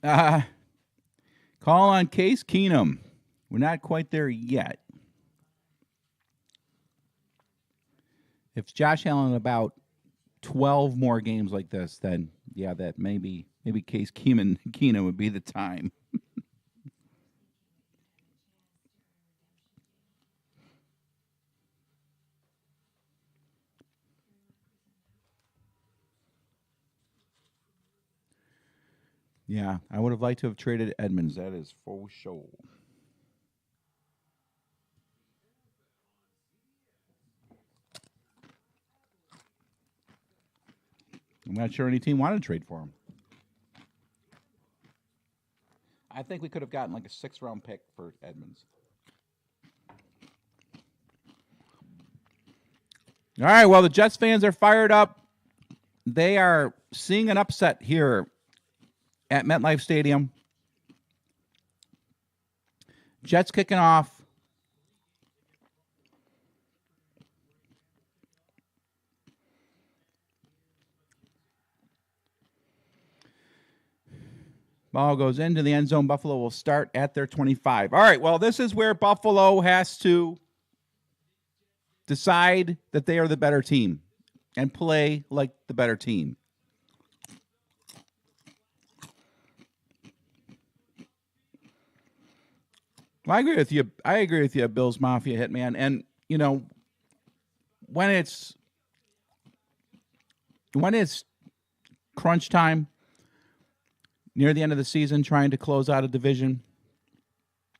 Call on Case Keenum. We're not quite there yet. If Josh Allen about 12 more games like this, then yeah, that maybe Case Keenum would be the time. Yeah, I would have liked to have traded Edmonds. That is for sure. I'm not sure any team wanted to trade for him. I think we could have gotten like a 6th-round pick for Edmonds. All right, well, the Jets fans are fired up. They are seeing an upset here at MetLife Stadium. Jets kicking off. Ball goes into the end zone. Buffalo will start at their 25. All right, well, this is where Buffalo has to decide that they are the better team and play like the better team. Well, I agree with you. Bills Mafia Hitman. And you know, when it's crunch time near the end of the season, trying to close out a division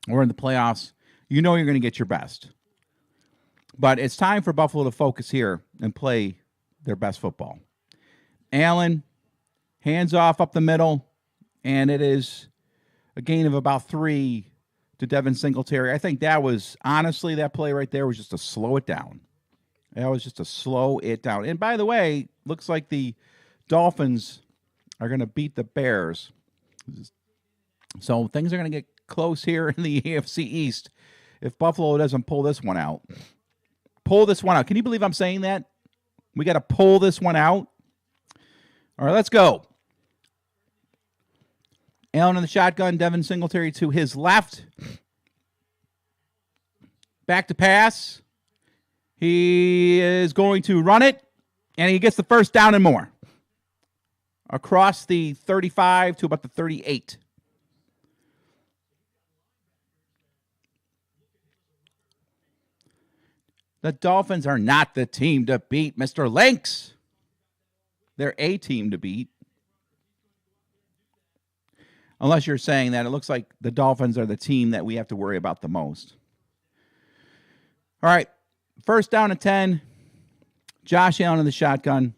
or in the playoffs, you know you're going to get your best. But it's time for Buffalo to focus here and play their best football. Allen, hands off up the middle, and it is a gain of about 3 to Devin Singletary. I think that was, honestly, that play right there was just to slow it down. That was just to slow it down. And by the way, looks like the Dolphins are going to beat the Bears. So things are going to get close here in the AFC East if Buffalo doesn't pull this one out. Pull this one out. Can you believe I'm saying that? We got to pull this one out. All right, let's go. Allen in the shotgun, Devin Singletary to his left. Back to pass. He is going to run it, and he gets the first down and more. Across the 35 to about the 38. The Dolphins are not the team to beat, Mr. Lynx. They're a team to beat. Unless you're saying that it looks like the Dolphins are the team that we have to worry about the most. All right, first down and 10. Josh Allen in the shotgun.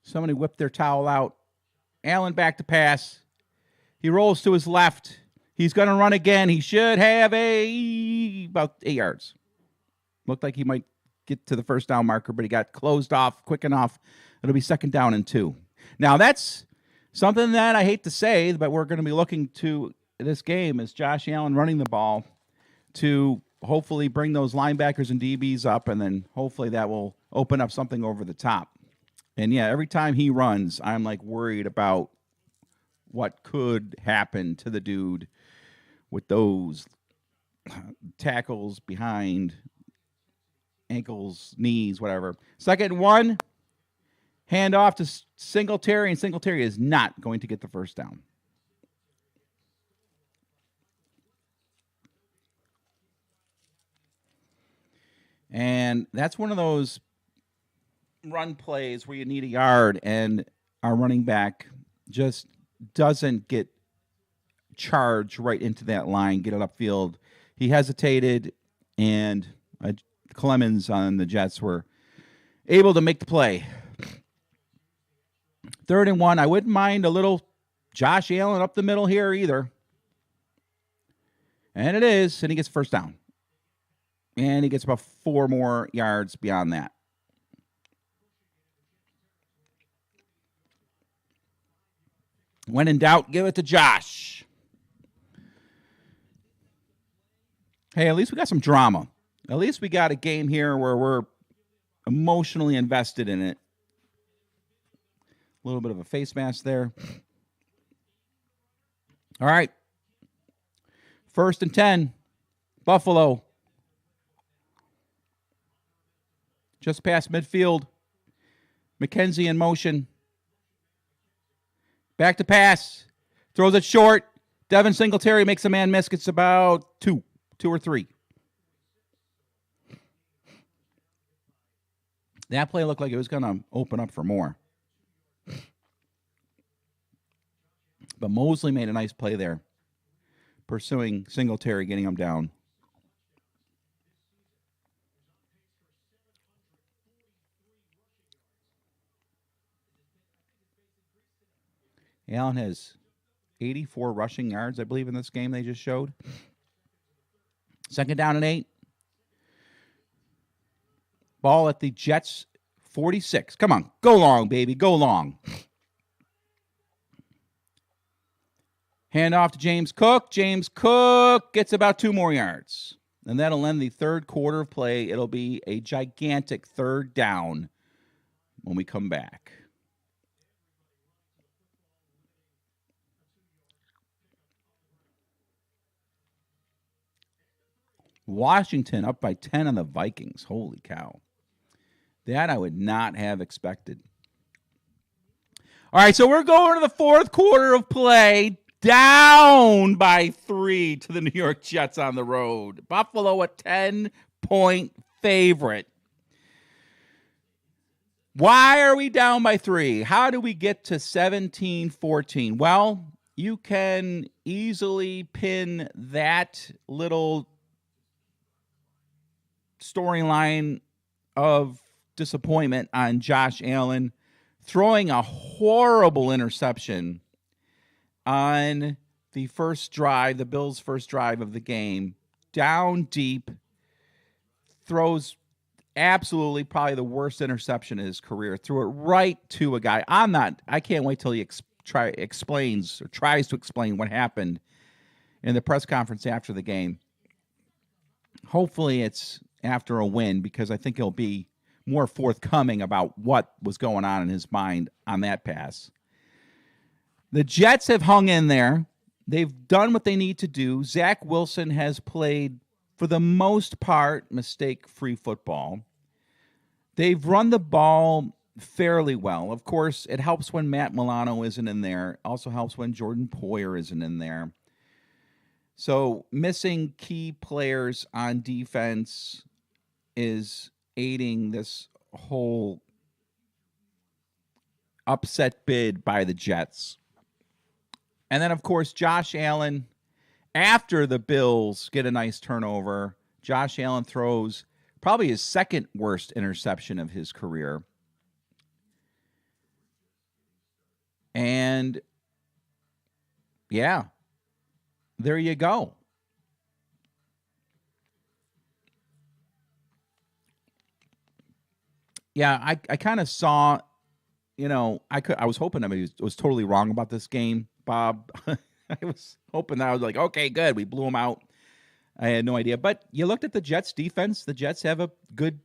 Somebody whipped their towel out. Allen back to pass. He rolls to his left. He's going to run again. He should have about 8 yards. Looked like he might get to the first down marker, but he got closed off quick enough. It'll be 2nd down and 2. Now, that's something that I hate to say, but we're going to be looking to this game is Josh Allen running the ball to hopefully bring those linebackers and DBs up, and then hopefully that will open up something over the top. And, yeah, every time he runs, I'm, like, worried about what could happen to the dude with those tackles behind, ankles, knees, whatever. 2nd and 1, hand off to Singletary, and Singletary is not going to get the first down. And that's one of those run plays where you need a yard, and our running back just doesn't get charged right into that line, get it upfield. He hesitated, and Clemens on the Jets were able to make the play. 3rd and 1, I wouldn't mind a little Josh Allen up the middle here either. And it is, and he gets first down. And he gets about 4 more yards beyond that. When in doubt, give it to Josh. Hey, at least we got some drama. At least we got a game here where we're emotionally invested in it. A little bit of a face mask there. All right. 1st and 10. Buffalo. Just past midfield. McKenzie in motion. Back to pass. Throws it short. Devin Singletary makes a man miss. It's about 2 or 3. That play looked like it was going to open up for more. But Mosley made a nice play there, pursuing Singletary, getting him down. Allen has 84 rushing yards, I believe, in this game they just showed. 2nd down and 8. Ball at the Jets' 46. Come on, go long, baby, go long. Hand off to James Cook. James Cook gets about 2 more yards. And that'll end the 3rd quarter of play. It'll be a gigantic 3rd down when we come back. Washington up by 10 on the Vikings. Holy cow. That I would not have expected. All right, so we're going to the 4th quarter of play. Down by 3 to the New York Jets on the road. Buffalo a 10-point favorite. Why are we down by 3? How do we get to 17-14? Well, you can easily pin that little storyline of disappointment on Josh Allen throwing a horrible interception on the first drive, the Bills' first drive of the game. Down deep, throws absolutely probably the worst interception in his career. Threw it right to a guy. I can't wait till he explains or tries to explain what happened in the press conference after the game. Hopefully it's after a win, because I think he'll be more forthcoming about what was going on in his mind on that pass. The Jets have hung in there. They've done what they need to do. Zach Wilson has played, for the most part, mistake-free football. They've run the ball fairly well. Of course, it helps when Matt Milano isn't in there. Also helps when Jordan Poyer isn't in there. So missing key players on defense is aiding this whole upset bid by the Jets. And then, of course, Josh Allen, after the Bills get a nice turnover, Josh Allen throws probably his 2nd worst interception of his career. And, yeah, there you go. Yeah, I kind of saw, I was hoping I was totally wrong about this game, Bob. I was hoping that I was like, okay, good, we blew them out. I had no idea. But you looked at the Jets' defense. The Jets have a good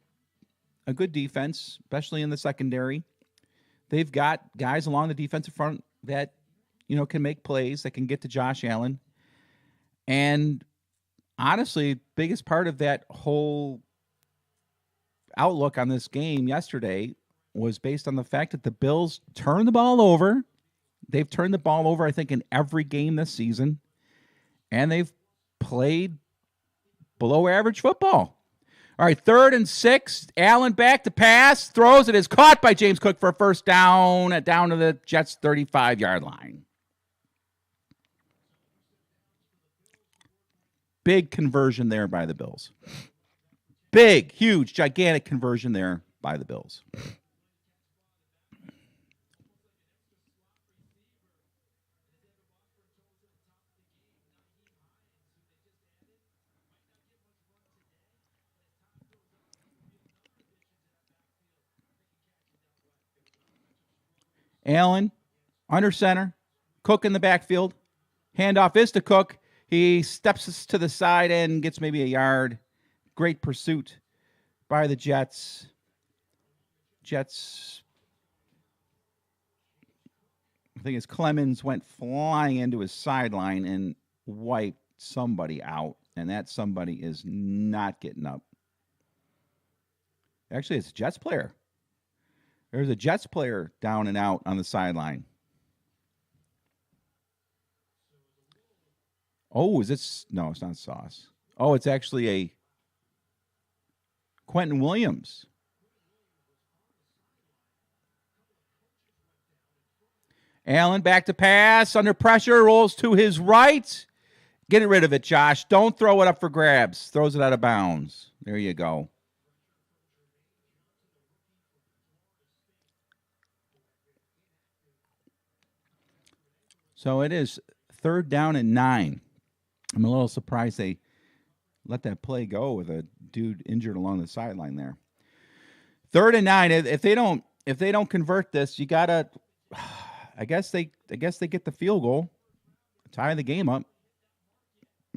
defense, especially in the secondary. They've got guys along the defensive front that, can make plays, that can get to Josh Allen. And honestly, biggest part of that whole outlook on this game yesterday was based on the fact that the Bills turned the ball over. They've turned the ball over, I think, in every game this season, and they've played below average football. All right, 3rd and 6. Allen back to pass, throws it, is caught by James Cook for a first down to the Jets' 35-yard line. Big conversion there by the Bills. Big, huge, gigantic conversion there by the Bills. Allen, under center. Cook in the backfield. Handoff is to Cook. He steps to the side and gets maybe a yard. Great pursuit by the Jets. I think it's Clemens went flying into his sideline and wiped somebody out. And that somebody is not getting up. Actually, it's a Jets player. There's a Jets player down and out on the sideline. Oh, is this? No, it's not Sauce. Oh, it's actually a Quentin Williams. Allen back to pass, under pressure, rolls to his right. Get rid of it, Josh. Don't throw it up for grabs. Throws it out of bounds. There you go. So it is 3rd down and 9. I'm a little surprised they let that play go with a dude injured along the sideline there. 3rd and 9. If they don't convert this, you gotta. I guess they get the field goal, tie the game up.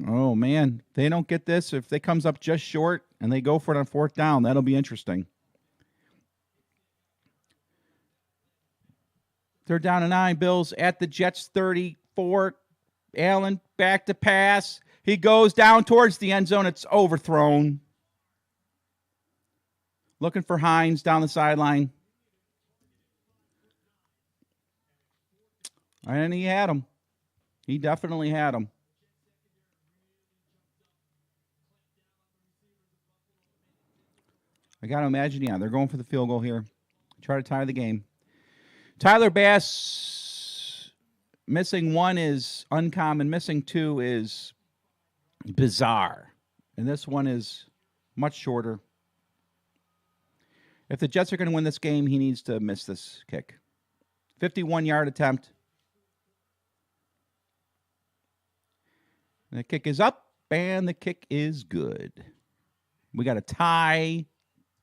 Oh man, if they don't get this. If they comes up just short and they go for it on 4th down, that'll be interesting. 3rd down and 9. Bills at the Jets 34. Allen back to pass. He goes down towards the end zone. It's overthrown. Looking for Hines down the sideline. And he had him. He definitely had him. I got to imagine, yeah, they're going for the field goal here. Try to tie the game. Tyler Bass, missing 1 is uncommon. Missing 2 is bizarre. And this one is much shorter. If the Jets are going to win this game, he needs to miss this kick. 51-yard attempt. And the kick is up, and the kick is good. We got a tie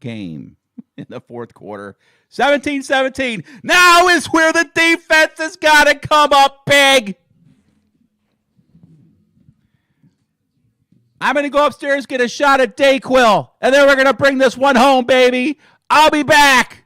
game in the 4th quarter. 17-17. Now is where the defense has got to come up big. I'm going to go upstairs, get a shot at Dayquil, and then we're going to bring this one home, baby. I'll be back.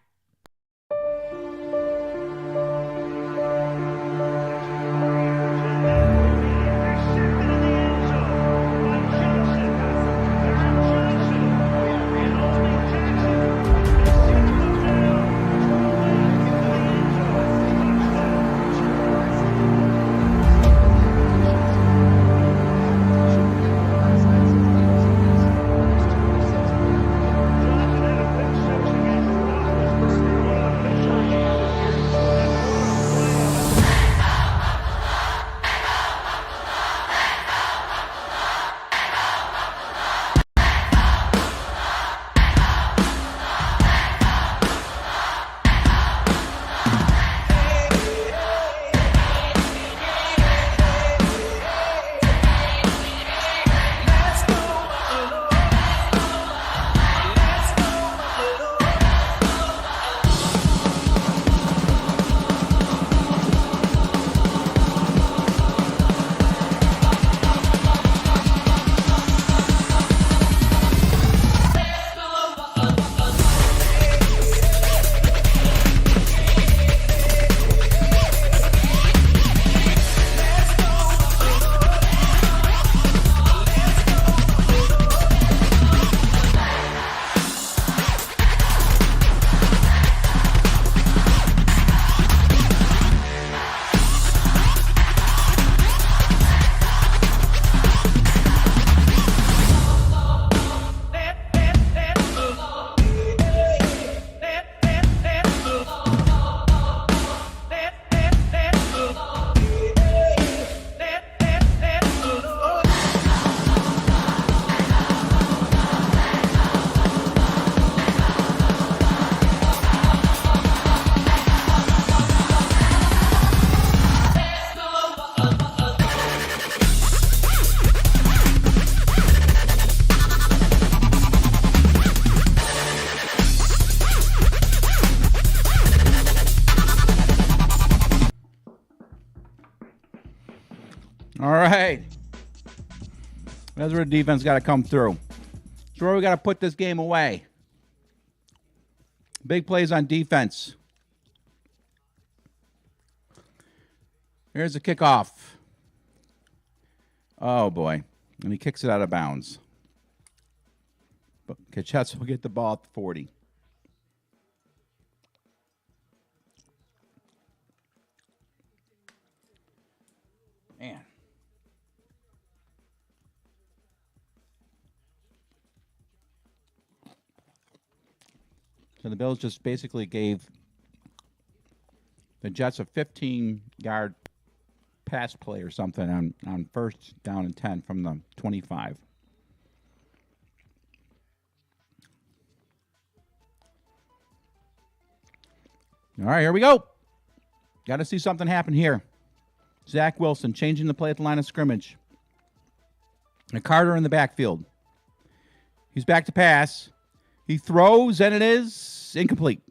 That's where the defense got to come through. That's where we got to put this game away. Big plays on defense. Here's the kickoff. Oh, boy. And he kicks it out of bounds. But Kachets will get the ball at the 40. Man. So the Bills just basically gave the Jets a 15-yard pass play or something on first down and 10 from the 25. All right, here we go. Got to see something happen here. Zach Wilson changing the play at the line of scrimmage. And Carter in the backfield. He's back to pass. He throws, and it is incomplete.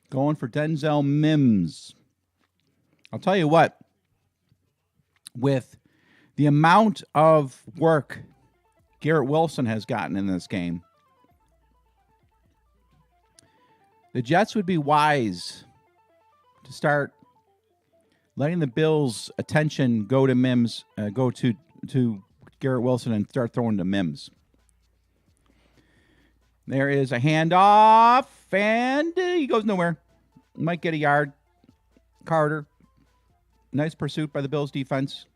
Going for Denzel Mims. I'll tell you what. With the amount of work Garrett Wilson has gotten in this game, the Jets would be wise to start letting the Bills' attention go to Mims, go to Garrett Wilson and start throwing to Mims. There is a handoff, and he goes nowhere. Might get a yard. Carter. Nice pursuit by the Bills' defense.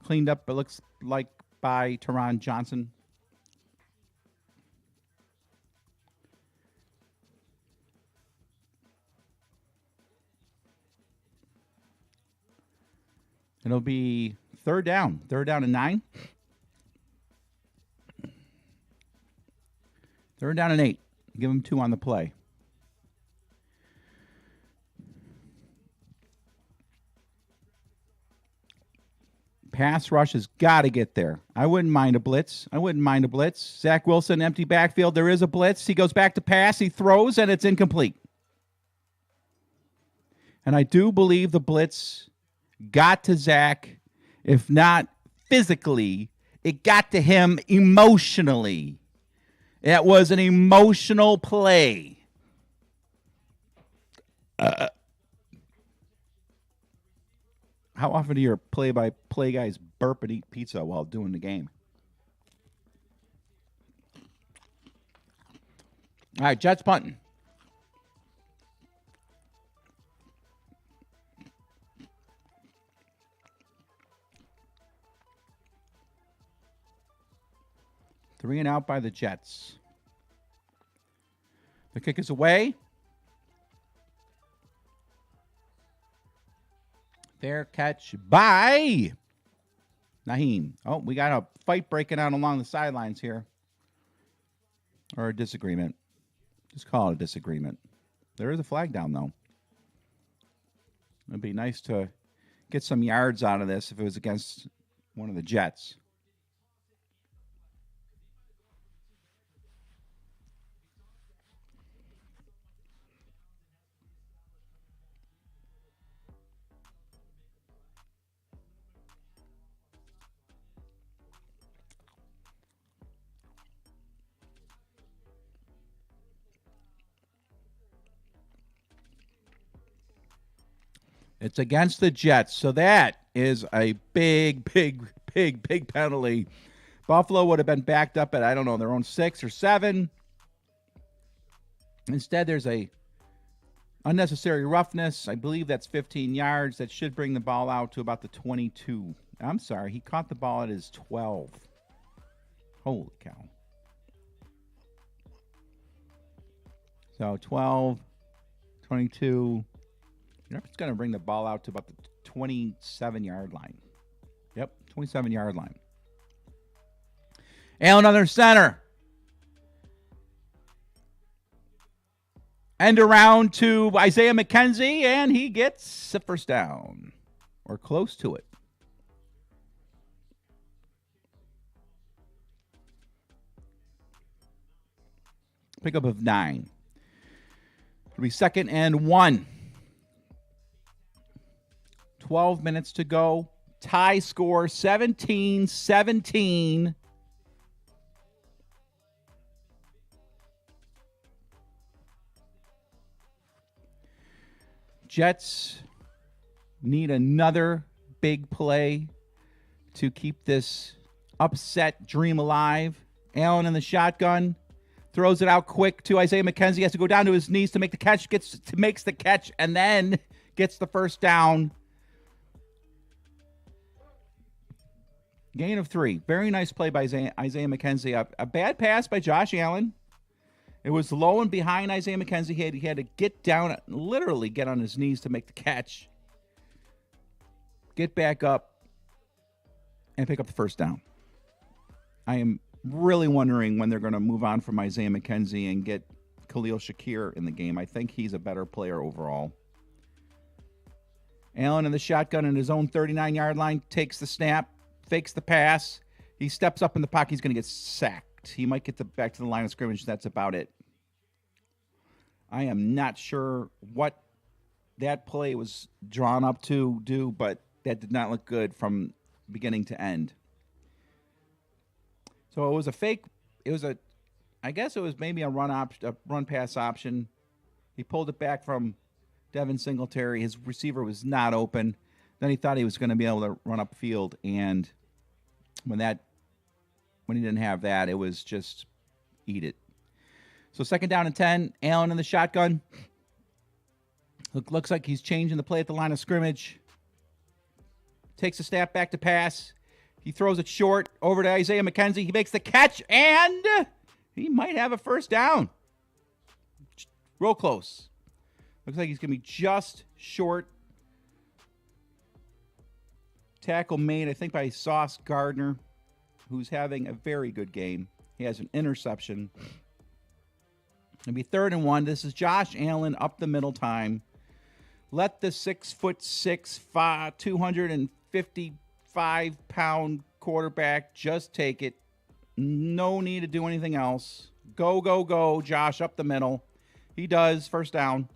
Cleaned up, it looks like, by Teron Johnson. It'll be third down and 9. Third down and 8. Give them 2 on the play. Pass rush has got to get there. I wouldn't mind a blitz. Zach Wilson, empty backfield. There is a blitz. He goes back to pass. He throws, and it's incomplete. And I do believe the blitz got to Zach. If not physically, it got to him emotionally. It was an emotional play. How often do your play-by-play guys burp and eat pizza while doing the game? All right, Jets punting. Three and out by the Jets. The kick is away. Fair catch by Naheem. Oh, we got a fight breaking out along the sidelines here. Or a disagreement. Just call it a disagreement. There is a flag down, though. It'd be nice to get some yards out of this if it was against one of the Jets. It's against the Jets, so that is a big penalty. Buffalo would have been backed up at, I don't know, their own 6 or 7. Instead, there's a unnecessary roughness. I believe that's 15 yards. That should bring the ball out to about the 22. I'm sorry, he caught the ball at his 12. Holy cow. So 12, 22. It's going to bring the ball out to about the 27-yard line. Yep, 27-yard line. Allen under center. End around to Isaiah McKenzie, and he gets a first down. Or close to it. Pickup of 9. It'll be 2nd and 1. 12 minutes to go. Tie score 17-17. Jets need another big play to keep this upset dream alive. Allen in the shotgun. Throws it out quick to Isaiah McKenzie. Has to go down to his knees to make the catch. Makes the catch and then gets the first down. Gain of 3. Very nice play by Isaiah McKenzie. A bad pass by Josh Allen. It was low and behind Isaiah McKenzie. He had to get down, literally get on his knees to make the catch. Get back up and pick up the first down. I am really wondering when they're going to move on from Isaiah McKenzie and get Khalil Shakir in the game. I think he's a better player overall. Allen in the shotgun in his own 39-yard line, takes the snap, fakes the pass. He steps up in the pocket. He's going to get sacked. He might get back to the line of scrimmage. That's about it. I am not sure what that play was drawn up to do, but that did not look good from beginning to end. So it was a fake. I guess it was maybe a run pass option. He pulled it back from Devin Singletary. His receiver was not open. Then he thought he was going to be able to run upfield, and when he didn't have that, it was just eat it. So 2nd down and 10. Allen in the shotgun. Looks like he's changing the play at the line of scrimmage. Takes a snap back to pass. He throws it short over to Isaiah McKenzie. He makes the catch, and he might have a first down. Real close. Looks like he's going to be just short. Tackle made, I think, by Sauce Gardner, who's having a very good game. He has an interception. It'll be 3rd and 1. This is Josh Allen up the middle time. Let the 6'6", 255-pound quarterback just take it. No need to do anything else. Go, go, go, Josh up the middle. He does. First down.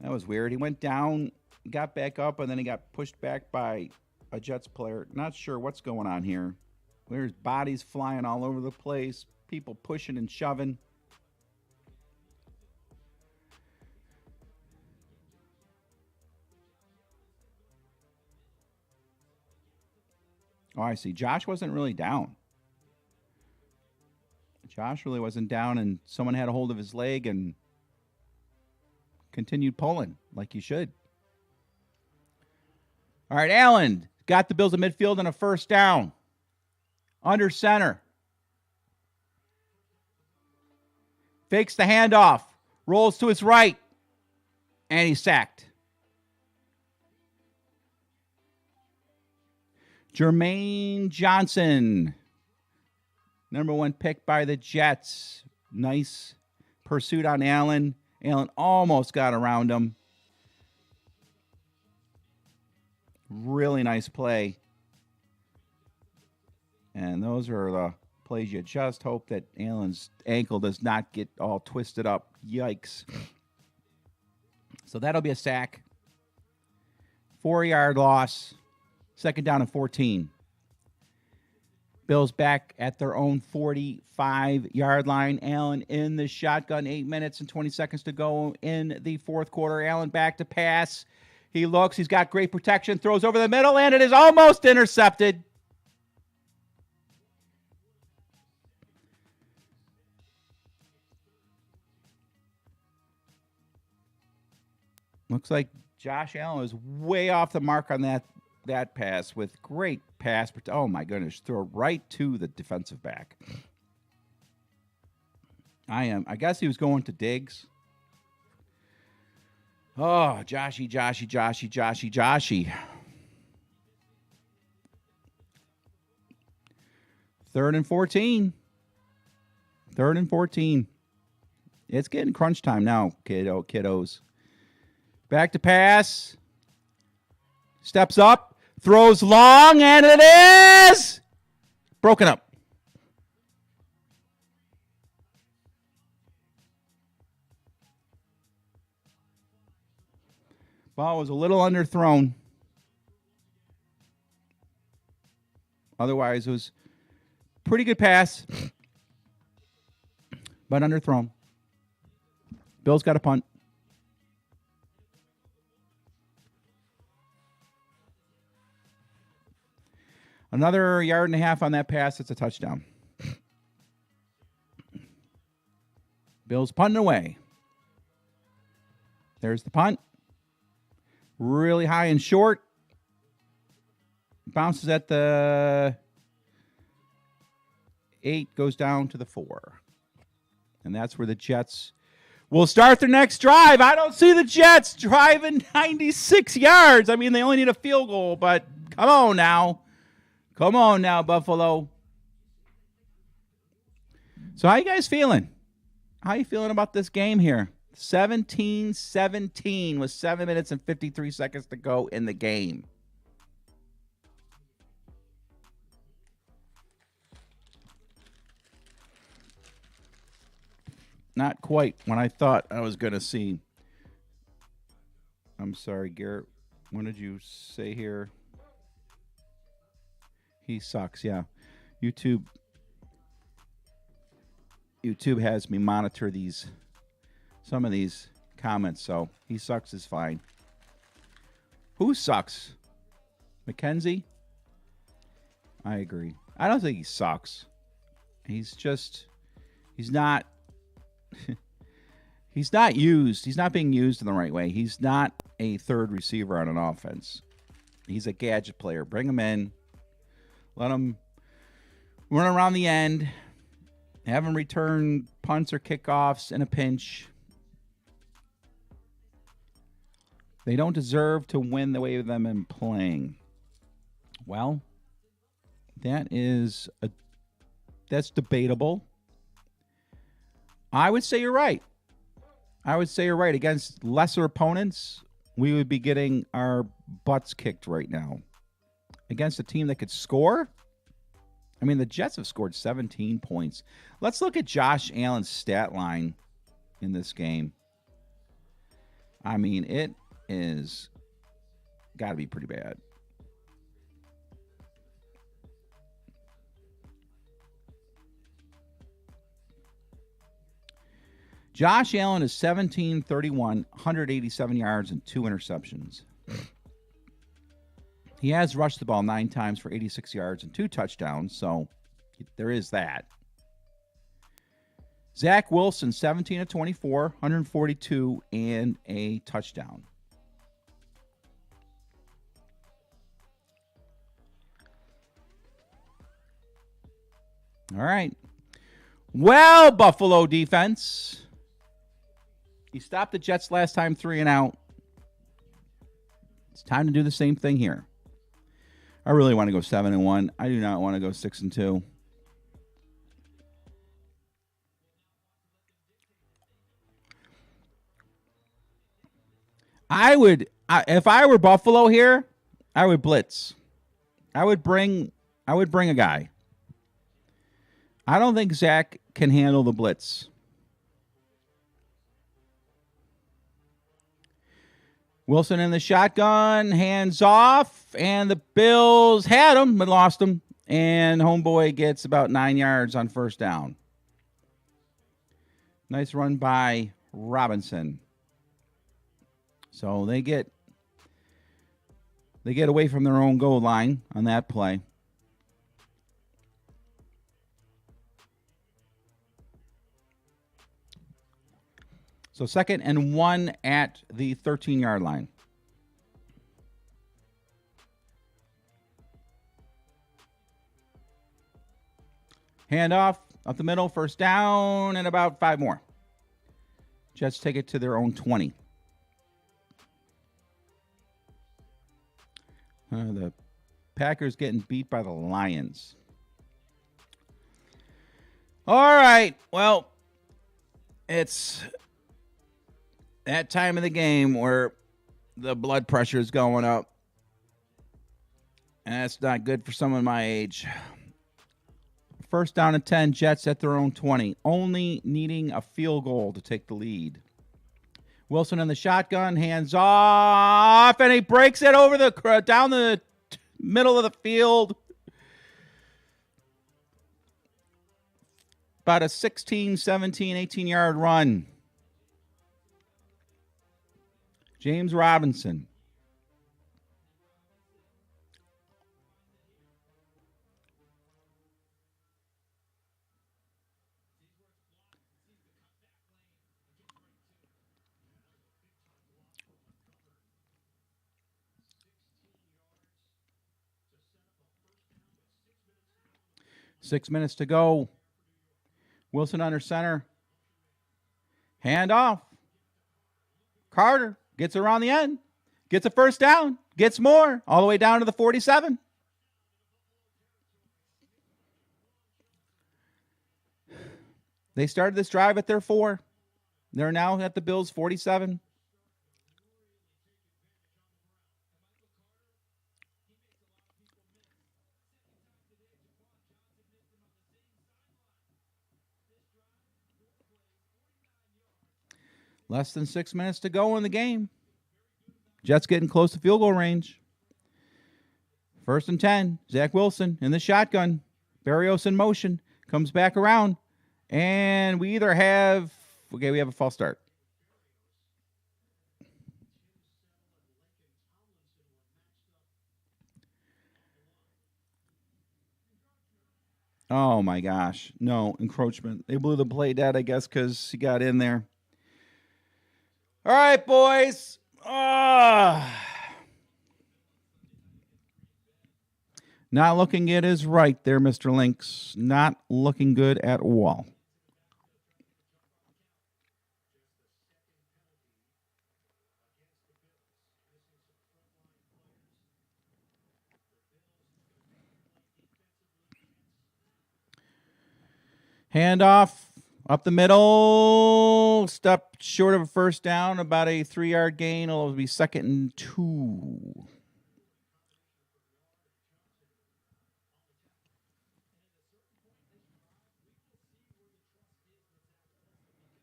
That was weird. He went down, got back up, and then he got pushed back by a Jets player. Not sure what's going on here. There's bodies flying all over the place. People pushing and shoving. Oh, I see. Josh wasn't really down. Josh really wasn't down, and someone had a hold of his leg and continued pulling like you should. All right, Allen got the Bills at midfield and a first down. Under center. Fakes the handoff. Rolls to his right. And he's sacked. Jermaine Johnson. Number 1 pick by the Jets. Nice pursuit on Allen. Allen almost got around him. Really nice play. And those are the plays you just hope that Allen's ankle does not get all twisted up. Yikes. So that'll be a sack. 4-yard loss. 2nd down and 14. Bills back at their own 45-yard line. Allen in the shotgun. 8 minutes and 20 seconds to go in the 4th quarter. Allen back to pass. He looks. He's got great protection. Throws over the middle, and it is almost intercepted. Looks like Josh Allen was way off the mark on that pass with great pass. Oh, my goodness. Throw right to the defensive back. I guess he was going to Diggs. Oh, Joshy. 3rd and 14. 3rd and 14. It's getting crunch time now, kiddos. Back to pass. Steps up. Throws long, and it is broken up. Ball was a little underthrown. Otherwise, it was pretty good pass, but underthrown. Bills got a punt. Another yard and a half on that pass. It's a touchdown. Bills punting away. There's the punt. Really high and short. Bounces at the 8, goes down to the 4. And that's where the Jets will start their next drive. I don't see the Jets driving 96 yards. I mean, they only need a field goal, but come on now. Come on now, Buffalo. So how you guys feeling? How you feeling about this game here? 17-17 with 7 minutes and 53 seconds to go in the game. Not quite what I thought I was going to see. I'm sorry, Garrett. What did you say here? He sucks, yeah. YouTube has me monitor some of these comments, so he sucks is fine. Who sucks? Mackenzie? I agree. I don't think he sucks. He's not he's not used. He's not being used in the right way. He's not a third receiver on an offense. He's a gadget player. Bring him in. Let him run around the end. Have him return punts or kickoffs in a pinch. They don't deserve to win the way of them in playing. Well, that's debatable. I would say you're right. Against lesser opponents, we would be getting our butts kicked right now. Against a team that could score? I mean, the Jets have scored 17 points. Let's look at Josh Allen's stat line in this game. I mean, it is got to be pretty bad. Josh Allen is 17-31, 187 yards and 2 interceptions. He has rushed the ball 9 times for 86 yards and 2 touchdowns, so there is that. Zach Wilson, 17-24, 142 and a touchdown. All right. Well, Buffalo defense. You stopped the Jets last time 3 and out. It's time to do the same thing here. I really want to go 7-1. I do not want to go 6-2. If I were Buffalo here, I would blitz. I would bring a guy. I don't think Zach can handle the blitz. Wilson in the shotgun, hands off, and the Bills had him but lost him, and homeboy gets about 9 yards on first down. Nice run by Robinson. So they get away from their own goal line on that play. So 2nd and 1 at the 13-yard line. Handoff up the middle, first down, and about 5 more. Jets take it to their own 20. The Packers getting beat by the Lions. All right, well, it's that time of the game where the blood pressure is going up. And that's not good for someone my age. First down and 10, Jets at their own 20. Only needing a field goal to take the lead. Wilson in the shotgun, hands off, and he breaks it over down the middle of the field. About a 16, 17, 18-yard run. James Robinson. Six minutes to go. Wilson under center. Hand off. Carter gets around the end. Gets a first down. Gets more. All the way down to the 47. They started this drive at their 4. They're now at the Bills' 47. Less than 6 minutes to go in the game. Jets getting close to field goal range. 1st and 10. Zach Wilson in the shotgun. Barrios in motion. Comes back around. And we either have... Okay, we have a false start. Oh, my gosh. No, encroachment. They blew the play dead, I guess, because he got in there. All right, boys. Not looking good is right there, Mr. Lynx. Not looking good at all. Handoff up the middle. Step short of a first down. About a 3-yard gain. It'll be 2nd and 2.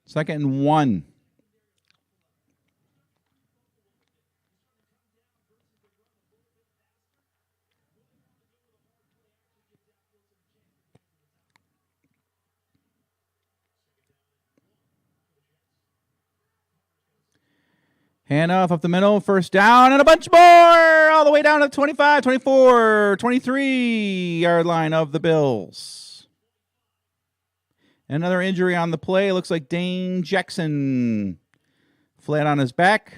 Second and 1. Handoff up the middle, first down, and a bunch more all the way down to 25, 24, 23-yard line of the Bills. Another injury on the play. Looks like Dane Jackson flat on his back.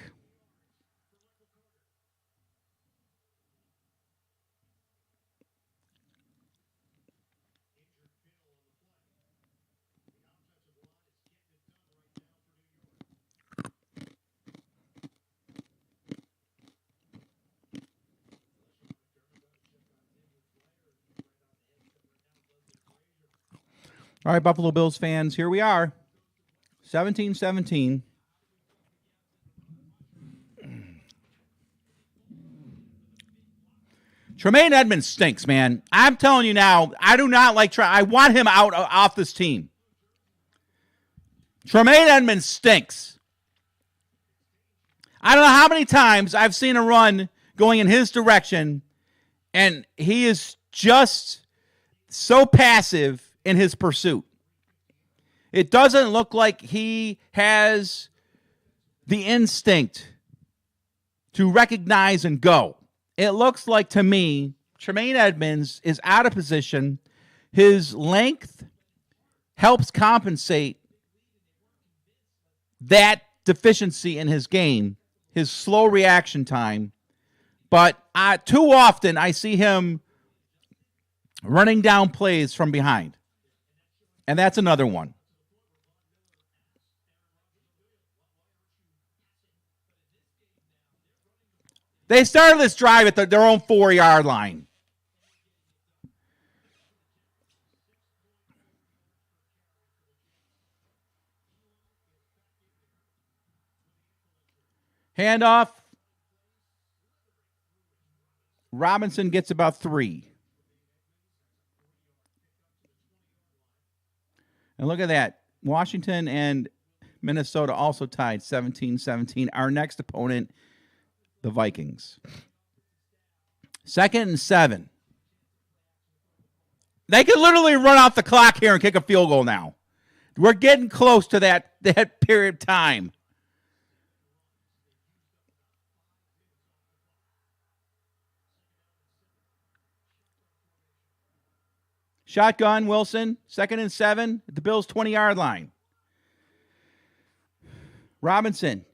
All right, Buffalo Bills fans, here we are. 17-17. Tremaine Edmonds stinks, man. I'm telling you now, I do not like I want him out off this team. Tremaine Edmonds stinks. I don't know how many times I've seen a run going in his direction, and he is just so passive in his pursuit. It doesn't look like he has the instinct to recognize and go. It looks like, to me, Tremaine Edmonds is out of position. His length helps compensate that deficiency in his game, his slow reaction time. But too often I see him running down plays from behind. And that's another one. They started this drive at their own 4-yard line. Handoff. Robinson gets about 3. And look at that. Washington and Minnesota also tied 17-17. Our next opponent, the Vikings. 2nd and 7. They can literally run off the clock here and kick a field goal now. We're getting close to that period of time. Shotgun, Wilson, 2nd and 7 at the Bills' 20-yard line. Robinson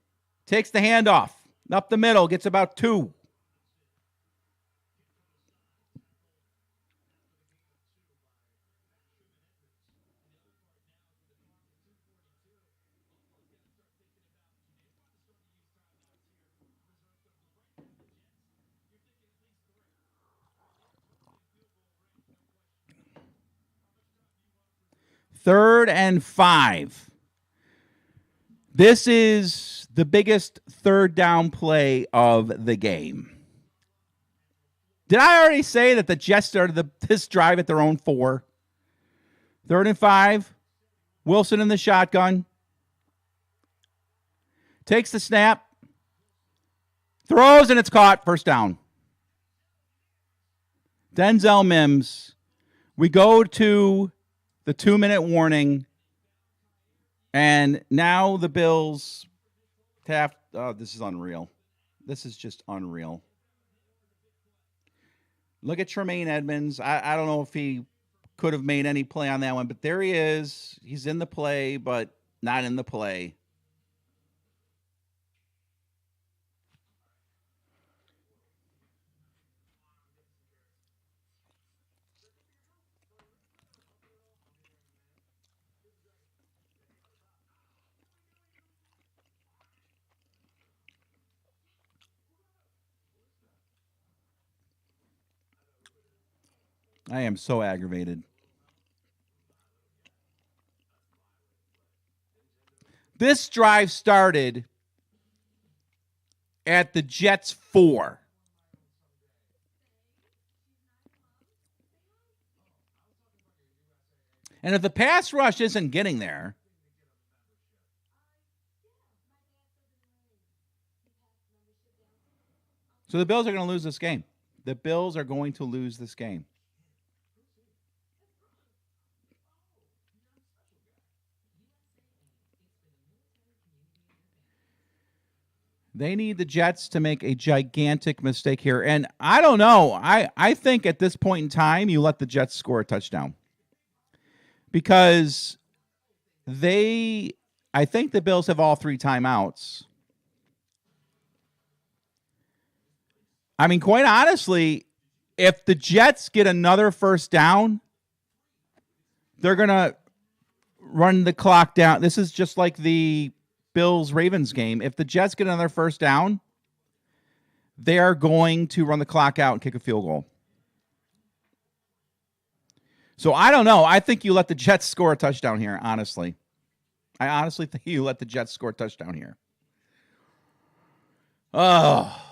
takes the handoff up the middle, gets about 2. Third and 5. This is the biggest third down play of the game. Did I already say that the Jets started this drive at their own 4? 3rd and 5. Wilson in the shotgun. Takes the snap. Throws, and it's caught. First down. Denzel Mims. We go to the 2-minute warning. And now the Bills have... Oh, this is unreal. This is just unreal. Look at Tremaine Edmonds. I don't know if he could have made any play on that one, but there he is. He's in the play, but not in the play. I am so aggravated. This drive started at the Jets' 4. And if the pass rush isn't getting there, so the Bills are going to lose this game. The Bills are going to lose this game. They need the Jets to make a gigantic mistake here. And I don't know. I think at this point in time, you let the Jets score a touchdown. Because I think the Bills have all 3 timeouts. I mean, quite honestly, if the Jets get another first down, they're going to run the clock down. This is just like the Bills-Ravens game. If the Jets get another first down, they are going to run the clock out and kick a field goal. So I don't know. I think you let the Jets score a touchdown here, honestly. I honestly think you let the Jets score a touchdown here. Oh.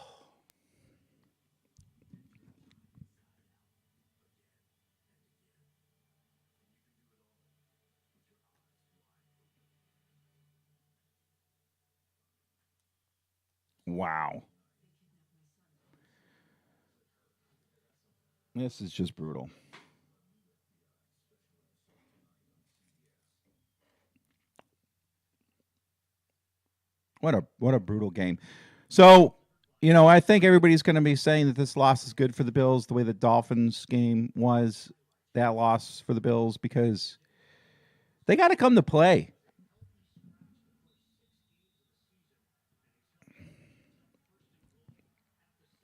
Wow. This is just brutal. What a brutal game. So, I think everybody's going to be saying that this loss is good for the Bills, the way the Dolphins game was, that loss for the Bills, because they got to come to play.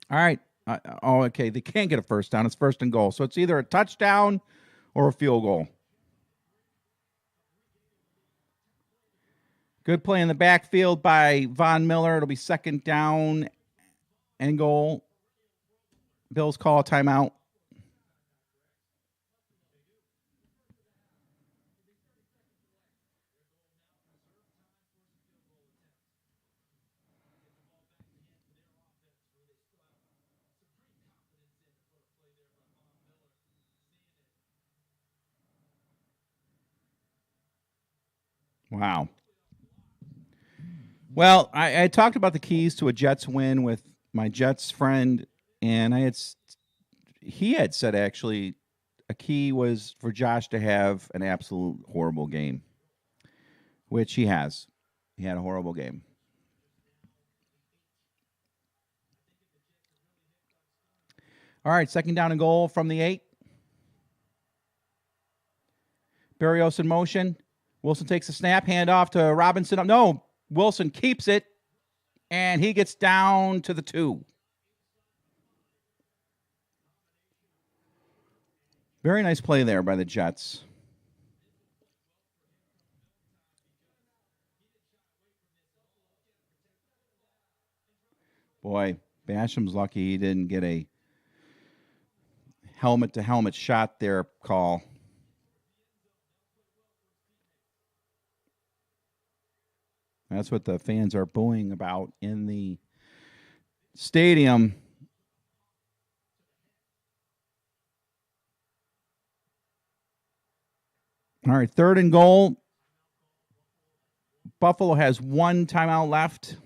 All right. Okay. They can't get a first down. It's 1st and goal. So it's either a touchdown or a field goal. Good play in the backfield by Von Miller. It'll be 2nd down and goal. Bills call a timeout. Wow. Well, I talked about the keys to a Jets win with my Jets friend, and he had said actually a key was for Josh to have an absolute horrible game, which he has. He had a horrible game. All right, second down and goal from the 8. Berrios in motion. Wilson takes a snap, hand off to Robinson. No, Wilson keeps it, and he gets down to the 2. Very nice play there by the Jets. Boy, Basham's lucky he didn't get a helmet-to-helmet shot there call. That's what the fans are booing about in the stadium. All right, third and goal. Buffalo has 1 timeout left.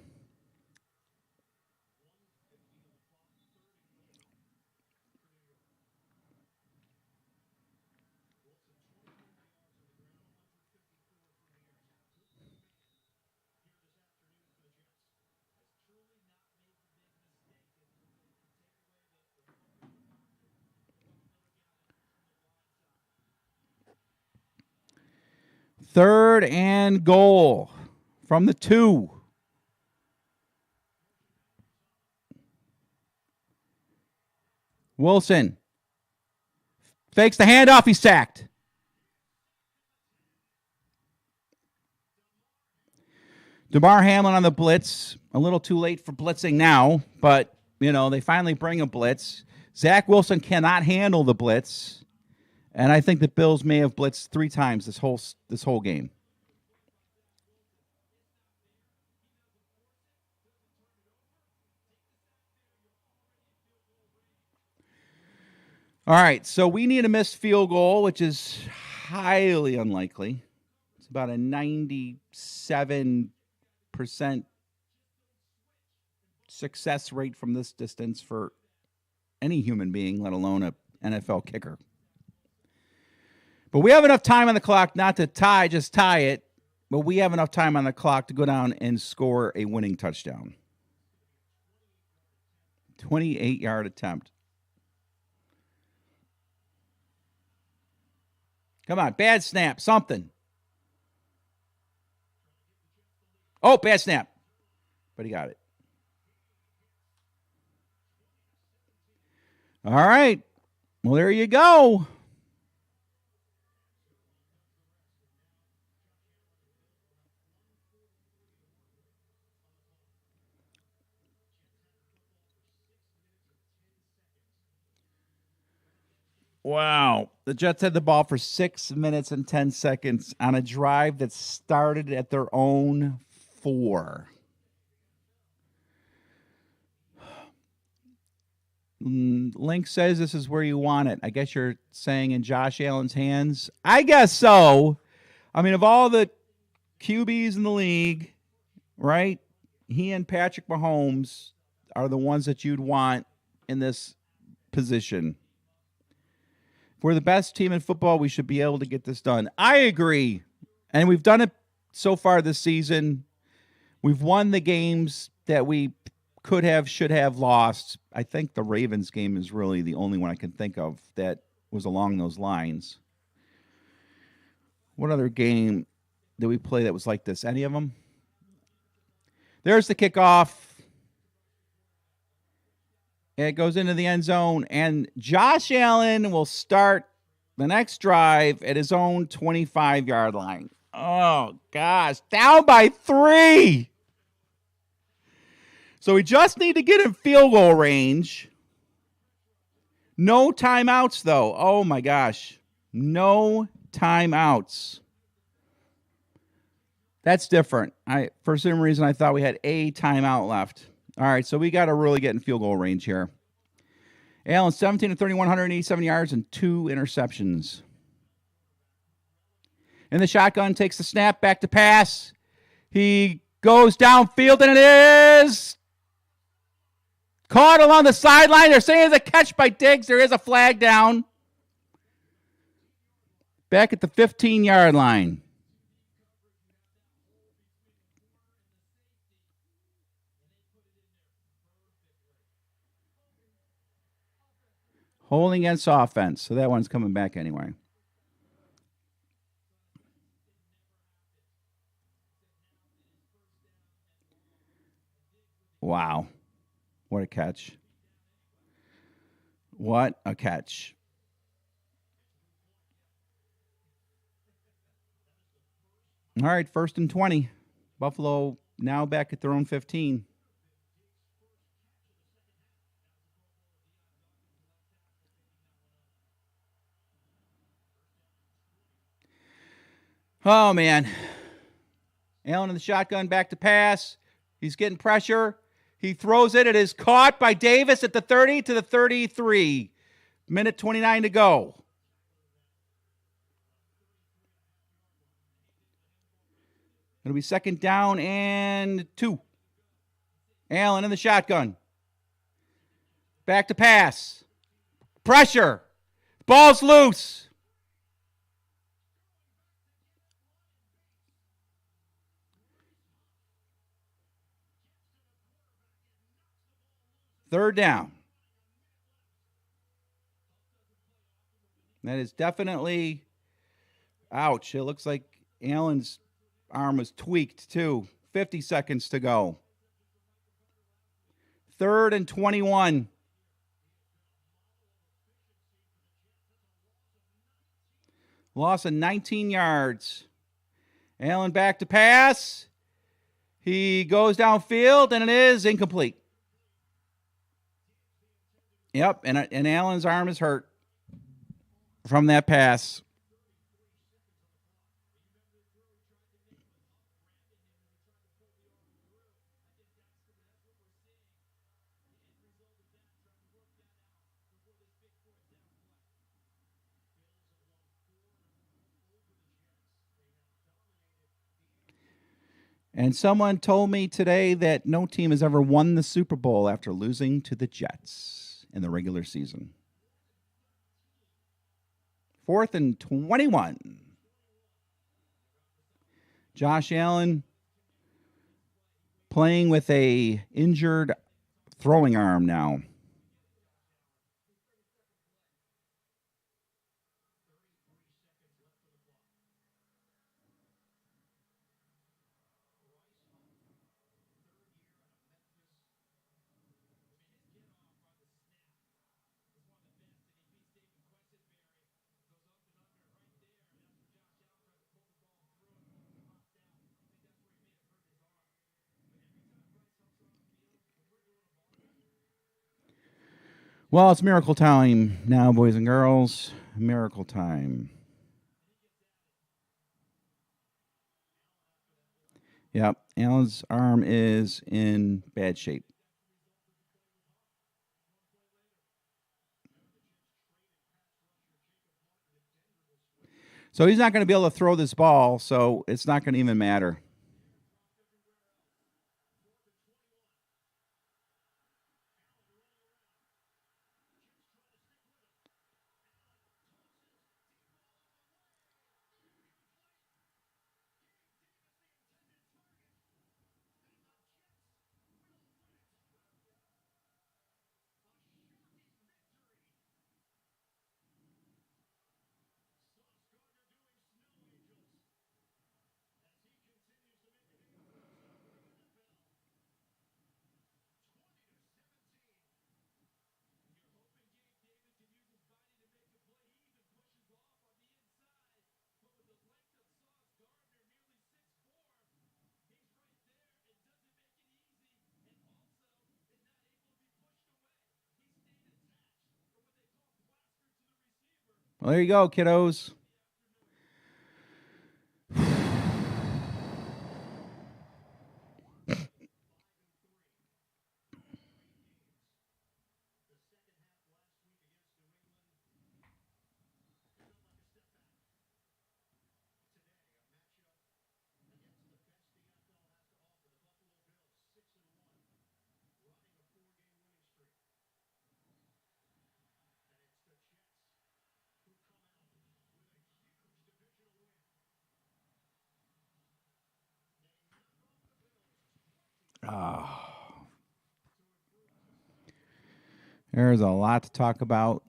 Third and goal from the 2. Wilson fakes the handoff. He's sacked. DeMar Hamlin on the blitz. A little too late for blitzing now, but, they finally bring a blitz. Zach Wilson cannot handle the blitz. And I think the Bills may have blitzed 3 times this whole game. All right, so we need a missed field goal, which is highly unlikely. It's about a 97% success rate from this distance for any human being, let alone an NFL kicker. But we have enough time on the clock not to just tie it, but we have enough time on the clock to go down and score a winning touchdown. 28-yard attempt. Come on, bad snap, something. Oh, bad snap. But he got it. All right. Well, there you go. Wow. The Jets had the ball for 6 minutes and 10 seconds on a drive that started at their own 4. Link says this is where you want it. I guess you're saying in Josh Allen's hands. I guess so. I mean, of all the QBs in the league, right, he and Patrick Mahomes are the ones that you'd want in this position. If we're the best team in football, we should be able to get this done. I agree. And we've done it so far this season. We've won the games that we could have, should have lost. I think the Ravens game is really the only one I can think of that was along those lines. What other game did we play that was like this? Any of them? There's the kickoff. It goes into the end zone, and Josh Allen will start the next drive at his own 25-yard line. Oh, gosh. Down by 3. So we just need to get in field goal range. No timeouts, though. Oh, my gosh. No timeouts. That's different. For some reason, I thought we had a timeout left. All right, so we got to really get in field goal range here. Allen, 17 of 31, 187 yards and 2 interceptions. In the shotgun, takes the snap, back to pass. He Goes downfield, and it is caught along the sideline. They're saying it's a catch by Diggs. There is a flag down. Back at the 15-yard line. Holding against offense. So that one's coming back anyway. Wow. What a catch. What a catch. All right, 1st and 20. Buffalo now back at their own 15. Oh, man. Allen in the shotgun, back to pass. He's getting pressure. He throws it. It is caught by Davis at the 30 to the 33. Minute 29 to go. It'll be 2nd down and 2. Allen in the shotgun. Back to pass. Pressure. Ball's loose. Third down. That is definitely, ouch. It looks like Allen's arm was tweaked too. 50 seconds to go. 3rd and 21. Loss of 19 yards. Allen back to pass. He goes downfield, and it is incomplete. Yep, and Allen's arm is hurt from that pass. And someone told me today that no team has ever won the Super Bowl after losing to the Jets in the regular season. 4th and 21. Josh Allen playing with a injured throwing arm now. Well, it's miracle time now, boys and girls. Miracle time. Yep, Allen's arm is in bad shape. So he's not going to be able to throw this ball, so it's not going to even matter. Well, there you go, kiddos. There's a lot to talk about,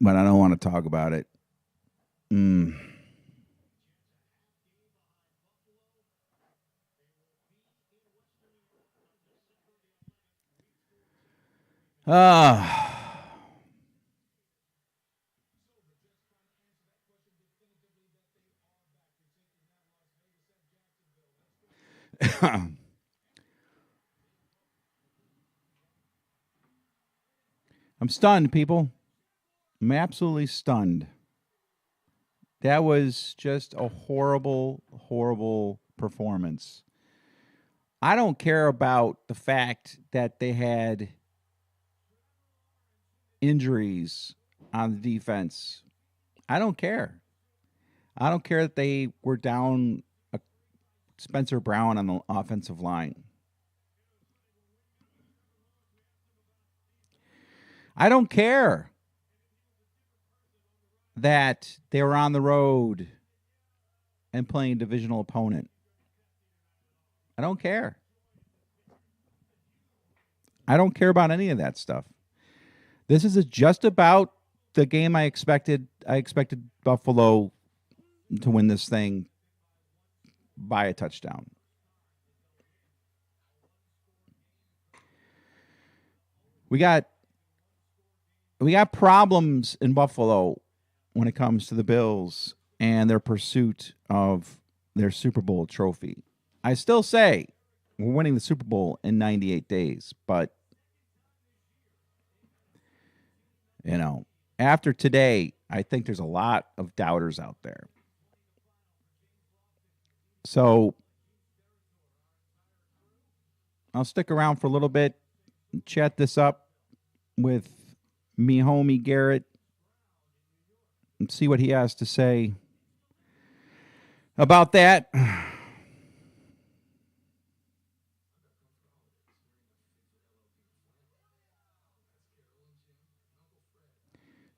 but I don't want to talk about it. I'm stunned, people. I'm absolutely stunned. That was just a horrible, horrible performance. I don't care about the fact that they had injuries on the defense. I don't care. I don't care that they were down Spencer Brown on the offensive line. I don't care that they were on the road and playing a divisional opponent. I don't care. I don't care about any of that stuff. This is just about the game I expected. I expected Buffalo to win this thing by a touchdown. We got problems in Buffalo when it comes to the Bills and their pursuit of their Super Bowl trophy. I still say we're winning the Super Bowl in 98 days, but after today, I think there's a lot of doubters out there. So I'll stick around for a little bit, chat this up with me homie Garrett, and see what he has to say about that.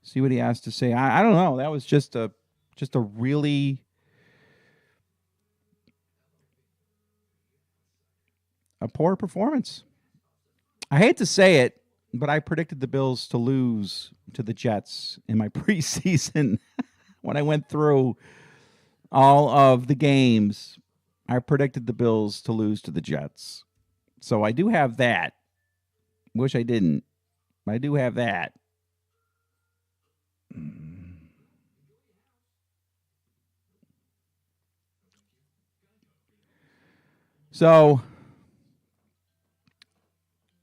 See what he has to say. I don't know. That was just a really a poor performance. I hate to say it, but I predicted the Bills to lose to the Jets in my preseason. When I went through all of the games, I predicted the Bills to lose to the Jets. So I do have that. Wish I didn't. I do have that. So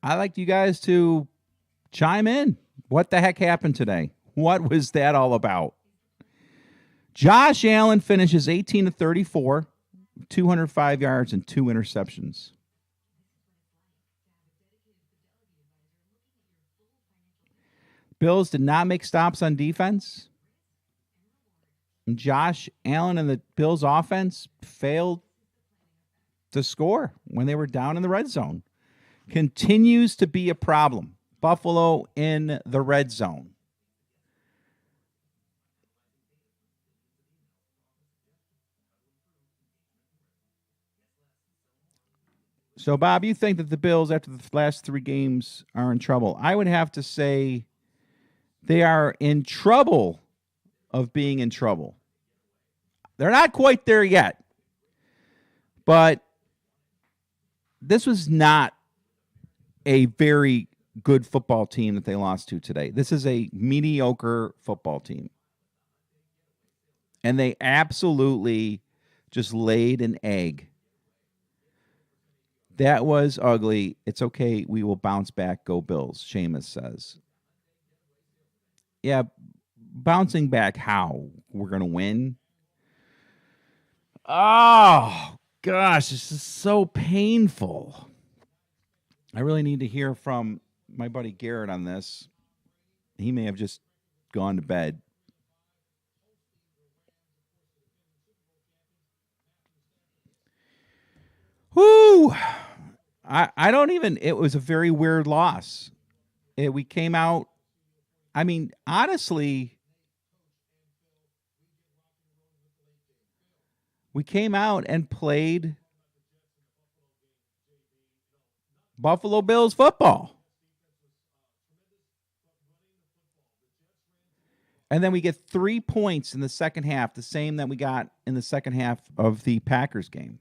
I'd like you guys to chime in. What the heck happened today? What was that all about? Josh Allen finishes 18 to 34, 205 yards and 2 interceptions. Bills did not make stops on defense. And Josh Allen and the Bills offense failed to score when they were down in the red zone. Continues to be a problem. Buffalo in the red zone. So, Bob, you think that the Bills, after the last 3 games, are in trouble? I would have to say they are in trouble of being in trouble. They're not quite there yet. But this was not a very good football team that they lost to today. This is a mediocre football team. And they absolutely just laid an egg. That was ugly. It's okay. We will bounce back. Go Bills, Seamus says. Yeah, bouncing back how? We're going to win? Oh, gosh, this is so painful. I really need to hear from my buddy Garrett on this. He may have just gone to bed. Whoo! I don't even, it was a very weird loss. We came out, I mean, honestly, we came out and played Buffalo Bills football. And then we get 3 points in the second half, the same that we got in the second half of the Packers game.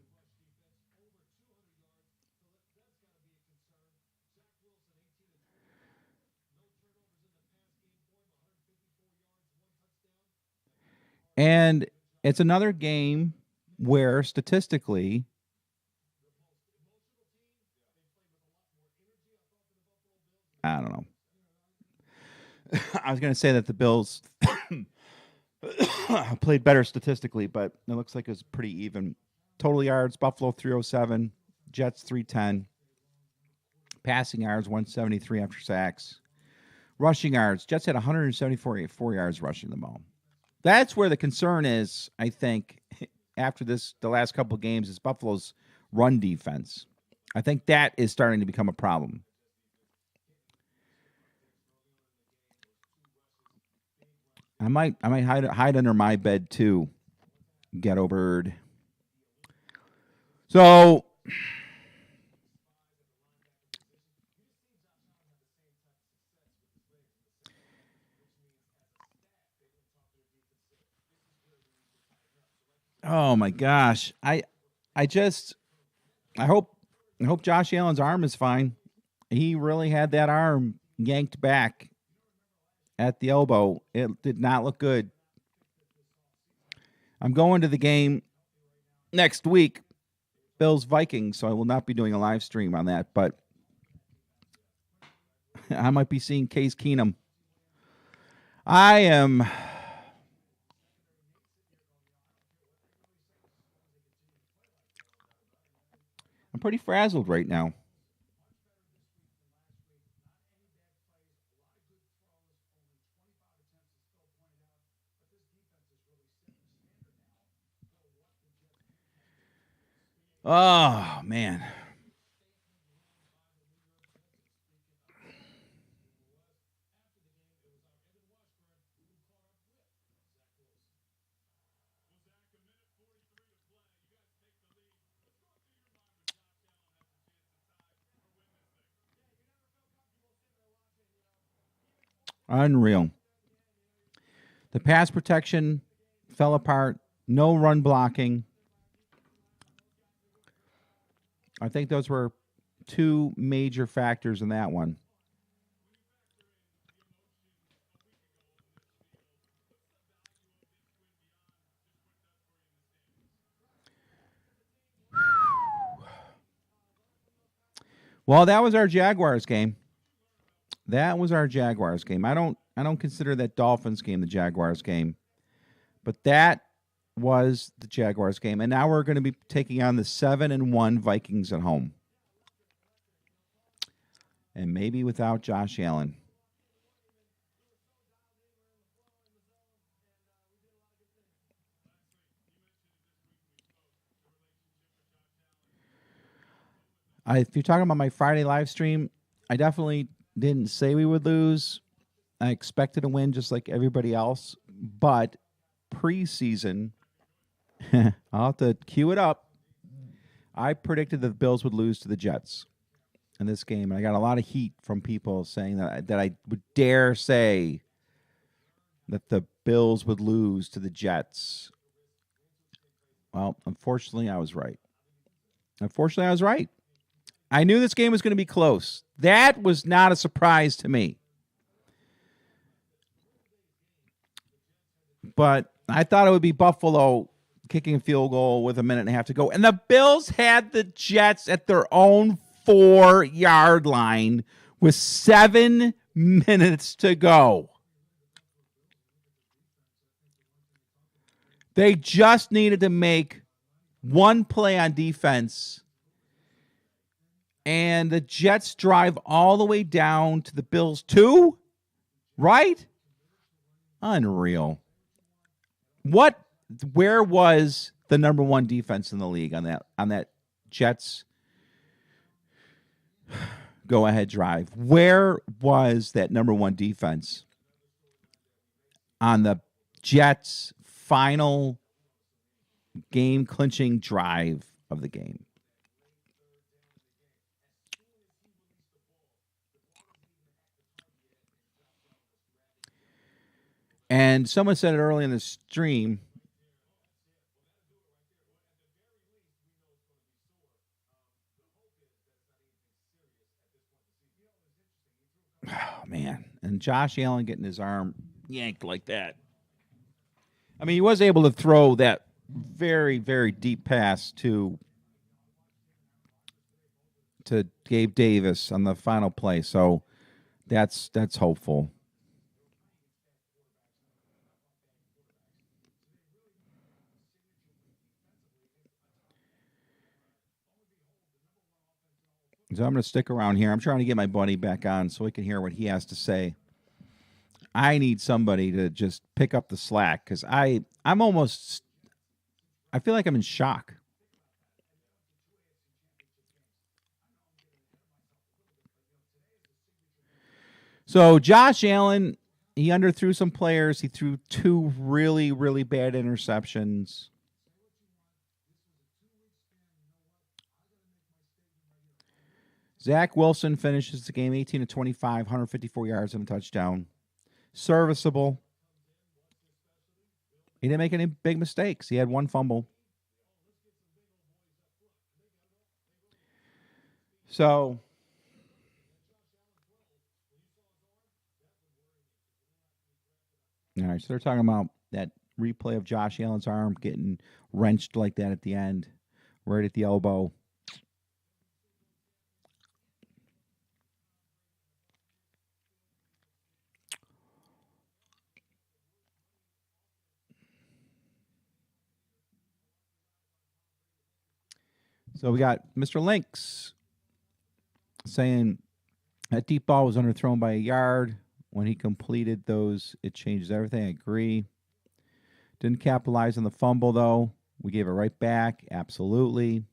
And it's another game where statistically I don't know. I was going to say that the Bills played better statistically, but it looks like it was pretty even. Total yards, Buffalo 307, Jets 310. Passing yards 173 after sacks. Rushing yards, Jets had 174 yards rushing the ball. That's where the concern is, I think, after the last couple of games, is Buffalo's run defense. I think that is starting to become a problem. I might hide under my bed too. Ghetto bird. So oh my gosh. I hope Josh Allen's arm is fine. He really had that arm yanked back at the elbow. It did not look good. I'm going to the game next week, Bills Vikings, so I will not be doing a live stream on that, but I might be seeing Case Keenum. I'm pretty frazzled right now. Oh, man. Unreal. The pass protection fell apart. No run blocking. I think those were two major factors in that one. Well, that was our Jaguars game. I don't consider that Dolphins game the Jaguars game. But that was the Jaguars game. And now we're going to be taking on the 7-1 Vikings at home. And maybe without Josh Allen. If you're talking about my Friday live stream, I definitely didn't say we would lose. I expected a win just like everybody else. But preseason, I'll have to cue it up. I predicted that the Bills would lose to the Jets in this game. And I got a lot of heat from people saying that I would dare say that the Bills would lose to the Jets. Well, unfortunately, I was right. I knew this game was going to be close. That was not a surprise to me. But I thought it would be Buffalo kicking a field goal with a minute and a half to go. And the Bills had the Jets at their own 4-yard line with 7 minutes to go. They just needed to make one play on defense. And the Jets drive all the way down to the Bills 2, right? Unreal. Where was the number one defense in the league on that Jets go ahead drive? Where was that number one defense on the Jets' final game-clinching drive of the game? And someone said it early in the stream. Oh, man. And Josh Allen getting his arm yanked like that. I mean, he was able to throw that very, very deep pass to Gabe Davis on the final play. So that's hopeful. So I'm going to stick around here. I'm trying to get my buddy back on so we can hear what he has to say. I need somebody to just pick up the slack because I feel like I'm in shock. So Josh Allen, he underthrew some players. He threw 2 really, really bad interceptions. Zach Wilson finishes the game 18 of 25, 154 yards and a touchdown. Serviceable. He didn't make any big mistakes. He had 1 fumble. So, all right, so they're talking about that replay of Josh Allen's arm getting wrenched like that at the end, right at the elbow. So we got Mr. Lynx saying that deep ball was underthrown by a yard. When he completed those, it changes everything. I agree. Didn't capitalize on the fumble, though. We gave it right back. Absolutely.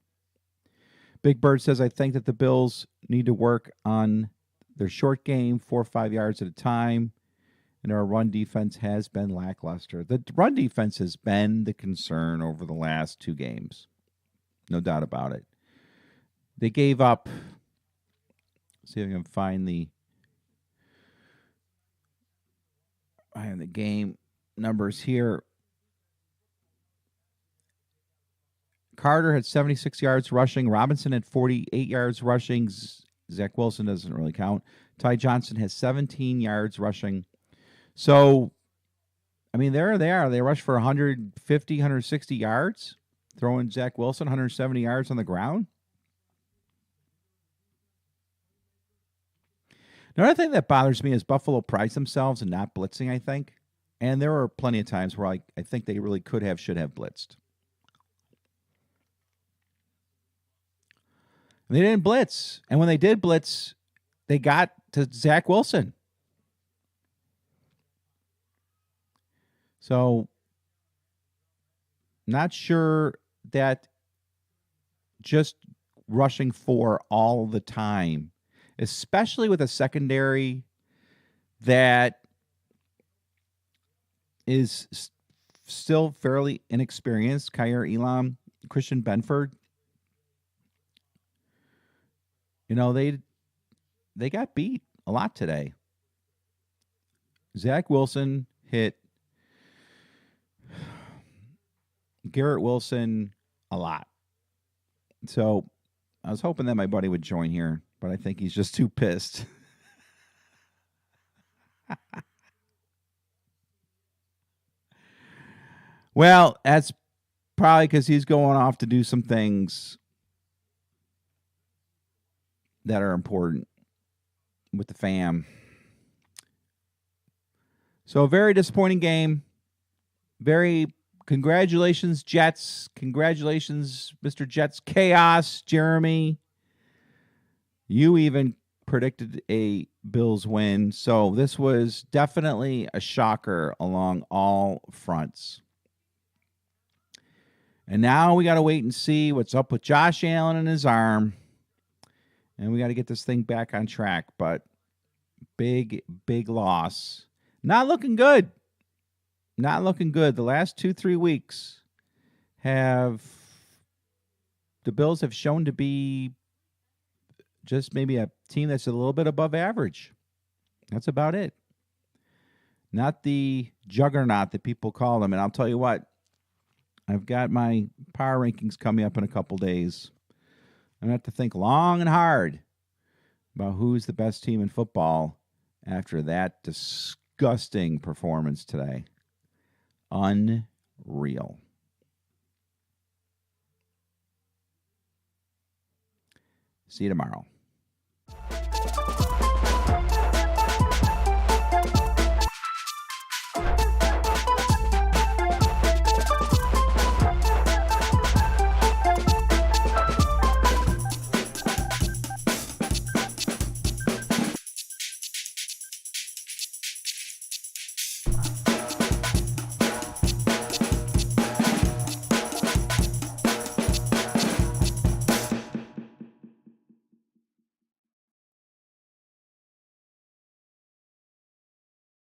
Big Bird says, I think that the Bills need to work on their short game, 4 or 5 yards at a time. And our run defense has been lackluster. The run defense has been the concern over the last 2 games. No doubt about it. They gave up. See if I can find the game numbers here. Carter had 76 yards rushing. Robinson had 48 yards rushing. Zach Wilson doesn't really count. Ty Johnson has 17 yards rushing. So, I mean, there they are. They rushed for 150, 160 yards. Throwing Zach Wilson 170 yards on the ground. Another thing that bothers me is Buffalo prides themselves in not blitzing, I think. And there were plenty of times where I think they really should have blitzed. And they didn't blitz. And when they did blitz, they got to Zach Wilson. So, not sure that just rushing 4 all the time, especially with a secondary that is still fairly inexperienced. Kyer Elam, Christian Benford. You know, they got beat a lot today. Zach Wilson hit Garrett Wilson a lot. So I was hoping that my buddy would join here, but I think he's just too pissed. Well, that's probably because he's going off to do some things that are important with the fam. So a very disappointing game. Congratulations, Jets. Congratulations, Mr. Jets Chaos, Jeremy. You even predicted a Bills win. So this was definitely a shocker along all fronts. And now we got to wait and see what's up with Josh Allen and his arm. And we got to get this thing back on track. But big, big loss. Not looking good. Not looking good. The last 2-3 weeks the Bills have shown to be just maybe a team that's a little bit above average. That's about it. not the juggernaut that people call them. And I'll tell you what, I've got my power rankings coming up in a couple days. I'm going to have to think long and hard about who's the best team in football after that disgusting performance today. Unreal. See you tomorrow.